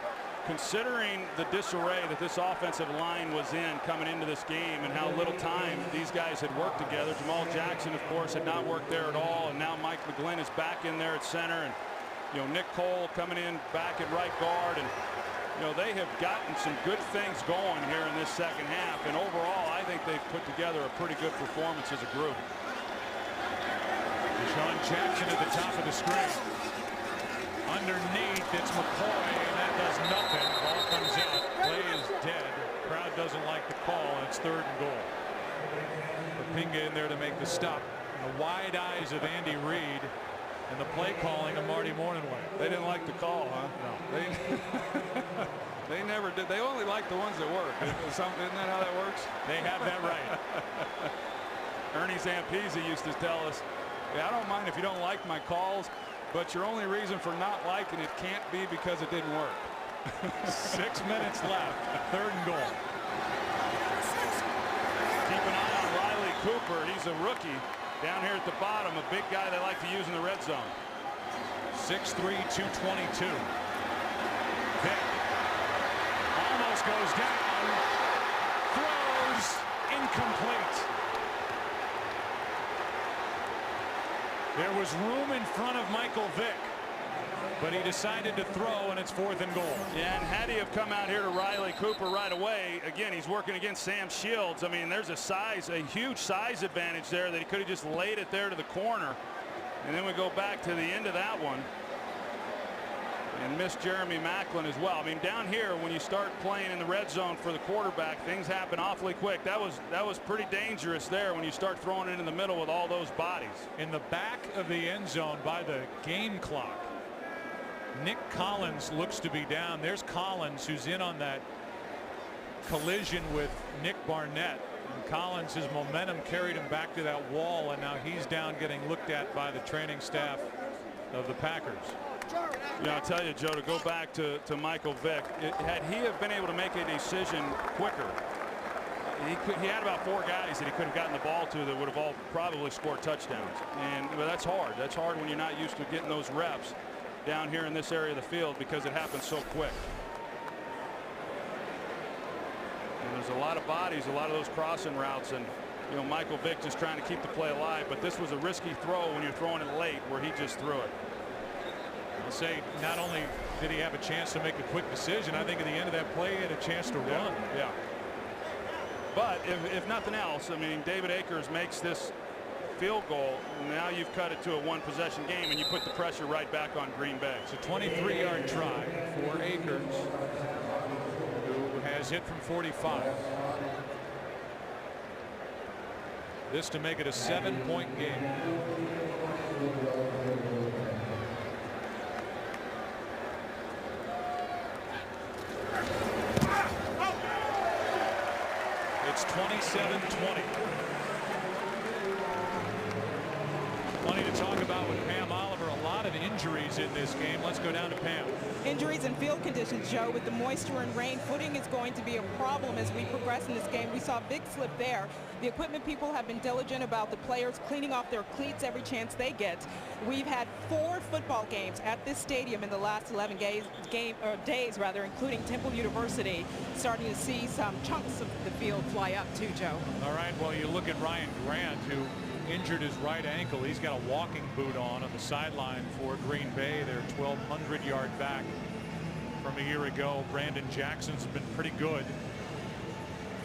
considering the disarray that this offensive line was in coming into this game and how little time these guys had worked together, Jamal Jackson, of course, had not worked there at all, and now Mike McGlynn is back in there at center, and Nick Cole coming in back at right guard, and they have gotten some good things going here in this second half, and overall I think they've put together a pretty good performance as a group. Deshaun Jackson at the top of the screen. Underneath, it's McCoy, and that does nothing. Ball comes out. Play is dead. Crowd doesn't like the call, and it's 3rd and goal. Pinga in there to make the stop. And the wide eyes of Andy Reid and the play calling of Marty Mornhinweg. They didn't like the call, huh? No. They never did. They only like the ones that work. Isn't that how that works? They have that right. Ernie Zampese used to tell us, I don't mind if you don't like my calls, but your only reason for not liking it can't be because it didn't work. 6 minutes left. 3rd and goal. Keep an eye on Riley Cooper. He's a rookie down here at the bottom, a big guy they like to use in the red zone. 6'3", 222. Vick almost goes down. Throws incomplete. There was room in front of Michael Vick, but he decided to throw, and it's 4th and goal. Yeah, and had he have come out here to Riley Cooper right away, again, he's working against Sam Shields. I mean, there's a huge size advantage there that he could have just laid it there to the corner. And then we go back to the end of that one and miss Jeremy Maclin as well. I mean, down here, when you start playing in the red zone for the quarterback, things happen awfully quick. That was pretty dangerous there when you start throwing it in the middle with all those bodies. In the back of the end zone by the game clock, Nick Collins looks to be down. There's Collins, who's in on that collision with Nick Barnett. And Collins, his momentum carried him back to that wall, and now he's down getting looked at by the training staff of the Packers. Yeah, I'll tell you, Joe, to go back to Michael Vick, had he have been able to make a decision quicker, he had about 4 guys that he could have gotten the ball to that would have all probably scored touchdowns. But that's hard. That's hard when you're not used to getting those reps down here in this area of the field because it happens so quick. And there's a lot of bodies, a lot of those crossing routes, and Michael Vick just trying to keep the play alive. But this was a risky throw when you're throwing it late, where he just threw it. I'll say not only did he have a chance to make a quick decision, I think at the end of that play he had a chance to run. Yeah. But if nothing else, I mean, David Akers makes this field goal. Now you've cut it to a 1-possession game, and you put the pressure right back on Green Bay. It's a 23-yard try for Akers, who has hit from 45. This to make it a 7-point game. It's 27-20. Plenty to talk about with Pam Oliver. A lot of injuries in this game. Let's go down to Pam. Injuries and field conditions, Joe. With the moisture and rain, footing is going to be a problem as we progress in this game. We saw a big slip there. The equipment people have been diligent about the players cleaning off their cleats every chance they get. We've had 4 football games at this stadium in the last 11 days, including Temple University. Starting to see some chunks of the field fly up too, Joe. All right, well, you look at Ryan Grant, who injured his right ankle. He's got a walking boot on the sideline for Green Bay. They're 1,200-yard back from a year ago. Brandon Jackson's been pretty good,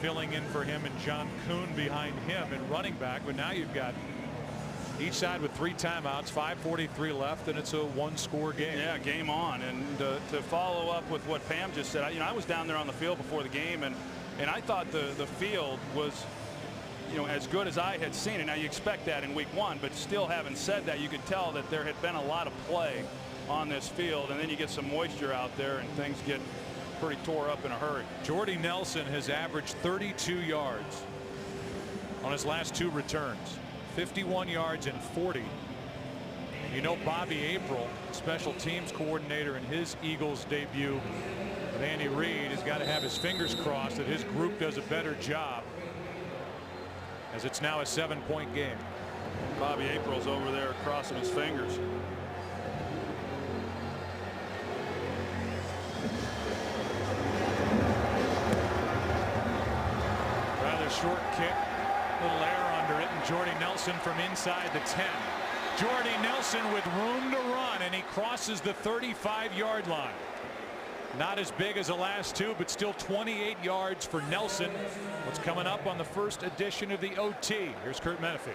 filling in for him, and John Kuhn behind him in running back. But now you've got each side with 3 timeouts, 5:43 left, and it's a 1-score game. Yeah, game on. And to follow up with what Pam just said, I was down there on the field before the game, and I thought the field was as good as I had seen it. Now you expect that in week 1, but still, having said that, you could tell that there had been a lot of play on this field, and then you get some moisture out there and things get pretty tore up in a hurry. Jordy Nelson has averaged 32 yards on his last 2 returns, 51 yards and 40. Bobby April, special teams coordinator in his Eagles debut with Andy Reid, has got to have his fingers crossed that his group does a better job, as it's now a 7-point game. Bobby April's over there crossing his fingers. Rather short kick, little air under it, and Jordy Nelson from inside the 10. Jordy Nelson with room to run, and he crosses the 35-yard line. Not as big as the last two, but still 28 yards for Nelson. What's coming up on the first edition of the OT? Here's Kurt Menefee.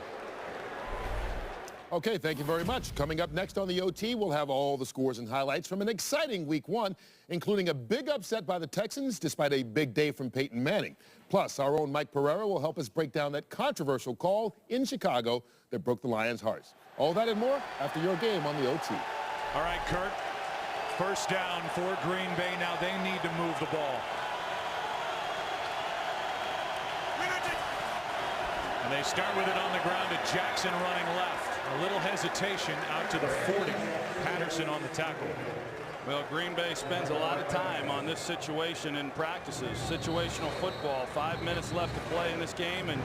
Okay, thank you very much. Coming up next on the OT, we'll have all the scores and highlights from an exciting week 1, including a big upset by the Texans despite a big day from Peyton Manning. Plus, our own Mike Pereira will help us break down that controversial call in Chicago that broke the Lions' hearts. All that and more after your game on the OT. All right, Kurt. First down for Green Bay. Now they need to move the ball. And they start with it on the ground to Jackson running left. A little hesitation out to the 40. Patterson on the tackle. Well, Green Bay spends a lot of time on this situation in practices. Situational football. 5 minutes left to play in this game, and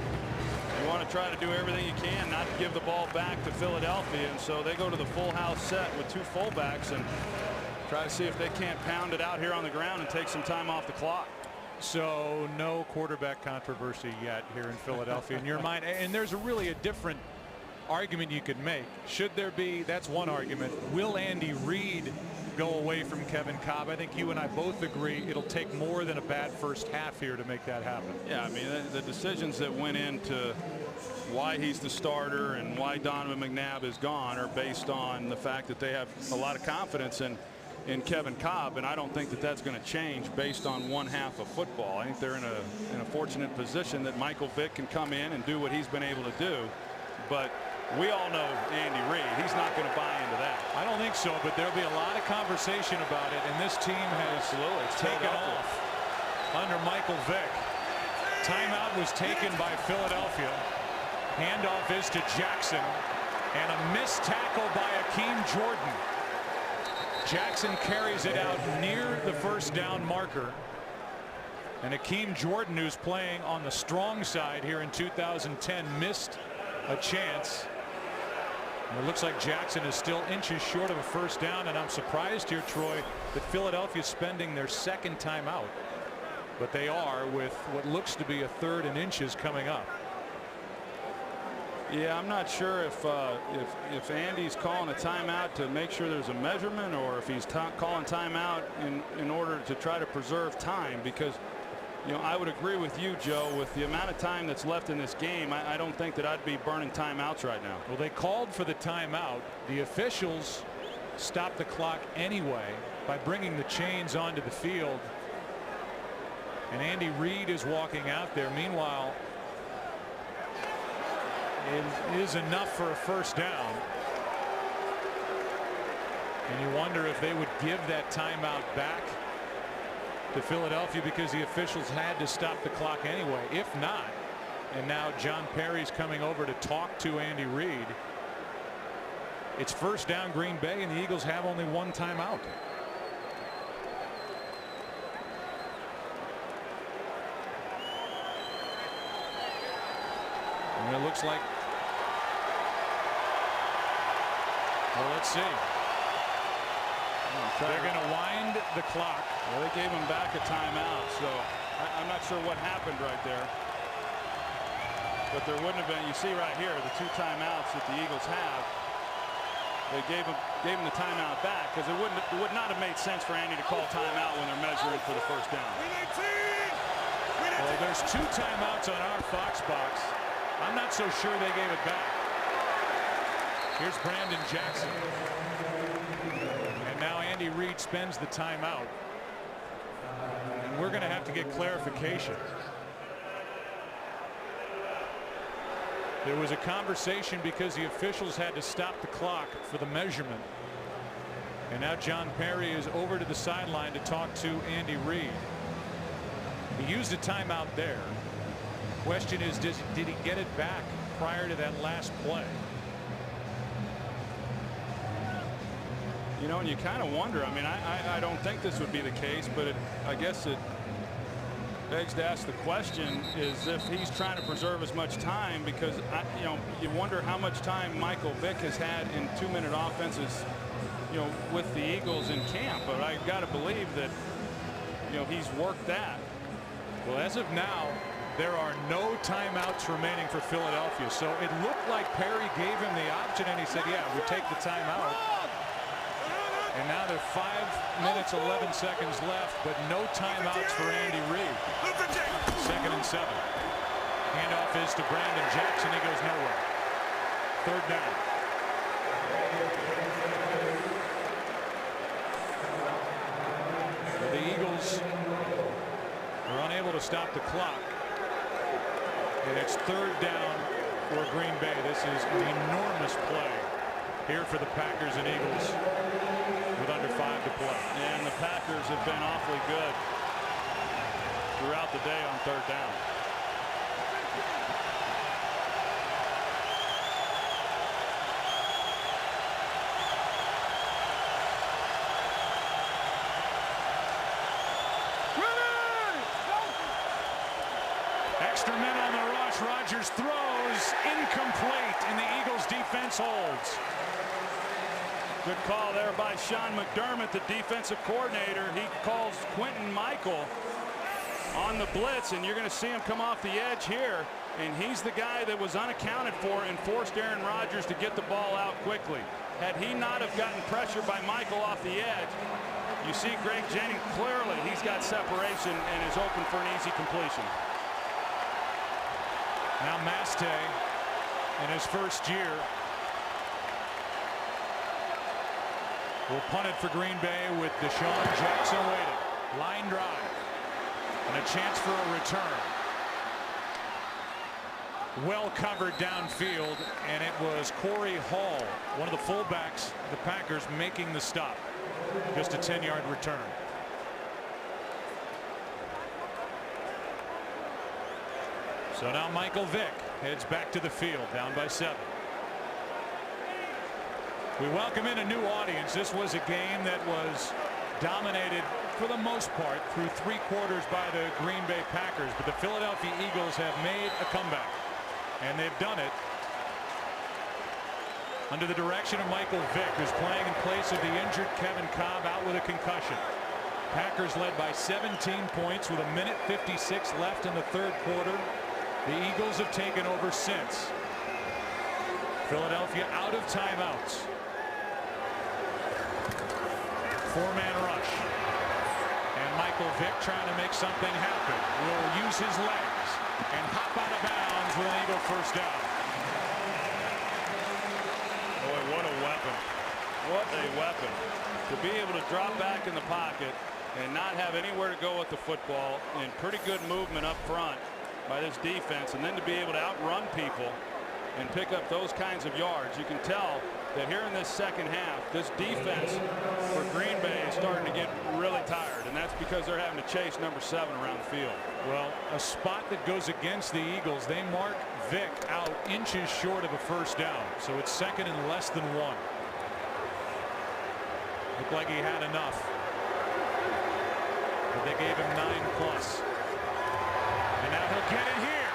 you want to try to do everything you can not to give the ball back to Philadelphia. And so they go to the full house set with 2 fullbacks and try to see if they can't pound it out here on the ground and take some time off the clock. So no quarterback controversy yet here in Philadelphia in your mind. And there's really a different argument you could make. Should there be? That's one argument. Will Andy Reid go away from Kevin Kolb? I think you and I both agree it'll take more than a bad first half here to make that happen. Yeah, I mean, the decisions that went into why he's the starter and why Donovan McNabb is gone are based on the fact that they have a lot of confidence in Kevin Kolb, and I don't think that that's going to change based on one half of football. I think they're in a fortunate position that Michael Vick can come in and do what he's been able to do, but we all know Andy Reid. He's not going to buy into that. I don't think so, but there'll be a lot of conversation about it, and this team has taken off under Michael Vick. Timeout was taken by Philadelphia. Handoff is to Jackson, and a missed tackle by Akeem Jordan. Jackson carries it out near the first down marker. And Akeem Jordan, who's playing on the strong side here in 2010, missed a chance. And it looks like Jackson is still inches short of a first down, and I'm surprised here, Troy, that Philadelphia's spending their second timeout. But they are, with what looks to be a 3rd and inches coming up. Yeah, I'm not sure if Andy's calling a timeout to make sure there's a measurement, or if he's calling timeout in order to try to preserve time, because I would agree with you, Joe, with the amount of time that's left in this game. I don't think that I'd be burning timeouts right now. Well, they called for the timeout. The officials stopped the clock anyway by bringing the chains onto the field, and Andy Reid is walking out there. Meanwhile, it is enough for a first down. And you wonder if they would give that timeout back to Philadelphia because the officials had to stop the clock anyway. If not, and now John Perry's coming over to talk to Andy Reid. It's first down Green Bay, and the Eagles have only one timeout. And it looks like, well, let's see. They're going to wind the clock. Well, they gave him back a timeout, so I'm not sure what happened right there. But there wouldn't have been. You see right here the 2 timeouts that the Eagles have. They gave him the timeout back because it would not have made sense for Andy to call timeout when they're measuring for the first down. Well, there's 2 timeouts on our Fox box. I'm not so sure they gave it back. Here's Brandon Jackson. And now Andy Reid spends the timeout. And we're going to have to get clarification. There was a conversation because the officials had to stop the clock for the measurement. And now John Perry is over to the sideline to talk to Andy Reid. He used a timeout there. Question is, did he get it back prior to that last play? You know, and you kind of wonder. I mean, I don't think this would be the case, but I guess begs to ask the question is if he's trying to preserve as much time, because you wonder how much time Michael Vick has had in 2-minute offenses, with the Eagles in camp. But I got to believe that he's worked that. Well, as of now, there are no timeouts remaining for Philadelphia. So it looked like Perry gave him the option, and he said, yeah, we take the timeout. And now there are 5 minutes, 11 seconds left, but no timeouts for Andy Reid. 2nd and 7. Handoff is to Brandon Jackson. He goes nowhere. 3rd down. The Eagles are unable to stop the clock. And it's 3rd down for Green Bay. This is an enormous play here for the Packers and Eagles with under 5 to play. And the Packers have been awfully good throughout the day on 3rd down. Extra men on the rush. Rodgers throws incomplete, and the Eagles defense holds. Good call there by Sean McDermott, the defensive coordinator. He calls Quentin Michael on the blitz, and you're going to see him come off the edge here. And he's the guy that was unaccounted for and forced Aaron Rodgers to get the ball out quickly. Had he not have gotten pressure by Michael off the edge, you see Greg Jennings clearly. He's got separation and is open for an easy completion. Now Maste in his first year will punt it for Green Bay with Deshaun Jackson waiting. Line drive and a chance for a return. Well covered downfield, and it was Corey Hall, one of the fullbacks of the Packers, making the stop. Just a 10-yard return. So now Michael Vick heads back to the field, down by 7. We welcome in a new audience. This was a game that was dominated for the most part through 3 quarters by the Green Bay Packers, but the Philadelphia Eagles have made a comeback, and they've done it under the direction of Michael Vick, who's playing in place of the injured Kevin Kolb out with a concussion. Packers led by 17 points with 1:56 left in the 3rd quarter. The Eagles have taken over since. Philadelphia out of timeouts. 4-man rush. And Michael Vick trying to make something happen. Will use his legs and hop out of bounds with an Eagle 1st down. Boy, what a weapon. What a weapon. To be able to drop back in the pocket and not have anywhere to go with the football, and pretty good movement up front by this defense, and then to be able to outrun people and pick up those kinds of yards. You can tell that here in this 2nd half, this defense for Green Bay is starting to get really tired, and that's because they're having to chase number 7 around the field. Well, a spot that goes against the Eagles. They mark Vick out inches short of a 1st down, so it's 2nd and less than 1. Looked like he had enough, but they gave him 9+. And now he'll get it here.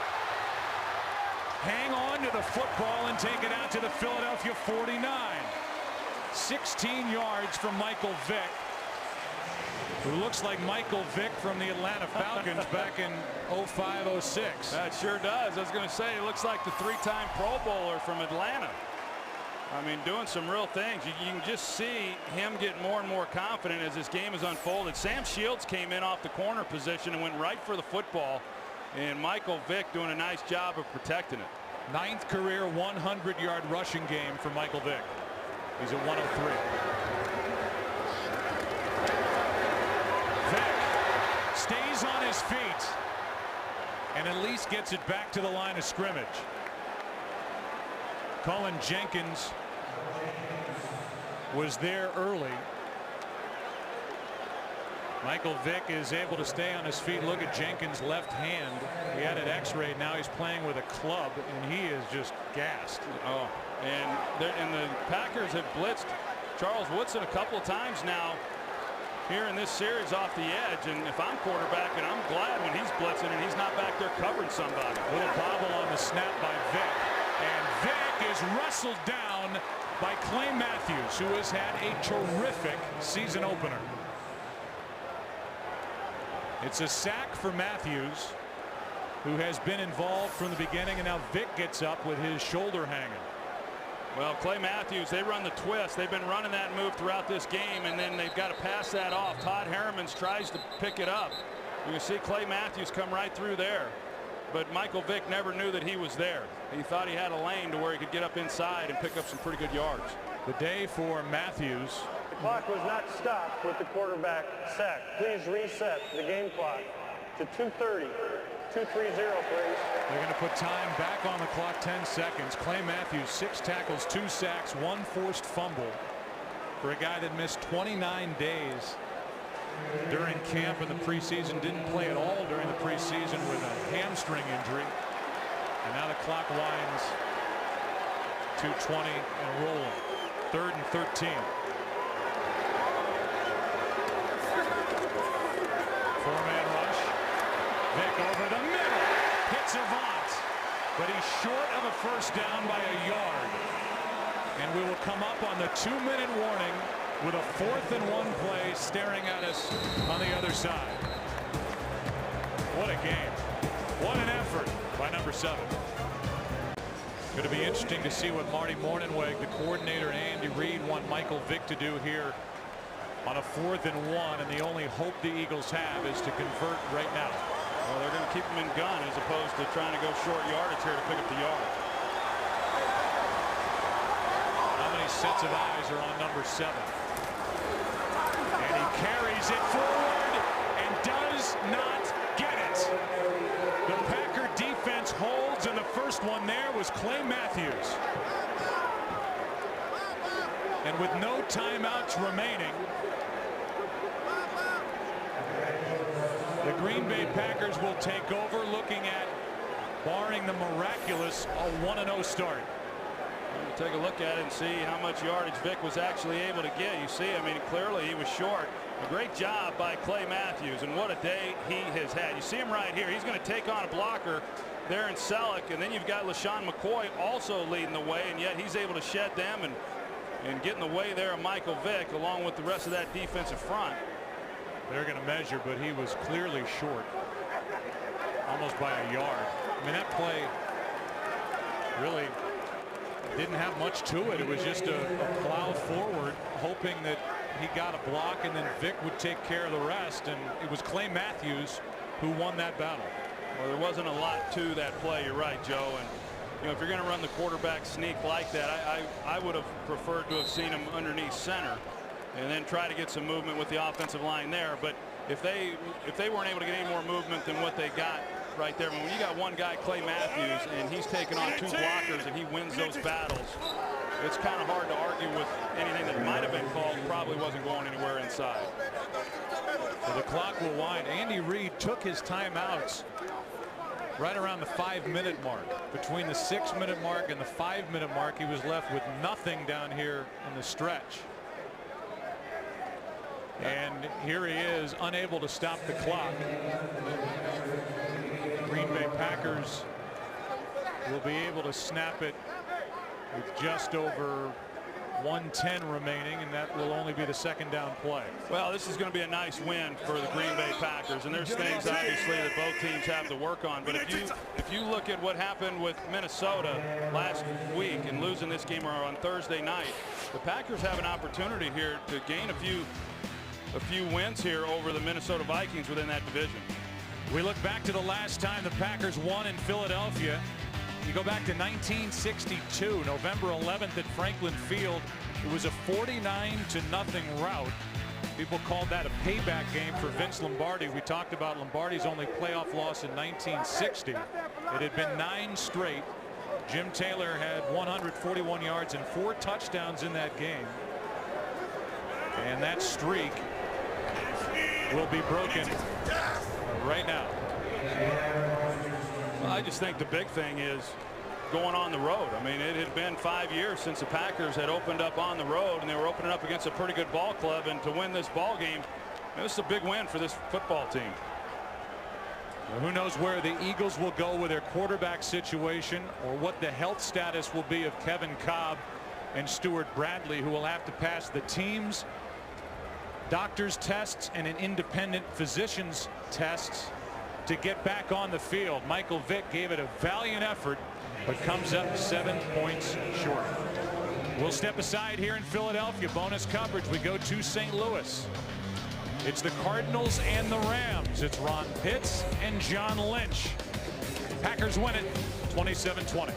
Hang on to the football and take it out to the Philadelphia 49. 16 yards from Michael Vick, who looks like Michael Vick from the Atlanta Falcons back in 05-06. That sure does. I was going to say, it looks like the 3-time Pro Bowler from Atlanta. I mean, doing some real things. You can just see him get more and more confident as this game has unfolded. Sam Shields came in off the corner position and went right for the football. And Michael Vick doing a nice job of protecting it. 9th career 100-yard rushing game for Michael Vick. He's at 103. Vick stays on his feet and at least gets it back to the line of scrimmage. Cullen Jenkins was there early. Michael Vick is able to stay on his feet. Look at Jenkins' left hand. He had it x-rayed. Now he's playing with a club, and he is just gassed. Oh, and the Packers have blitzed Charles Woodson a couple of times now here in this series off the edge. And if I'm quarterbacking, I'm glad when he's blitzing and he's not back there covering somebody. Little bobble on the snap by Vick. And Vick is wrestled down by Clay Matthews, who has had a terrific season opener. It's a sack for Matthews, who has been involved from the beginning, and now Vick gets up with his shoulder hanging. Well, Clay Matthews, they run the twist. They've been running that move throughout this game, and then they've got to pass that off. Todd Harriman tries to pick it up. You can see Clay Matthews come right through there. But Michael Vick never knew that he was there. He thought he had a lane to where he could get up inside and pick up some pretty good yards. The day for Matthews. The clock was not stopped with the quarterback sack. Please reset the game clock to 2:30. 2:30, please. They're going to put time back on the clock, 10 seconds. Clay Matthews, 6 tackles, 2 sacks, 1 forced fumble for a guy that missed 29 days during camp in the preseason. Didn't play at all during the preseason with a hamstring injury. And now the clock winds 2:20 and rolling. 3rd and 13. Four-man rush. Vick over the middle. Hits Avant. But he's short of a first down by a yard. And we will come up on the 2-minute warning with a 4th and 1 play staring at us on the other side. What a game. What an effort by number 7. Going to be interesting to see what Marty Mornhinweg, the coordinator, and Andy Reid want Michael Vick to do here on a 4th and 1, and the only hope the Eagles have is to convert right now. Well, they're going to keep him in gun as opposed to trying to go short yardage here to pick up the yard. How many sets of eyes are on number 7? And he carries it forward and does not get it. The Packer defense holds, and the first one there was Clay Matthews. And with no timeouts remaining, the Green Bay Packers will take over, looking at, barring the miraculous, a 1-0 start. We'll take a look at it and see how much yardage Vick was actually able to get. You see, I mean, clearly he was short. A great job by Clay Matthews, and what a day he has had. You see him right here. He's going to take on a blocker there in Selleck, and then you've got LaShawn McCoy also leading the way, and yet he's able to shed them and get in the way there of Michael Vick, along with the rest of that defensive front. They're going to measure, but he was clearly short, almost by a yard. I mean, that play really didn't have much to it. It was just a plow forward, hoping that he got a block and then Vick would take care of the rest. And it was Clay Matthews who won that battle. Well, there wasn't a lot to that play. You're right, Joe. And you know, if you're going to run the quarterback sneak like that, I would have preferred to have seen him underneath center and then try to get some movement with the offensive line there. But if they weren't able to get any more movement than what they got right there, when you got one guy, Clay Matthews, and he's taking on 2 blockers and he wins those battles, it's kind of hard to argue with anything that might have been called. Probably wasn't going anywhere inside. So the clock will wind. Andy Reid took his timeouts right around the 5-minute mark. Between the 6-minute mark and the 5-minute mark, he was left with nothing down here in the stretch. And here he is, unable to stop the clock. Green Bay Packers will be able to snap it with just over 1:10 remaining, and that will only be the 2nd down play. Well, this is going to be a nice win for the Green Bay Packers, and there's things obviously that both teams have to work on. But if you look at what happened with Minnesota last week and losing this game on Thursday night, the Packers have an opportunity here to gain a few wins here over the Minnesota Vikings within that division. We look back to the last time the Packers won in Philadelphia. You go back to 1962, November 11th at Franklin Field. It was a 49-0 rout. People called that a payback game for Vince Lombardi. We talked about Lombardi's only playoff loss in 1960. It had been 9 straight. Jim Taylor had 141 yards and 4 touchdowns in that game. And that streak will be broken right now. Well, I just think the big thing is going on the road. I mean, it had been 5 years since the Packers had opened up on the road, and they were opening up against a pretty good ball club. And to win this ball game This is a big win for this football team. Well, who knows where the Eagles will go with their quarterback situation, or what the health status will be of Kevin Kolb and Stuart Bradley, who will have to pass the team's doctor's tests and an independent physician's tests to get back on the field. Michael Vick gave it a valiant effort, but comes up 7 points short. We'll step aside here in Philadelphia. Bonus coverage. We go to St. Louis. It's the Cardinals and the Rams. It's Ron Pitts and John Lynch. Packers win it 27-20.